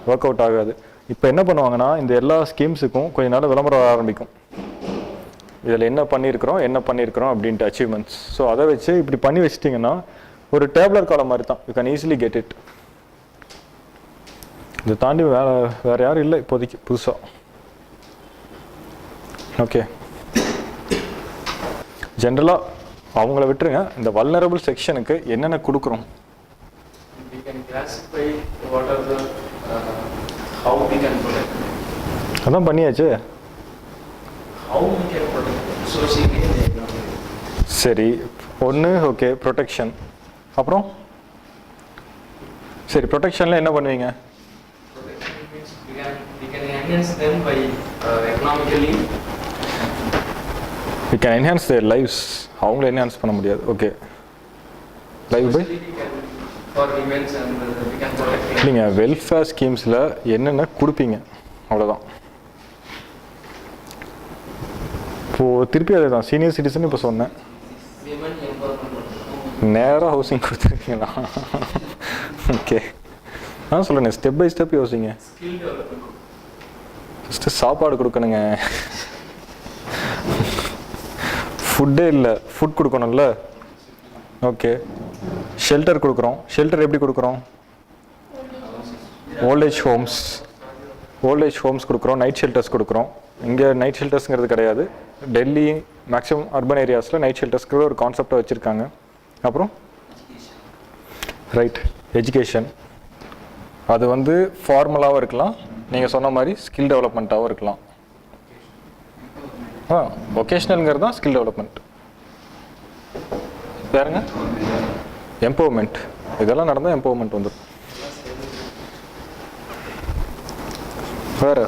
ஒர்க் அவுட் ஆகாது. இப்போ என்ன பண்ணுவாங்கன்னா, இந்த எல்லா ஸ்கீம்ஸுக்கும் கொஞ்ச நாள் விளம்பரம் ஆரம்பிக்கும். இதில் என்ன பண்ணியிருக்கிறோம் அப்படின்ட்டு அச்சீவ்மெண்ட்ஸ். ஸோ அதை வச்சு இப்படி பண்ணி வச்சிட்டிங்கன்னா ஒரு டேப்லர் காலம் மாதிரி தான். You can easily get it. இதை தாண்டி வேறு யாரும் இல்லை இப்போதைக்கு புதுசாக. ஓகே, ஜென்ரலாக அவங்கள விட்டுருங்க. இந்த வல்னரபிள் செக்ஷனுக்கு என்னென்ன கொடுக்குறோம்? அதான் பண்ணியாச்சு. சரி, ஒன்று ஓகே, ப்ரொடெக்ஷன். அப்புறம் சரி, ப்ரொடெக்ஷனில் என்ன பண்ணுவீங்க? We can enhance their lives. அவங்கள enhance பண்ண முடியாது. ஓகே, லைவ் பை இல்லைங்க. வெல்ஃபேர் ஸ்கீம்ஸில் என்னென்ன கொடுப்பீங்க? அவ்வளோதான். இப்போது திருப்பி அதே தான், சீனியர் சிட்டிசன் இப்போ சொன்னேன். நேராக ஹவுசிங் கொடுத்துருக்கீங்களா? ஓகே, நான் சொல்கிறேன், ஸ்டெப் பை ஸ்டெப் யோசிங்க. ஃபஸ்ட்டு சாப்பாடு கொடுக்கணுங்க. ஃபுட்டே இல்லை, ஃபுட் கொடுக்கணும்ல. ஓகே, ஷெல்டர் கொடுக்குறோம். ஷெல்டர் எப்படி கொடுக்குறோம்? ஓல்டேஜ் ஹோம்ஸ் கொடுக்குறோம். நைட் ஷெல்டர்ஸ் கொடுக்குறோம். இங்கே நைட் ஷெல்டர்ஸுங்கிறது கிடையாது. டெல்லி மேக்ஸிமம் அர்பன் ஏரியாஸில் நைட் ஷெல்டர்ஸ்க்கு ஒரு கான்செப்டை வச்சுருக்காங்க. அப்புறம் ரைட், எஜுகேஷன். அது வந்து ஃபார்மலாகவும் இருக்கலாம், நீங்கள் சொன்ன மாதிரி ஸ்கில் டெவலப்மெண்ட்டாகவும் இருக்கலாம். வொகேஷ்னல்ங்கிறது தான் ஸ்கில் டெவலப்மெண்ட். வேறுங்க எம்பவர்மெண்ட். இதெல்லாம் நடந்தால் எம்பவர்மெண்ட் வந்துடும். வேறு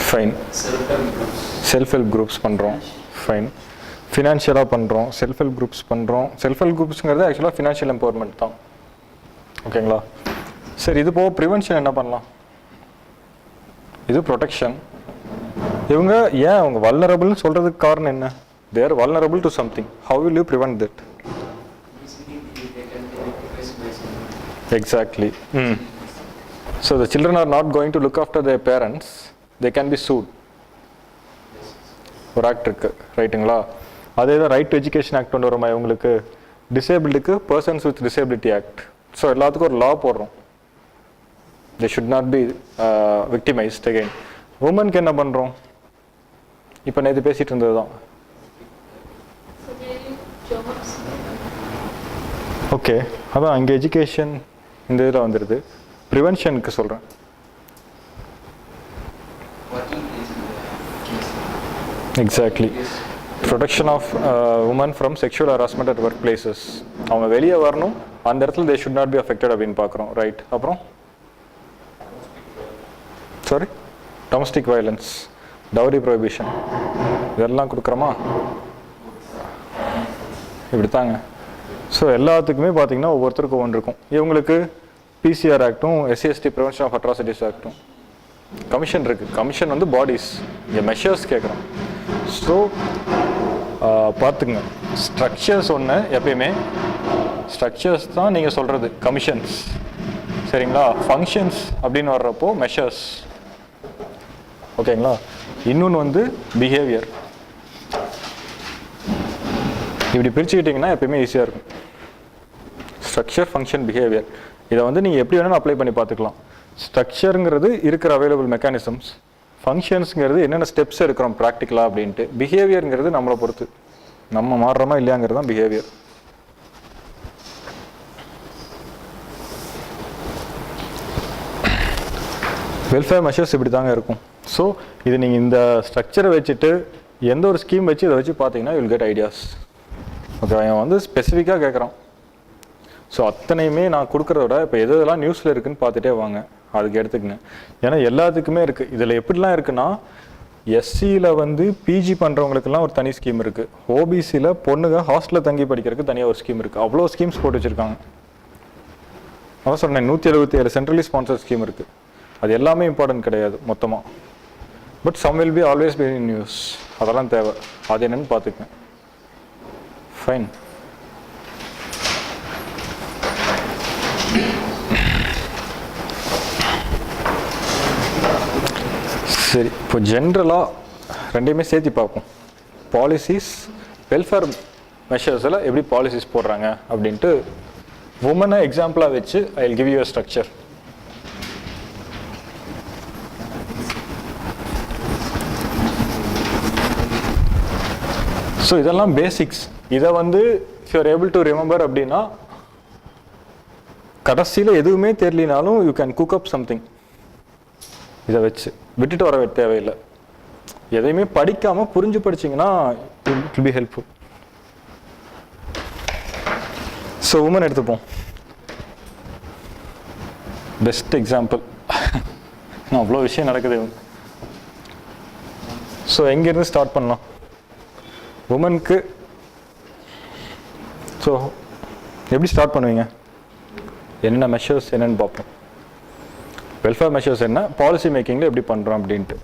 ஃபைன். செல்ஃப் ஹெல்ப் குரூப்ஸ் பண்ணுறோம். ஃபைன். ஃபினான்ஷியலாக பண்ணுறோம். செல்ஃப் ஹெல்ப் குரூப்ஸ் பண்ணுறோம். செல்ஃப் ஹெல்ப் குரூப்ஸுங்கிறது ஆக்சுவலாக ஃபினான்ஷியல் எம்பவர்மெண்ட் தான். ஓகேங்களா? சரி, இது போக ப்ரிவென்ஷன் என்ன பண்ணலாம்? இது ப்ரொடெக்ஷன். இவங்க ஏன் அவங்க வல்னரபிள்னு சொல்கிறதுக்கு காரணம் என்ன? They are vulnerable to something. How will you prevent that? Exactly. So the children are not going to look after their parents. They can be sued. ஒரு ஆக்ட் இருக்கு, ரைட்டுங்களா? அதே தான் ரைட் டு எஜுகேஷன் ஆக்ட் கொண்டு வருமா இவங்களுக்கு? டிசேபிலிட்டிக்கு persons with disability act. So எல்லாத்துக்கும் ஒரு லா போடுறோம். They should not be victimised again. உமனுக்கு என்ன பண்ணுறோம்? இப்போ நேற்று பேசிகிட்டு இருந்தது தான். ஓகே, அதான் இங்கே எஜுகேஷன் இந்த இதில் வந்துடுது. ப்ரிவென்ஷனுக்கு சொல்கிறேன். Exactly. Protection of women from sexual harassment at work places. அவங்க வெளியே வரணும், அந்த இடத்துல they should not be affected அப்படின்னு பார்க்குறோம். ரைட். அப்புறம் sorry, domestic violence, dowry prohibition, இதெல்லாம் கொடுக்குறோமா? இப்படி தாங்க. ஸோ எல்லாத்துக்குமே பார்த்தீங்கன்னா ஒவ்வொருத்தருக்கும் ஒவ்வொன்று இருக்கும். இவங்களுக்கு பிசிஆர் ஆக்டும் எஸ்சிஎஸ்டி ப்ரிவென்ஷன் ஆஃப் அட்ராசிட்டிஸ் ஆக்டும் கமிஷன் இருக்குது. கமிஷன் வந்து பாடிஸ், இங்கே மெஷர்ஸ் கேட்குறோம். ஸோ பார்த்துக்குங்க, ஸ்ட்ரக்சர்ஸ் ஒன்று எப்பயுமே ஸ்ட்ரக்சர்ஸ் தான் நீங்கள் சொல்கிறது. கமிஷன்ஸ் சரிங்களா? ஃபங்க்ஷன்ஸ் அப்படின்னு வர்றப்போ மெஷர்ஸ், ஓகேங்களா? இன்னொன்று வந்து பிஹேவியர். இப்படி பிரிச்சுக்கிட்டிங்கன்னா எப்பயுமே ஈஸியாக இருக்கும். Structure, function, behaviour. இதை வந்து நீங்கள் எப்படி வேணாலும் அப்ளை பண்ணி பார்த்துக்கலாம். ஸ்ட்ரக்சருங்கிறது இருக்கிற அவைலபிள் மெக்கானிசம்ஸ், ஃபங்க்ஷன்ஸுங்கிறது என்னென்ன ஸ்டெப்ஸ் இருக்கிறோம் ப்ராக்டிக்கலாக அப்படின்ட்டு, பிஹேவியருங்கிறது நம்மளை பொறுத்து, நம்ம மாறுறோமா இல்லையாங்கிறது தான் பிஹேவியர். வெல்ஃபேர் மெஷர்ஸ் இப்படி தாங்க இருக்கும். ஸோ இது நீங்கள் இந்த ஸ்ட்ரக்சரை வச்சுட்டு எந்த ஒரு ஸ்கீம் வச்சு இதை வச்சு பார்த்தீங்கன்னா யூல் கெட் ஐடியாஸ். ஓகே, அவன் வந்து ஸ்பெசிஃபிக்காக கேட்குறான். ஸோ அத்தனையுமே நான் கொடுக்குறத விட இப்போ எதெல்லாம் நியூஸில் இருக்குதுன்னு பார்த்துட்டே வாங்க, அதுக்கு எடுத்துக்கங்க. ஏன்னா எல்லாத்துக்குமே இருக்குது. இதில் எப்படிலாம் இருக்குன்னா, எஸ்சியில் வந்து பிஜி பண்ணுறவங்களுக்கெல்லாம் ஒரு தனி ஸ்கீம் இருக்குது. ஓபிசியில் பொண்ணுங்க ஹாஸ்டலில் தங்கி படிக்கிறதுக்கு தனியாக ஒரு ஸ்கீம் இருக்குது. அவ்வளோ ஸ்கீம்ஸ் போட்டு வச்சுருக்காங்க. அதான் சொன்னேன், 177 சென்ட்ரலி ஸ்பான்சர் ஸ்கீம் இருக்குது. அது எல்லாமே இம்பார்ட்டன்ட் கிடையாது மொத்தமாக. But some will be always be in news. அதெல்லாம் தேவை. அது என்னென்னு பார்த்துக்கங்க. ஃபைன். சரி, இப்போ ஜென்ரலாக ரெண்டையுமே சேர்த்து பார்ப்போம். பாலிசிஸ், வெல்ஃபேர் மெஷர்ஸில் எப்படி பாலிசிஸ் போடுறாங்க அப்படின்ட்டு உமனை எக்ஸாம்பிளாக வச்சு I will give you a structure. So இதெல்லாம் பேசிக்ஸ். இதை வந்து if you're able to remember அப்படின்னா, கடைசியில் எதுவுமே தெரியலினாலும் you can cook up something. இதை வச்சு விட்டுட்டு வர தேவையில்லை. எதையுமே படிக்காமல் புரிஞ்சு படிச்சிங்கன்னா it will be helpful. So woman எடுத்துப்போம். Best example. அவ்வளோ விஷயம் நடக்குது. ஸோ எங்கேருந்து ஸ்டார்ட் பண்ணலாம்? உமனுக்கு ஸோ எப்படி ஸ்டார்ட் பண்ணுவீங்க? என்னென்ன மெஷர்ஸ் என்னென்னு பார்ப்போம். வெல்ஃபேர் மெஷர்ஸ் என்ன, பாலிசி மேக்கிங்கில் எப்படி பண்ணுறோம் அப்படின்ட்டு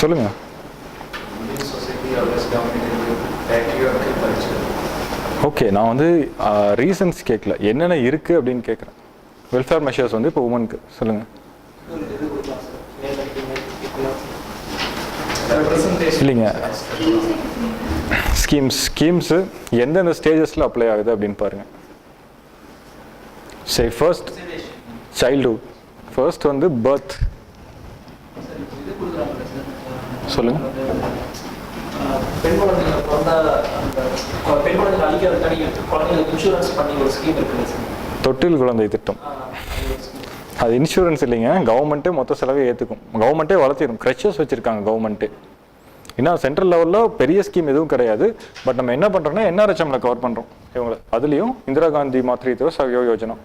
சொல்லுங்கள். ஓகே, நான் வந்து ரீசன்ஸ் கேட்கல, என்னென்ன இருக்குது அப்படின்னு கேட்குறேன். வெல்ஃபேர் மெஷர்ஸ் வந்து இப்போ உமனுக்கு சொல்லுங்கள். இல்லைங்க, ஸ்கீம்ஸு எந்தெந்த ஸ்டேஜஸில் அப்ளை ஆகுது அப்படின்னு பாருங்கள். சரி, ஃபர்ஸ்ட் சைல்டுஹுட். ஃபர்ஸ்ட் வந்து பர்த். சொல்லுங்க. பெண் குழந்தைங்க பிறந்தா அந்த பெண் குழந்தைங்க அழிக்கிறதுக்கான குழந்தைங்களுக்கு இன்சூரன்ஸ் பண்ணி ஒரு ஸ்கீம் இருக்குல்ல சார், தொட்டில் குழந்தை திட்டம். அது இன்சூரன்ஸ் இல்லைங்க, கவர்மெண்ட்டே மொத்த செலவை ஏற்றுக்கும். கவர்மெண்ட்டே வளர்த்திடும். க்ரெச்சஸ் வச்சுருக்காங்க கவர்மெண்ட்டே. இன்னும் சென்ட்ரல் லெவலில் பெரிய ஸ்கீம் எதுவும் கிடையாது. பட் நம்ம என்ன பண்ணுறோம்னா என்ஆர்ஹெச்எம்ல கவர் பண்ணுறோம் இவங்களை. அதுலேயும் இந்திரா காந்தி மாத்ருத்வ சஹயோக யோஜனா,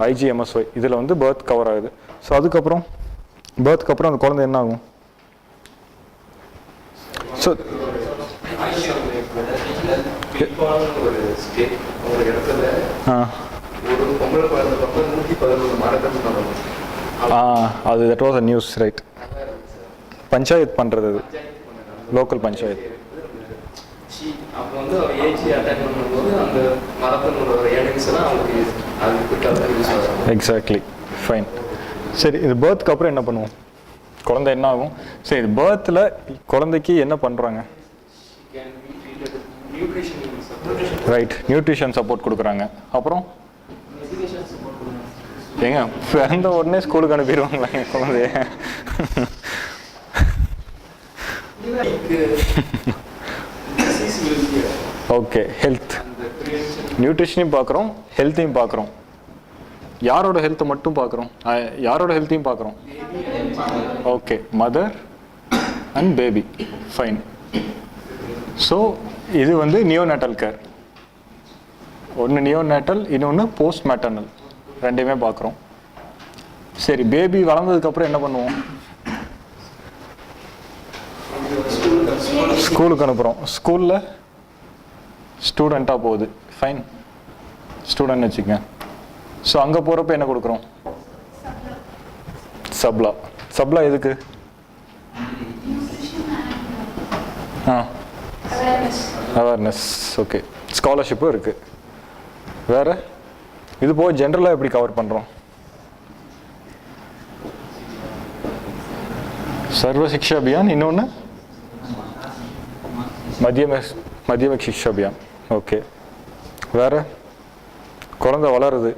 IGMSY, இதில் வந்து பர்த் கவர் ஆகுது. ஸோ அதுக்கப்புறம் பர்த்க்கு அப்புறம் அந்த குழந்தை என்ன ஆகும்? ஸோ அது that was a news, right? Panchayat பண்ணுறது, அது லோக்கல் பஞ்சாயத்து. அப்போ வந்து அவர் ஏஜி அட்டெண்ட் பண்ணும்போது அந்த மரத்தினோட ஏர்னிங்ஸ் எல்லாம் அவங்களுக்கு அதுக்கு யூஸ் ஆகும். Exactly, fine. சரி, இது பர்த்க்கு அப்புறம் என்ன பண்ணுவோம்? குழந்தை என்ன ஆகும்? சரி, இது பர்த்தில் குழந்தைக்கு என்ன பண்ணுறாங்க? ரைட், நியூட்ரிஷன் சப்போர்ட் கொடுக்குறாங்க. அப்புறம் ஏங்க பிறந்த உடனே ஸ்கூலுக்கு அனுப்பிடுவாங்களாங்க குழந்தைய? ஓகே, ஹெல்த், நியூட்ரிஷனையும் பார்க்குறோம், ஹெல்த்தையும் பார்க்குறோம். யாரோட ஹெல்த்தை மட்டும் பார்க்குறோம்? யாரோட ஹெல்த்தையும் பார்க்குறோம். Okay, mother and baby, fine. So இது வந்து நியோநேட்டல் கேர். ஒன்று நியோநேட்டல், இன்னொன்று போஸ்ட் மேட்டர்னல், ரெண்டையுமே பார்க்குறோம். சரி, பேபி வளர்ந்ததுக்கப்புறம் என்ன பண்ணுவோம்? ஸ்கூலுக்கு அனுப்புகிறோம். ஸ்கூலில் ஸ்டூடெண்ட்டாக போகுது, ஃபைன், ஸ்டூடெண்ட் வச்சுக்கங்க. ஸோ அங்கே போகிறப்ப என்ன கொடுக்குறோம்? சப்லா. சப்லா எதுக்கு? அவேர்னஸ். ஓகே, ஸ்காலர்ஷிப்பும் இருக்குது. வேறு இது போக ஜென்ரலாக எப்படி கவர் பண்ணுறோம்? சர்வ சிக்ஷா அபியான், இன்னொன்று மத்தியம சிக்ஷா அபியான். ஓகே, வேற? குழந்தை வளருது,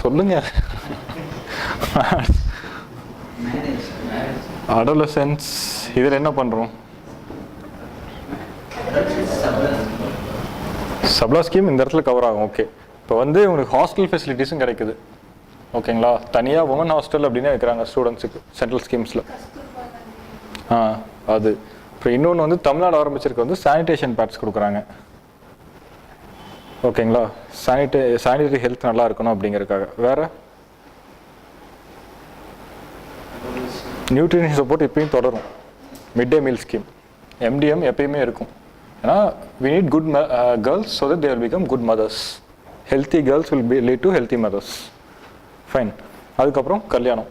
சொல்லுங்க. அடோலசன்ஸ், இதில் என்ன பண்ணுறோம்? சப்லா ஸ்கீம் இந்த இடத்துல கவர் ஆகும். ஓகே, இப்போ வந்து உங்களுக்கு ஹாஸ்டல் ஃபெசிலிட்டிஸும் கிடைக்குது. ஓகேங்களா, தனியாக உமன் ஹாஸ்டல் அப்படின்னு வைக்கிறாங்க ஸ்டூடெண்ட்ஸுக்கு சென்ட்ரல் ஸ்கீம்ஸில். அது அப்புறம் இன்னொன்று வந்து தமிழ்நாடு ஆரம்பிச்சிருக்க வந்து சானிடேஷன் பேட்ஸ் கொடுக்குறாங்க. ஓகேங்களா, சானிடரி ஹெல்த் நல்லா இருக்கணும் அப்படிங்கிறதுக்காக. வேற நியூட்ரிஷன் சப்போர்ட் இப்பயும் தொடரும். Mid day meal scheme, MDM எப்பயுமே இருக்கும். ஏன்னா we need good girls so that they will become good mothers. Healthy girls will lead to healthy mothers. Fine. அதுக்கப்புறம் கல்யாணம்,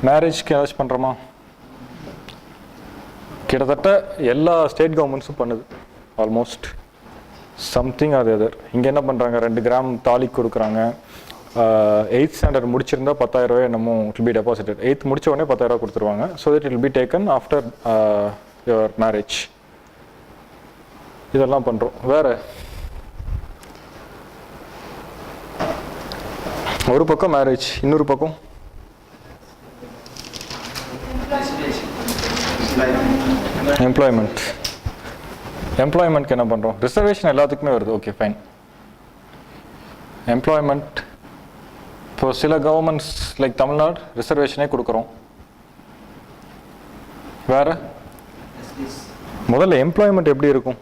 மேரேஜ்க்கு ஏதாச்சும் பண்ணுறோமா? கிட்டத்தட்ட எல்லா ஸ்டேட் கவர்மெண்ட்ஸும் பண்ணுது ஆல்மோஸ்ட் சம்திங் ஆர் அதர். இங்கே என்ன பண்ணுறாங்க, 2 கிராம் தாலி கொடுக்குறாங்க. 8th ஸ்டாண்டர்ட் முடிச்சிருந்தா 10,000 ரூபாய் என்னமோ இட் பி டெபாசிட்டட். 8th முடிச்ச உடனே 10,000 ரூபா கொடுத்துருவாங்க. So that it will be taken after your marriage. இதெல்லாம் பண்ணுறோம். வேற ஒரு பக்கம் மேரேஜ், இன்னொரு பக்கம் எம்ப்ளாய்மெண்ட். எம்ப்ளாய்மெண்ட்க்கு என்ன பண்ணுறோம்? ரிசர்வேஷன் எல்லாத்துக்குமே வருது. Okay, fine. எம்ப்ளாய்மெண்ட் இப்போ சில கவர்மெண்ட்ஸ் லைக் தமிழ்நாடு ரிசர்வேஷனே கொடுக்குறோம். வேற முதல்ல எம்ப்ளாய்மெண்ட் எப்படி இருக்கும்?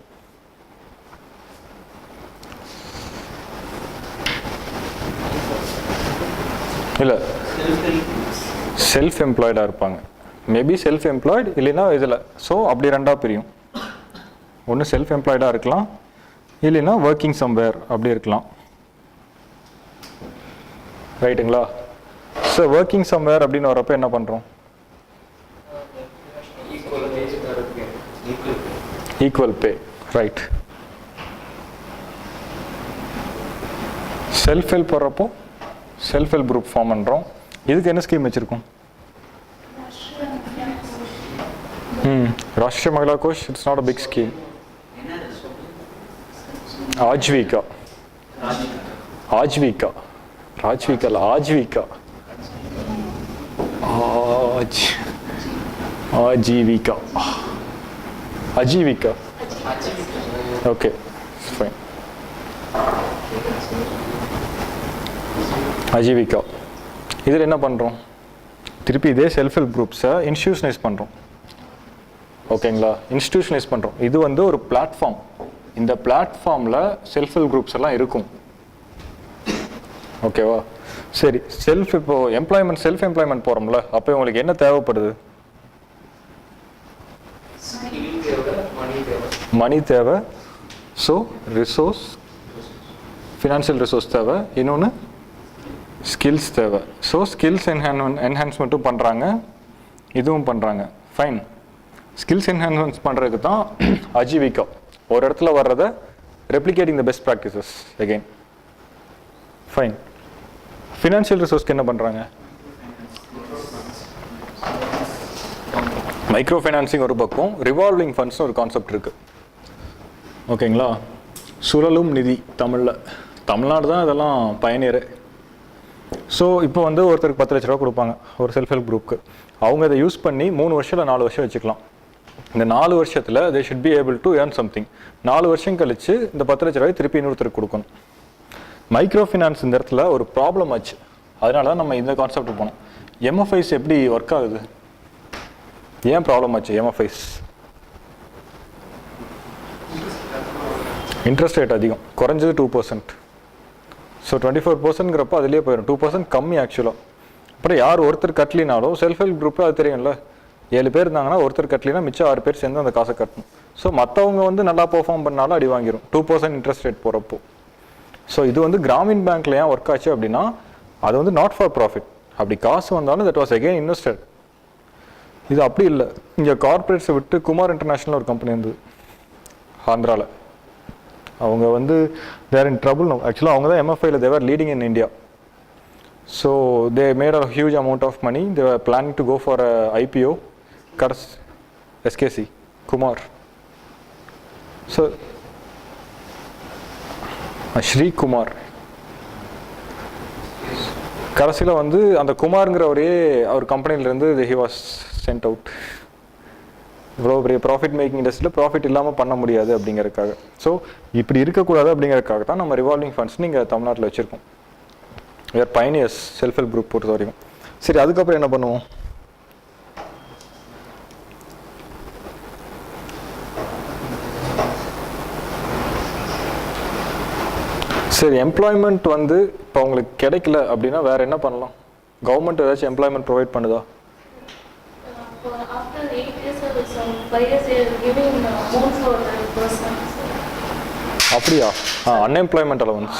இல்லை, செல்ஃப் எம்ப்ளாய்டாக இருப்பாங்க. மேபி செல்ஃப் எம்ப்ளாய்டு இல்லைன்னா இதில். ஸோ அப்படி ரெண்டாக பிரியும். ஒன்று செல்ஃப் எம்ப்ளாய்டாக இருக்கலாம், இல்லைன்னா ஒர்க்கிங் சம்வேர் அப்படி இருக்கலாம். ரைட்டுங்களா? ஸோ ஒர்க்கிங் சம்வேர் அப்படின்னு வரப்போ என்ன பண்ணுறோம்? Equal pay. Right. Self help வர்றப்போ செல்ஃப் ஹெல்ப் குரூப் ஃபார்ம் பண்ணுறோம். இதுக்கு என்ன ஸ்கீம் வச்சுருக்கோம்? Rashtriya Mahila Kosh. It's not a big scheme. Aajeevika. Aajeevika Rajvika Aajeevika Aajeevika Aajeevika. Okay, fine. Aajeevika. இதில் என்ன பண்ணுறோம்? திருப்பி இதே செல்ஃப் ஹெல்ப் குரூப்ஸை இன்ஸ்டியூஷனைஸ் பண்ணுறோம். ஓகேங்களா, இன்ஸ்டியூஷனைஸ் பண்ணுறோம். இது வந்து ஒரு பிளாட்ஃபார்ம். இந்த பிளாட்ஃபார்மில் செல்ஃப் ஹெல்ப் குரூப்ஸ் எல்லாம் இருக்கும். ஓகேவா? சரி, இப்போ எம்ப்ளாய்மெண்ட் செல்ஃப் எம்ப்ளாய்மெண்ட் போகிறோம்ல, அப்போ உங்களுக்கு என்ன தேவைப்படுது? மணி தேவை. ஸோ ரிசோர்ஸ், ஃபினான்ஷியல் ரிசோர்ஸ் தேவை. இன்னொன்று ஸ்கில்ஸ் தேவை. ஸோ ஸ்கில்ஸ் என்ஹான்ஸ்மெண்ட்டும் பண்ணுறாங்க, இதுவும் பண்ணுறாங்க. ஃபைன். ஸ்கில்ஸ் என்ஹான்ஸ்மெண்ட் பண்ணுறதுக்கு தான் அஜீவிகா. ஒரு இடத்துல வர்றதை replicating the best practices again. Fine. Financial ரிசோர்ஸ்க்கு என்ன பண்ணுறாங்க? மைக்ரோ ஃபைனான்சிங் ஒரு பக்கம், ரிவால்விங் ஃபண்ட்ஸ்னு ஒரு கான்செப்ட் இருக்குது. ஓகேங்களா? சுழலும் நிதி தமிழ்நாடு தான் இதெல்லாம் பயனியர். ஸோ இப்போ வந்து ஒருத்தருக்கு 10 லட்ச ரூபா கொடுப்பாங்க ஒரு செல்ஃப் ஹெல்ப் குரூப்புக்கு. அவங்க அதை யூஸ் பண்ணி 3 வருஷம் இல்லை 4 வருஷம் வச்சுக்கலாம். இந்த 4 வருஷத்தில் they should be able to earn something. 4 வருஷம் கழிச்சு இந்த 10 லட்ச ரூபாய் திருப்பி இன்னொருத்தருக்கு கொடுக்கணும். மைக்ரோ ஃபினான்ஸ் இந்த இடத்துல ஒரு ப்ராப்ளம் ஆச்சு. அதனால தான் நம்ம இந்த கான்செப்ட் போனோம். எம்எஃப்ஐஸ் எப்படி ஒர்க் ஆகுது? ஏன் ப்ராப்ளம் ஆச்சு? எம்எஃப்ஐஸ் இன்ட்ரெஸ்ட் ரேட் அதிகம், குறைஞ்சது 2%. ஸோ 24%ங்கிறப்ப அதுலேயே போயிடும். 2% கம்மி ஆக்சுவலாக. அப்புறம் யார் ஒருத்தர் கட்டலினாலும் செல்ஃப் ஹெல்ப் குரூப்பில் அது தெரியும்ல, 7 பேர் இருந்தாங்கன்னா ஒருத்தர் கட்டலினா மிச்சம் 6 பேர் சேர்ந்து அந்த காசை கட்டணும். ஸோ மற்றவங்க வந்து நல்லா பெர்ஃபார்ம் பண்ணாலும் அடி வாங்கிடும் 2% இன்ட்ரெஸ்ட் ரேட் போகிறப்போ. ஸோ இது வந்து கிராமின் பேங்க்ல ஏன் ஒர்க் ஆச்சு அப்படின்னா, அது வந்து நாட் ஃபார் ப்ராஃபிட். அப்படி காசு வந்தாலும் தட் வாஸ் அகெயின் இன்வெஸ்டட். இது அப்படி இல்லை. இங்கே கார்பரேட்ஸை விட்டு குமார் இன்டர்நேஷ்னல் ஒரு கம்பெனி இருந்தது ஆந்திராவில். அவங்க வந்து தேர் இன் ட்ரபுள் நோ. ஆக்சுவலாக அவங்க தான் எம்எஃப்ஐயில் they were leading in India. So they made a huge amount of money. They are planning to go for a IPO. SKC Kumar. So Shri Kumar. கடைசியில் வந்து அந்த குமாருங்கிறவரே அவர் கம்பெனிலேருந்து ஹி வாஸ் சென்ட் அவுட். இவ்வளோ பெரிய ப்ராஃபிட் மேக்கிங் இண்டஸ்ட்ரியில் ப்ராஃபிட் இல்லாமல் பண்ண முடியாது அப்படிங்கிறதுக்காக. ஸோ இப்படி இருக்கக்கூடாது அப்படிங்கிறதுக்காக தான் நம்ம ரிவால்விங் ஃபண்ட்ஸ் நீங்கள் தமிழ்நாட்டில் வச்சுருக்கோம். வேர் பைனியர்ஸ் செல்ஃப் ஹெல்ப் குரூப் பொறுத்த வரைக்கும். சரி, அதுக்கப்புறம் என்ன பண்ணுவோம்? சரி, எம்ப்ளாய்மெண்ட் வந்து இப்போ அவங்களுக்கு கிடைக்கல அப்படின்னா வேற என்ன பண்ணலாம்? கவர்மெண்ட் ஏதாச்சும் எம்ப்ளாய்மெண்ட் ப்ரொவைட் பண்ணுதா? After 8 years or 5 years, they are giving amount for the person. அப்படியா? Unemployment allowance.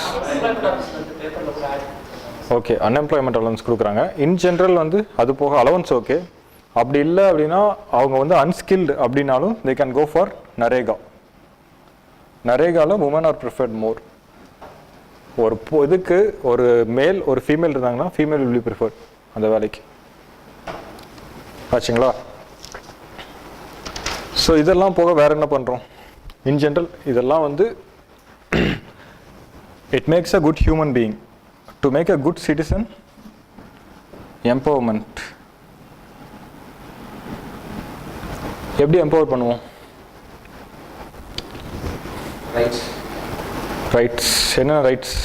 Okay, unemployment allowance கொடுக்குறாங்க. இன் ஜென்ரல் வந்து அது போக அலவன்ஸ் ஓகே. அப்படி இல்லை அப்படின்னா அவங்க வந்து அன்ஸ்கில்டு அப்படின்னாலும் they can go for NREGA. நரேகாவில் உமன் ஆர் ப்ரிஃபர்ட் மோர். ஒரு இதுக்கு ஒரு மேல் ஒரு ஃபீமேல் இருந்தாங்கன்னா ஃபீமேல் வில் பி ப்ரிஃபர்ட் அந்த வேலைக்கு. ஆச்சுங்களா? ஸோ இதெல்லாம் போக வேறு என்ன பண்ணுறோம்? இன் ஜென்ரல் இதெல்லாம் வந்து it makes a good human being. To make a good citizen, empowerment. எப்படி எம்பவர் பண்ணுவோம்? ரைட்ஸ். என்ன ரைட்ஸ்?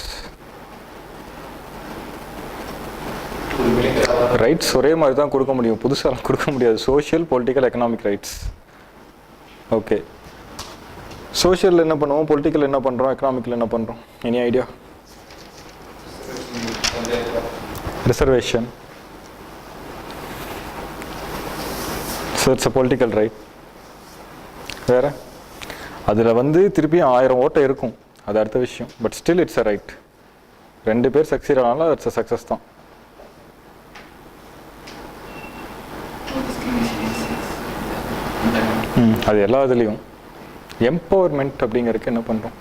ரைட்ஸ் ஒரே மாதிரி தான் கொடுக்க முடியும், புதுசாக கொடுக்க முடியாது. Social, political, economic rights. Okay, social என்ன பண்ணுவோம், பொலிட்டிக்கல் என்ன பண்ணுறோம், எக்கனாமிக்கில் என்ன பண்ணுறோம்? Any idea? Reservation. So it's a political right. வேறு அதில் வந்து திருப்பியும் 1000 ஓட்டை இருக்கும், அது அடுத்த விஷயம். But still it's a right. 2 பேர் சக்சீட் ஆனாலும் இட்ஸ் அ சக்ஸஸ் தான். அது எல்லா இதுலேயும் எம்பவர்மெண்ட் அப்படிங்கிறதுக்கு என்ன பண்ணுறோம்?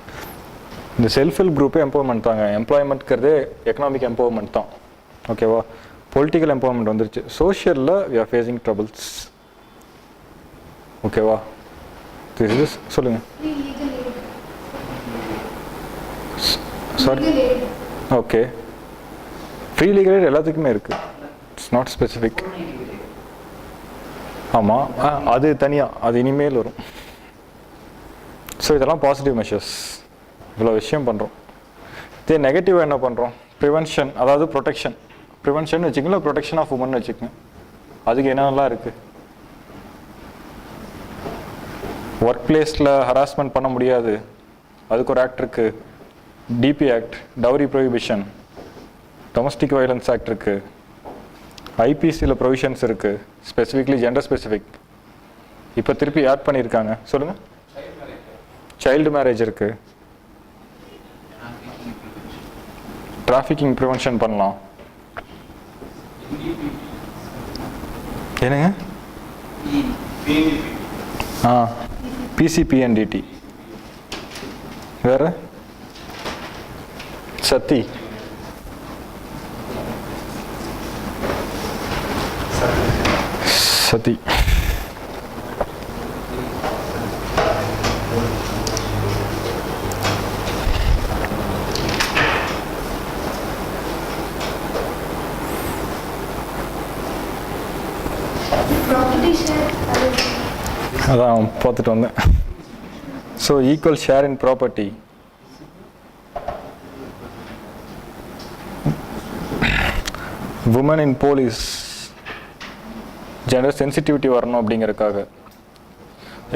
இந்த செல்ஃப் ஹெல்ப் குரூப்பே எம்பவர்மெண்ட் தாங்க. எம்ப்ளாய்மெண்ட்ங்கிறதே எக்கனாமிக் எம்பவர்மெண்ட் தான். ஓகேவா? பொலிட்டிக்கல் எம்பவர்மெண்ட் வந்துருச்சு. சோஷியலில் வி ஆர் ஃபேஸிங் ட்ரபிள்ஸ். ஓகேவா? சொல்லுங்கள். Sorry. Okay, free legal eight எல்லாத்துக்குமே இருக்குது. It's not specific. ஆமாம், அது தனியாக, அது இனிமேல் வரும். ஸோ இதெல்லாம் பாசிட்டிவ் மெஷர்ஸ். இவ்வளோ விஷயம் பண்ணுறோம். இதே நெகட்டிவாக என்ன பண்ணுறோம்? ப்ரிவென்ஷன், அதாவது ப்ரொடெக்ஷன். ப்ரிவென்ஷன் வச்சுக்கோங்களா, ப்ரொடெக்ஷன் ஆஃப் உமன் வச்சுக்கோங்க. அதுக்கு என்னென்னலாம் இருக்குது? ஒர்க் பிளேஸில் ஹராஸ்மெண்ட் பண்ண முடியாது, அதுக்கு ஒரு ஆக்ட் இருக்குது. DP act, dowry prohibition, domestic violence act இருக்குது. ஐபிசியில் ப்ரொவிஷன்ஸ் இருக்குது, ஸ்பெசிஃபிக்லி ஜெண்டர் ஸ்பெசிஃபிக். இப்போ திருப்பி ஆட் பண்ணியிருக்காங்க. சொல்லுங்கள். சைல்டு மேரேஜ் இருக்குது. டிராஃபிக்கிங் ப்ரிவென்ஷன் பண்ணலாம். என்னங்க? பிசிபிஎன்டிடி. வேற? சத்தி. சதி. அதான் பார்த்துட்டு வந்தேன். So equal share in property. Women in police. Gender sensitivity வரணும் அப்படிங்கிறதுக்காக.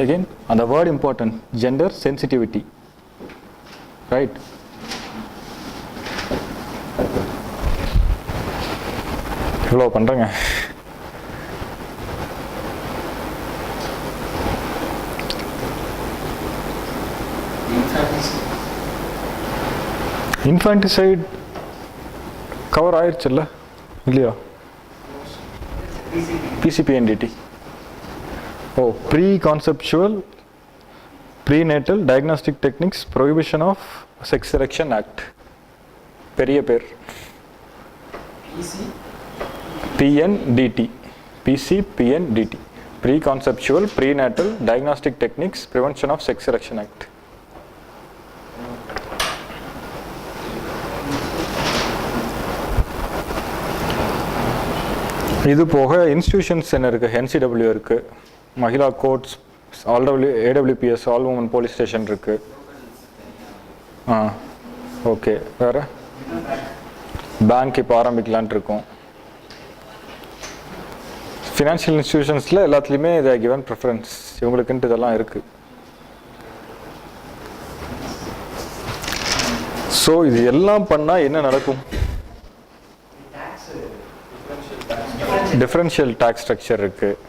அகெயின் அந்த word important, gender sensitivity. Right? இவ்வளோ பண்ணுறேங்க. இன்ஃபான்டிசைட் கவர் ஆயிடுச்சுல்ல, இல்லையா? PCPNDT. Oh, pre conceptual prenatal diagnostic techniques prohibition of sex selection act. பெரிய பேர் PNDT. PCPNDT. Preconceptual Prenatal Diagnostic Techniques Prevention of Sex Selection Act. இது போக இன்ஸ்டிடியூஷன்ஸ் என்ன இருக்குது, NCW இருக்குது, Mahila courts, AWPS all women police station இருக்குது. ஓகே, வேறு பேங்க் இப்போ ஆரம்பிக்கலான்ட்டு இருக்கோம். ஃபினான்ஷியல் இன்ஸ்டிடியூஷன்ஸில் எல்லாத்துலேயுமே இதை கிவன் ப்ரிஃபரன்ஸ், இவங்களுக்குன்ட்டு இதெல்லாம் இருக்குது. ஸோ இது எல்லாம் பண்ணால் என்ன நடக்கும்? டிஃப்ரென்ஷியல் டேக்ஸ் ஸ்ட்ரக்சர் இருக்குது.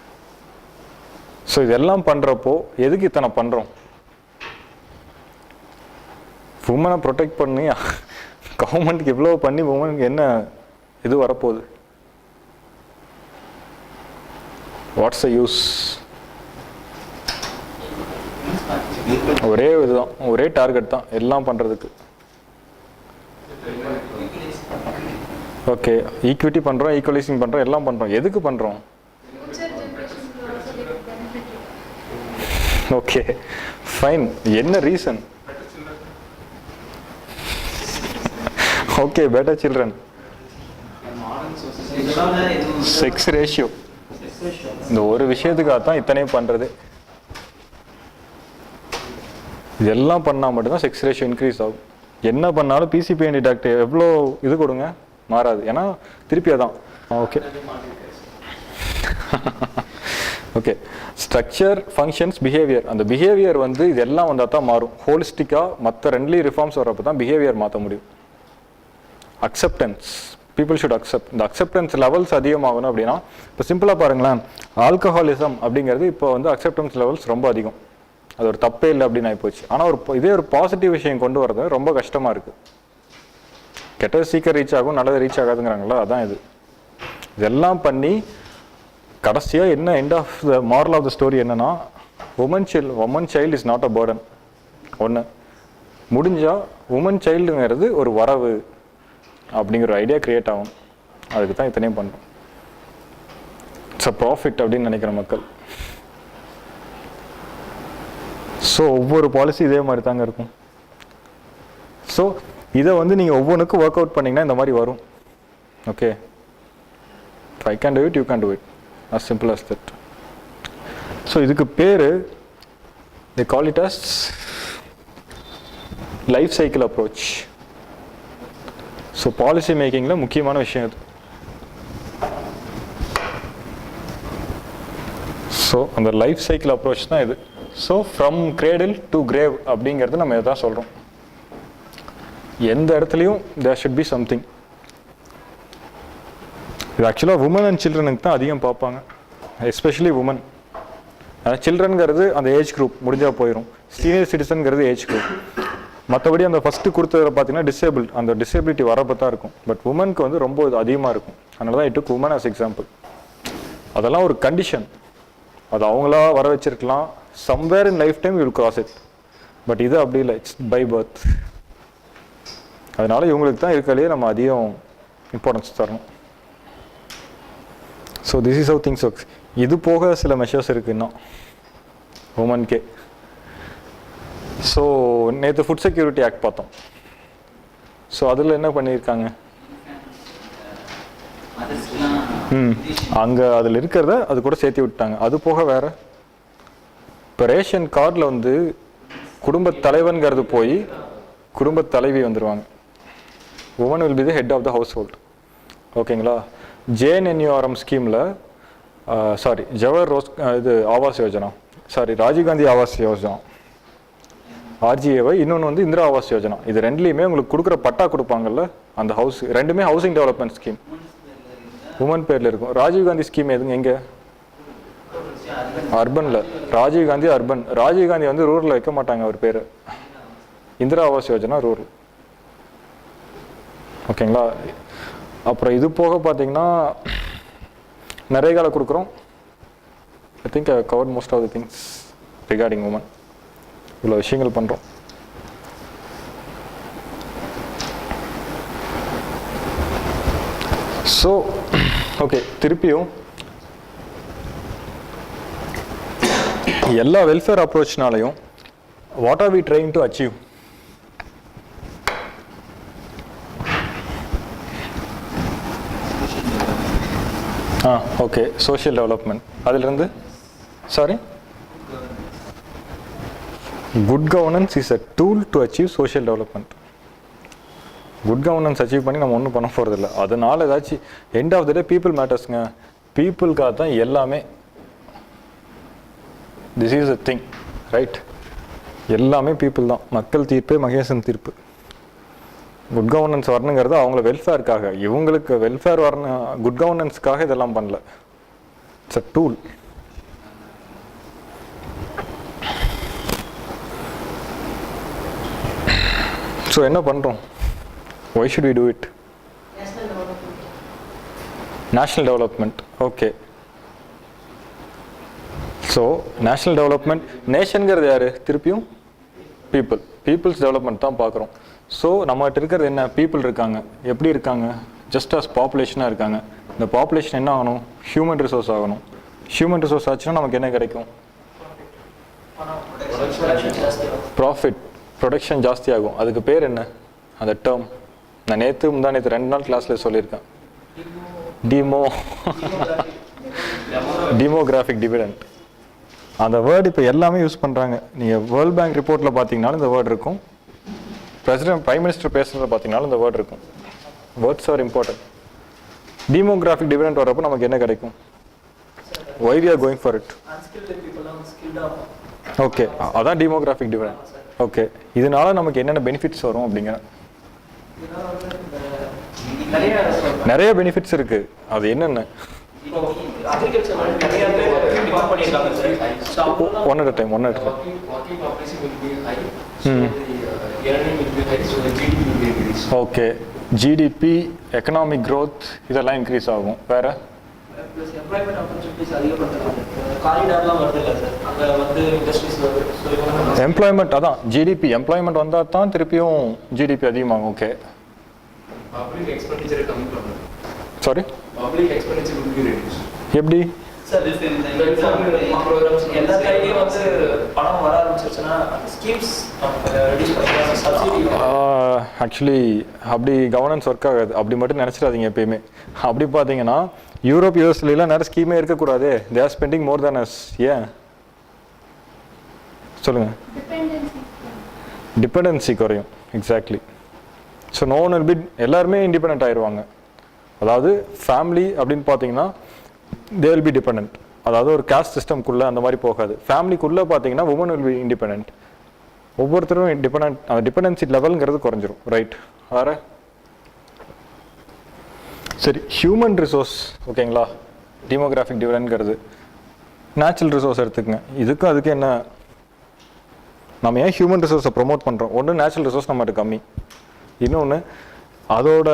ஸோ இதெல்லாம் பண்ணுறப்போ எதுக்கு இத்தனை பண்ணுறோம்? உமனை ப்ரொடெக்ட் பண்ணி கவர்மெண்ட்டுக்கு இவ்வளோ பண்ணி உமனுக்கு என்ன இது வரப்போகுது? What's the use? ஒரே இதுதான், ஒரே டார்கெட் தான் எல்லாம் பண்ணுறதுக்கு. ஓகே, ஈக்விட்டி பண்ணுறோம், ஈக்குவலைசிங் பண்ணுறோம், எல்லாம் பண்ணுறோம். எதுக்கு பண்ணுறோம்? ஓகே ஃபைன், என்ன reason? Okay, better children, sex ratio, இந்த ஒரு விஷயத்துக்காக தான் இத்தனையும் பண்ணுறது. இதெல்லாம் பண்ணால் மட்டும்தான் செக்ஸ் ரேஷியோ இன்க்ரீஸ் ஆகும். என்ன பண்ணாலும் PCPND டாக்டர் எவ்வளோ இது கொடுங்க மாறாது, ஏன்னா திருப்பி அதான். Okay okay, structure, functions, behaviour. அந்த பிஹேவியர் வந்து இதெல்லாம் வந்தால் தான் மாறும். ஹோலிஸ்டிக்காக மற்ற ரெண்டுலேயும் ரிஃபார்ம்ஸ் வரப்போ தான் பிஹேவியர் மாற்ற முடியும். Acceptance, people should accept. இந்த அக்செப்டன்ஸ் லெவல்ஸ் அதிகமாகணும் அப்படின்னா, இப்போ சிம்பிளாக பாருங்களேன், ஆல்கஹாலிசம் அப்படிங்கிறது இப்போ வந்து அக்செப்டன்ஸ் லெவல்ஸ் ரொம்ப அதிகம். அது ஒரு தப்பே இல்லை அப்படின்னு ஆகிப்போச்சு. ஆனால் இதே ஒரு பாசிட்டிவ் விஷயம் கொண்டு வரது ரொம்ப கஷ்டமாக இருக்குது. கெட்டது சீக்கிரம் ரீச் ஆகும், நல்லது ரீச் ஆகாதுங்கிறாங்களா, அதான் இது. இதெல்லாம் பண்ணி கடைசியாக என்ன end of the moral of the story என்னன்னா, woman child is not a burden. ஒன்று முடிஞ்சால் உமன் சைல்டுங்கிறது ஒரு வரவு அப்படிங்கிற ஒரு ஐடியா கிரியேட் ஆகும். அதுக்கு தான் இத்தனையும் பண்ணுறோம். இட்ஸ் அ ப்ராஃபிட் அப்படின்னு நினைக்கிற மக்கள். ஸோ ஒவ்வொரு பாலிசி இதே மாதிரி தாங்க இருக்கும். ஸோ இதை வந்து நீங்கள் ஒவ்வொன்றுக்கும் ஒர்க் அவுட் பண்ணிங்கன்னா இந்த மாதிரி வரும். Okay, I can do it, you can do it, as simple as that. So இதுக்கு பேர் they call it as life cycle approach. So policy மேக்கிங்கில் முக்கியமான விஷயம் இது. ஸோ அந்த லைஃப் சைக்கிள் அப்ரோச் தான் இது. ஸோ ஃப்ரம் கிரேடில் டு கிரேவ் அப்படிங்கிறது நம்ம இதை தான் சொல்கிறோம். எந்த இடத்துலையும் தேர் ஷுட் பி சம்திங். இது ஆக்சுவலாக உமன் அண்ட் சில்ட்ரனுக்கு தான் அதிகம் பார்ப்பாங்க, எஸ்பெஷலி உமன். சில்ட்ரனுங்கிறது அந்த ஏஜ் குரூப் முடிஞ்சால் போயிடும். சீனியர் சிட்டிசனுங்கிறது ஏஜ் குரூப். மற்றபடி அந்த ஃபஸ்ட்டு கொடுத்ததில் பார்த்தீங்கன்னா டிசேபிள், அந்த டிசேபிலிட்டி வரப்போ தான் இருக்கும். பட் உமனுக்கு வந்து ரொம்ப அதிகமாக இருக்கும். அதனால தான் it took women as example. அதெல்லாம் ஒரு கண்டிஷன். அது அவங்களா வர வச்சிருக்கலாம். Somewhere in life time you will cross it. But இது அப்படி இல்லை, இட்ஸ் பை பர்த். அதனால இவங்களுக்கு தான் இருக்கலையே நம்ம அதிகம் இம்பார்ட்டன்ஸ் தரணும். So this is how things works. இது போக சில மெஷர்ஸ் இருக்குது இன்னும் உமன்கே. ஸோ நேற்று ஃபுட் செக்யூரிட்டி ஆக்ட் பார்த்தோம். ஸோ அதில் என்ன பண்ணியிருக்காங்க? அங்கே அதில் இருக்கிறத அது கூட சேர்த்து விட்டாங்க. அது போக வேறு இப்போ ரேஷன் கார்டில் வந்து குடும்பத் தலைவன்கிறது போய் குடும்பத் தலைவி வந்துடுவாங்க. Women will be the head of the household. ஓகேங்களா? JNNURM ஸ்கீமில் ஜவஹர் இது ஆவாஸ் யோஜனா, ராஜீவ்காந்தி ஆவாஸ் யோஜனா RGAY, இன்னொன்று வந்து இந்திரா ஆவாஸ் யோஜனா. இது ரெண்டுலேயுமே உங்களுக்கு கொடுக்குற பட்டா கொடுப்பாங்கல்ல, அந்த ஹவுஸ் ரெண்டுமே ஹவுசிங் டெவலப்மெண்ட் ஸ்கீம் உமன் பேரில் இருக்கும். ராஜீவ்காந்தி ஸ்கீம் எதுங்க எங்கே? அர்பனில். ராஜீவ்காந்தி அர்பன். ராஜீவ்காந்தி வந்து ரூரலில் வைக்க மாட்டாங்க அவர் பேர். இந்திரா ஆவாஸ் யோஜனா ரூரல். ஓகேங்களா? அப்புறம் இது போக பார்த்தீங்கன்னா நரேகால கொடுக்குறோம். I think I covered most of the things regarding women. இவ்வளோ விஷயங்கள் பண்ணுறோம். ஸோ ஓகே, திருப்பியும் எல்லா வெல்ஃபேர் அப்ரோச்னாலையும் what are we trying to achieve? Okay, social development. அதிலிருந்து sorry, good governance is a tool to achieve social development. Good governance achieve பண்ணி நம்ம ஒன்றும் பண்ண போகிறதில்ல. அதனால ஏதாச்சும் end of the day people மேட்டர்ஸ்ங்க. பீப்புளுக்காக தான் எல்லாமே. This is a thing, right? எல்லாமே பீப்புள் தான். மக்கள் தீர்ப்பு, மகேசன் தீர்ப்பு. குட் கவர்னன்ஸ் வரணுங்கிறது அவங்கள வெல்ஃபேருக்காக. இவங்களுக்கு வெல்ஃபேர் வரணும், குட் கவர்னன்ஸ்க்காக இதெல்லாம் பண்ணல. It's a tool. ஸோ என்ன பண்ணுறோம்? Why should we do it? National development. Okay. So, national development, நேஷன்கிறது யாரு? திருப்பியும் people. People's development தான் பார்க்குறோம். ஸோ நம்மகிட்ட இருக்கிறது என்ன? பீப்புள் இருக்காங்க. எப்படி இருக்காங்க? ஜஸ்ட் அஸ் பாப்புலேஷனாக இருக்காங்க. இந்த பாப்புலேஷன் என்ன ஆகணும்? ஹியூமன் ரிசோர்ஸ் ஆகணும். ஹியூமன் ரிசோர்ஸ் ஆச்சுன்னா நமக்கு என்ன கிடைக்கும்? ப்ராஃபிட், ப்ரொடக்ஷன் ஜாஸ்தி ஆகும். அதுக்கு பேர் என்ன அந்த டேர்ம்? நான் நேற்று 2 நாள் கிளாஸில் சொல்லியிருக்கேன். Demographic dividend. அந்த வேர்டு இப்போ எல்லாமே யூஸ் பண்ணுறாங்க. நீங்கள் வேர்ல்ட் பேங்க் ரிப்போர்ட்டில் பார்த்தீங்கன்னாலும் இந்த வேர்டு இருக்கும். பிரைம் மினிஸ்டர் பேசுகிறத பார்த்தீங்கன்னாலும் இந்த வேர்டு இருக்கும். Words are important. Demographic dividend வரப்போ நமக்கு என்ன கிடைக்கும்? Why we are going for it? Okay, அதான் டெமோகிராஃபிக் டிவிடெண்ட். ஓகே, இதனால நமக்கு என்னென்ன பெனிஃபிட்ஸ் வரும் அப்படிங்கிற நிறைய பெனிஃபிட்ஸ் இருக்கு. அது என்னென்ன? One at time. Okay, GDP, economic growth இதெல்லாம் இன்க்ரீஸ் ஆகும். வேற எம்ப்ளாய்மெண்ட். அதான் ஜிடிபி, எம்ப்ளாய்மெண்ட் வந்தால் தான் திருப்பியும் ஜிடிபி அதிகமாகும். Okay, public expenditure coming from it. Sorry? Public expenditure will be reduced. எப்படி? Sir this in the programs எல்லா கையிலயும் வந்து பணம் வர ஆரம்பிச்சிருச்சுன்னா ஸ்கீம்ஸ் ரெடியூஸ் பண்ணிக்கலாம். சப்சிடி ஆக்சுவலி அப்படி கவர்னன்ஸ் ஒர்க் ஆகாது. அப்படி மட்டும் நினச்சிடாதீங்க எப்பயுமே. அப்படி பார்த்தீங்கன்னா யூரோப், யூஎஸ்லாம் நிறைய ஸ்கீமே இருக்கக்கூடாது. They are spending more than us. ஏன் சொல்லுங்க? டிபெண்டன்சி குறையும். Exactly. So no one will be, எல்லாருமே இண்டிபெண்ட் ஆயிடுவாங்க. அதாவது ஃபேமிலி அப்படின்னு பார்த்தீங்கன்னா தே வில் பி டிபெண்ட். அதாவது ஒரு காஸ்ட் சிஸ்டம்குள்ளே அந்த மாதிரி போகாது. ஃபேமிலிக்குள்ளே பார்த்தீங்கன்னா உமன் வில் பி இண்டிபெண்ட். ஒவ்வொருத்தரும் டிபெண்ட், அந்த டிபெண்டன்சி லெவலுங்கிறது குறைஞ்சிரும். ரைட்? வேற சரி, ஹியூமன் ரிசோர்ஸ் ஓகேங்களா? டெமோகிராஃபிக் டிவிடெண்ட்ங்கிறது நேச்சுரல் ரிசோர்ஸ் எடுத்துக்கங்க. இதுக்கும் அதுக்கு என்ன? நம்ம ஏன் ஹியூமன் ரிசோர்ஸை ப்ரொமோட் பண்ணுறோம்? ஒன்று நேச்சுரல் ரிசோர்ஸ் நம்மகிட்ட கம்மி, இன்னொன்று அதோட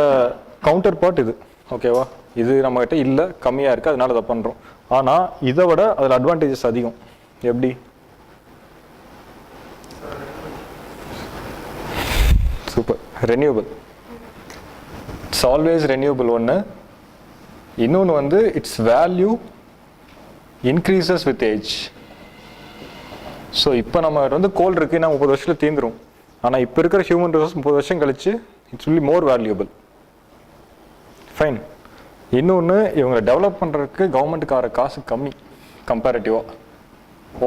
கவுண்டர் பார்ட் இது. ஓகேவா? இது நம்மகிட்ட இல்லை, கம்மியாக இருக்குது, அதனால அதை பண்ணுறோம். ஆனால் இதை விட அதில் அட்வான்டேஜஸ் அதிகம். எப்படி? Super. Renewable. It's always renewable ஒன்று. இன்னொன்று வந்து it's value increases with age. So இப்போ நம்ம வந்து கோல் இருக்குது, நான் 30 வருஷத்தில் தீந்துரும். ஆனால் இப்போ இருக்கிற ஹியூமன் ரிசோர்ஸ் 30 வருஷம் கழிச்சு it's will be more valuable. Fine. இன்னொன்று, இவங்களை டெவலப் பண்ணுறதுக்கு கவர்மெண்ட்டுக்கார காசு கம்மி கம்பேரிட்டிவாக.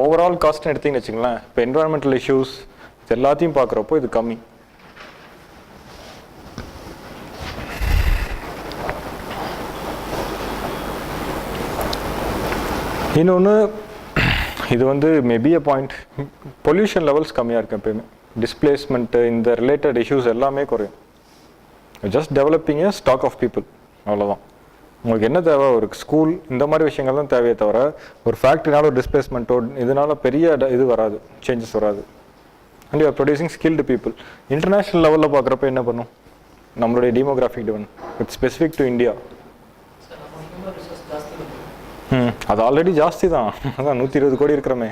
ஓவரால் காஸ்ட்னு எடுத்திங்கன்னு வச்சுங்களேன். இப்போ என்வரான்மெண்டல் இஷ்யூஸ் இது எல்லாத்தையும் பார்க்குறப்போ இது கம்மி. இன்னொன்று, இது வந்து maybe a point, pollution levels கம்மியாக இருக்குது எப்பயுமே. டிஸ்பிளேஸ்மெண்ட்டு, இந்த ரிலேட்டட் இஷ்யூஸ் எல்லாமே குறையும். Just developing a stock of people, அவ்வளோதான். உங்களுக்கு என்ன தேவை? ஒரு ஸ்கூல், இந்த மாதிரி விஷயங்கள் தான் தேவையே தவிர ஒரு ஃபேக்ட்ரினால ஒரு டிஸ்பிளேஸ்மெண்ட்டோ இதனால பெரிய இது வராது, சேஞ்சஸ் வராது. And you are producing skilled people. International லெவலில் பார்க்குறப்ப என்ன பண்ணும்? நம்மளுடைய demographic dividend it's specific to India. அது ஆல்ரெடி ஜாஸ்தி தான். அதான் 120 கோடி இருக்கிறோமே.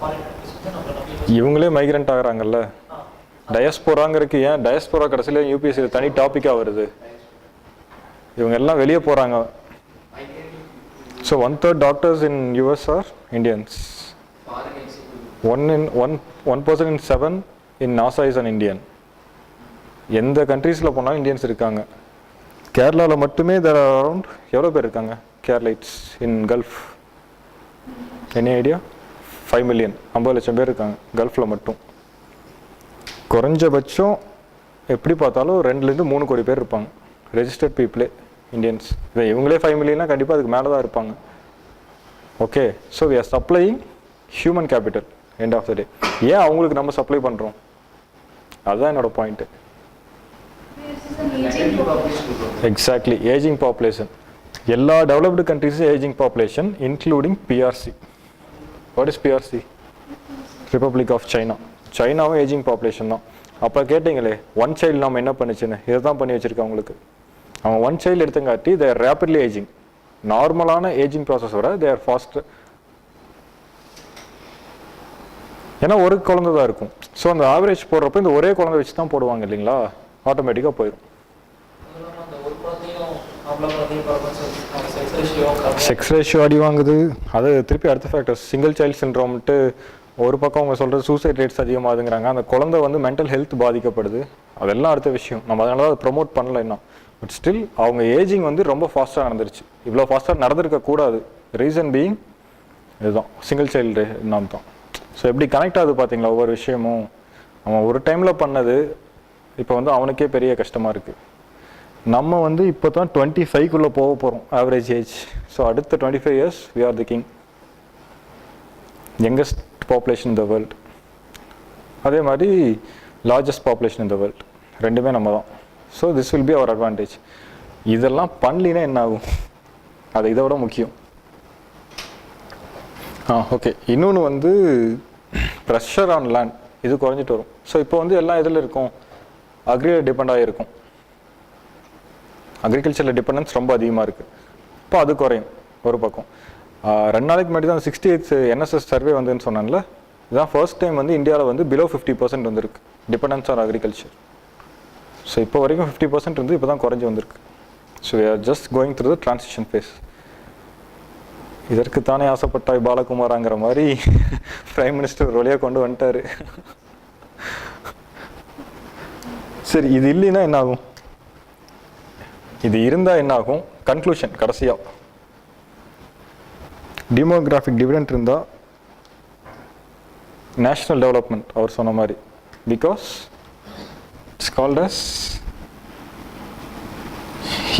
ஃபாரின் கண்ட்ரிஸ் வந்து நம்மளை நம்பி இவங்களே மைக்ரெண்ட் ஆகுறாங்கல்ல. டயஸ்போராங்கிறதுக்கு ஏன் டயஸ்போரா கடைசியில் யூபிஎஸ்சி தனி டாப்பிக்காக வருது? இவங்க எல்லாம் வெளியே போகிறாங்க. So 1/3 doctors in US R Indians. 1% in 7 in NASA is an Indian. எந்த கண்ட்ரீஸில் போனாலும் இந்தியன்ஸ் இருக்காங்க. கேரளாவில் மட்டுமே there are around எவ்வளோ பேர் இருக்காங்க கேரளைட்ஸ் இன் கல்ஃப்? Any idea? 5 மில்லியன், 50 லட்சம் பேர் இருக்காங்க கல்ஃபில் மட்டும். குறைஞ்சபட்சம் எப்படி பார்த்தாலும் 2-3 கோடி பேர் இருப்பாங்க ரெஜிஸ்டர்ட் பீப்புளே இந்தியன்ஸ். இவங்களே 5 மில்லியன்னா கண்டிப்பாக அதுக்கு மேலே தான் இருப்பாங்க. Okay, so we are supplying human capital end of the day. ஏன் அவங்களுக்கு நம்ம சப்ளை பண்ணுறோம்? அதுதான் என்னோட பாயிண்ட்டு. Exactly, ageing population. எல்லா டெவலப்டு கண்ட்ரீஸும் ageing population including PRC. What is PRC? Republic of China. சைனாவும் ஏஜிங் பாப்புலேஷன் தான். அப்போ கேட்டிங்களே ஒன் சைல்டு நம்ம என்ன பண்ணிச்சுன்னு, இதை தான் பண்ணி வச்சுருக்கேன் அவங்களுக்கு. அவங்க ஒன் சைல்டு எடுத்தங்காட்டி தே ஆர் ரேப்பிட்லி ஏஜிங். நார்மலான ஏஜிங் ப்ராசஸ் விட தே ஆர் ஃபாஸ்ட். ஏன்னா ஒரு குழந்தை தான் இருக்கும். ஸோ அந்த ஆவரேஜ் போடுறப்போ இந்த ஒரே குழந்தை வச்சு தான் போடுவாங்க இல்லைங்களா, ஆட்டோமேட்டிக்காக போயிடும். செக்ஸ் ரேஷியோ அடி வாங்குது. அது திருப்பி அடுத்த ஃபேக்டர்ஸ் சிங்கிள் சைல்டு சிண்ட்ரோம்ட்டு ஒரு பக்கம் அவங்க சொல்கிறது சூசைட் ரேட்ஸ் அதிகமாகுதுங்கிறாங்க. அந்த குழந்தை வந்து மென்டல் ஹெல்த் பாதிக்கப்படுது. அதெல்லாம் அடுத்த விஷயம். நம்ம அதனால தான் அதை ப்ரொமோட் பண்ணல இன்னும். பட் ஸ்டில் அவங்க ஏஜிங் வந்து ரொம்ப ஃபாஸ்ட்டாக நடந்துருச்சு. இவ்வளோ ஃபாஸ்ட்டாக நடந்திருக்கக்கூடாது. ரீசன் பீயிங் இதுதான், சிங்கிள் சைல்டு நாம் தான். ஸோ எப்படி கனெக்ட் ஆகுது பார்த்தீங்களா ஒவ்வொரு விஷயமும். அவன் ஒரு டைமில் பண்ணது இப்போ வந்து அவனுக்கே பெரிய கஷ்டமாக இருக்குது. நம்ம வந்து இப்போ தான் 25க்குள்ளே போக போகிறோம் ஆவரேஜ் ஏஜ். ஸோ அடுத்த 25 years we are the king, youngest population in the world. அதே மாதிரி largest population in the world. ரெண்டுமே நம்ம தான். So this will be our advantage. இதெல்லாம் பண்ணலினா என்ன ஆகும்? அது இதை விட முக்கியம். ஓகே, இன்னொன்று வந்து ப்ரெஷர் ஆன் லேண்ட் இது குறைஞ்சிட்டு வரும். ஸோ இப்போ வந்து எல்லாம் இதில் இருக்கும், அக்ரியில் டிபெண்ட் ஆகிருக்கும். அக்ரிகல்ச்சரில் டிபெண்டன்ஸ் ரொம்ப அதிகமாக இருக்குது. இப்போ அது குறையும் ஒரு பக்கம். 2 நாளைக்கு முன்னாடி தான் 68th NSS சர்வே வந்துன்னு சொன்னான்ல, இதுதான் ஃபர்ஸ்ட் டைம் வந்து இந்தியாவில் வந்து பிலோ 50% வந்துருக்கு டிபெண்டன்ஸ் ஆன் அக்ரிகல்ச்சர். ஸோ இப்போ வரைக்கும் 50% இருந்து இப்போ தான் குறைஞ்சி வந்திருக்கு. So we are just going through the transition phase. இதற்கு தானே ஆசைப்பட்டாய் பாலகுமாராங்கிற மாதிரி பிரைம் மினிஸ்டர் ஒரு வழியாக கொண்டு வந்துட்டாரு. சரி, இது இல்லைன்னா என்ன ஆகும்? இது இருந்தால் என்ன ஆகும்? கன்க்ளூஷன் கடைசியாக, டெமோகிராஃபிக் டிவிடெண்ட் இருந்தால் நேஷ்னல் டெவலப்மெண்ட் அவர் சொன்ன மாதிரி. Because it's called as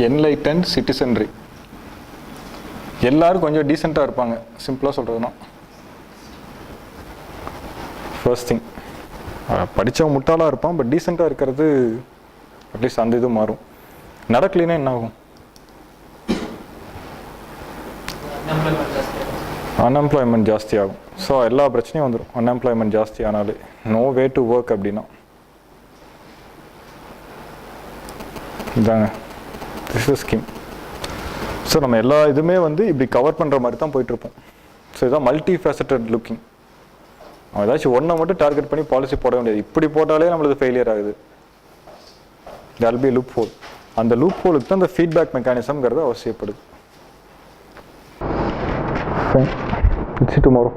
enlightened citizenry. எல்லாரும் கொஞ்சம் டீசெண்டாக இருப்பாங்க, சிம்பிளாக சொல்கிறதுனா. ஃபர்ஸ்ட் திங், படித்தவன் முட்டாளாக இருப்பான், பட் டீசெண்டாக இருக்கிறது அட்லீஸ்ட் அந்த இது மாறும். நடக்கலைன்னா என்ன ஆகும்? அன்எம்ப்ளாய்மெண்ட் ஜாஸ்தி ஆகும். ஸோ எல்லா பிரச்சனையும் வந்துடும். அன்எம்ப்ளாய்மெண்ட் ஜாஸ்தி ஆனாலே நோ வே டு ஒர்க் அப்படின்னா இதாங்க திஸ் இஸ் ஸ்கீம். ஸோ நம்ம எல்லா இதுவுமே வந்து இப்படி கவர் பண்ணுற மாதிரி தான் போயிட்டுருப்போம். ஸோ இதுதான் மல்டி ஃபேசட்டட் லுக்கிங். அவன் ஏதாச்சும் ஒன்றை மட்டும் டார்கெட் பண்ணி பாலிசி போட வேண்டியது. இப்படி போட்டாலே நம்மளுக்கு ஃபெயிலியர் ஆகுது. There will be loophole. அந்த லூப் ஹோலுக்கு தான் அந்த ஃபீட்பேக் மெக்கானிசம்ங்கிறது அவசியப்படுது. Fine. Let's see tomorrow.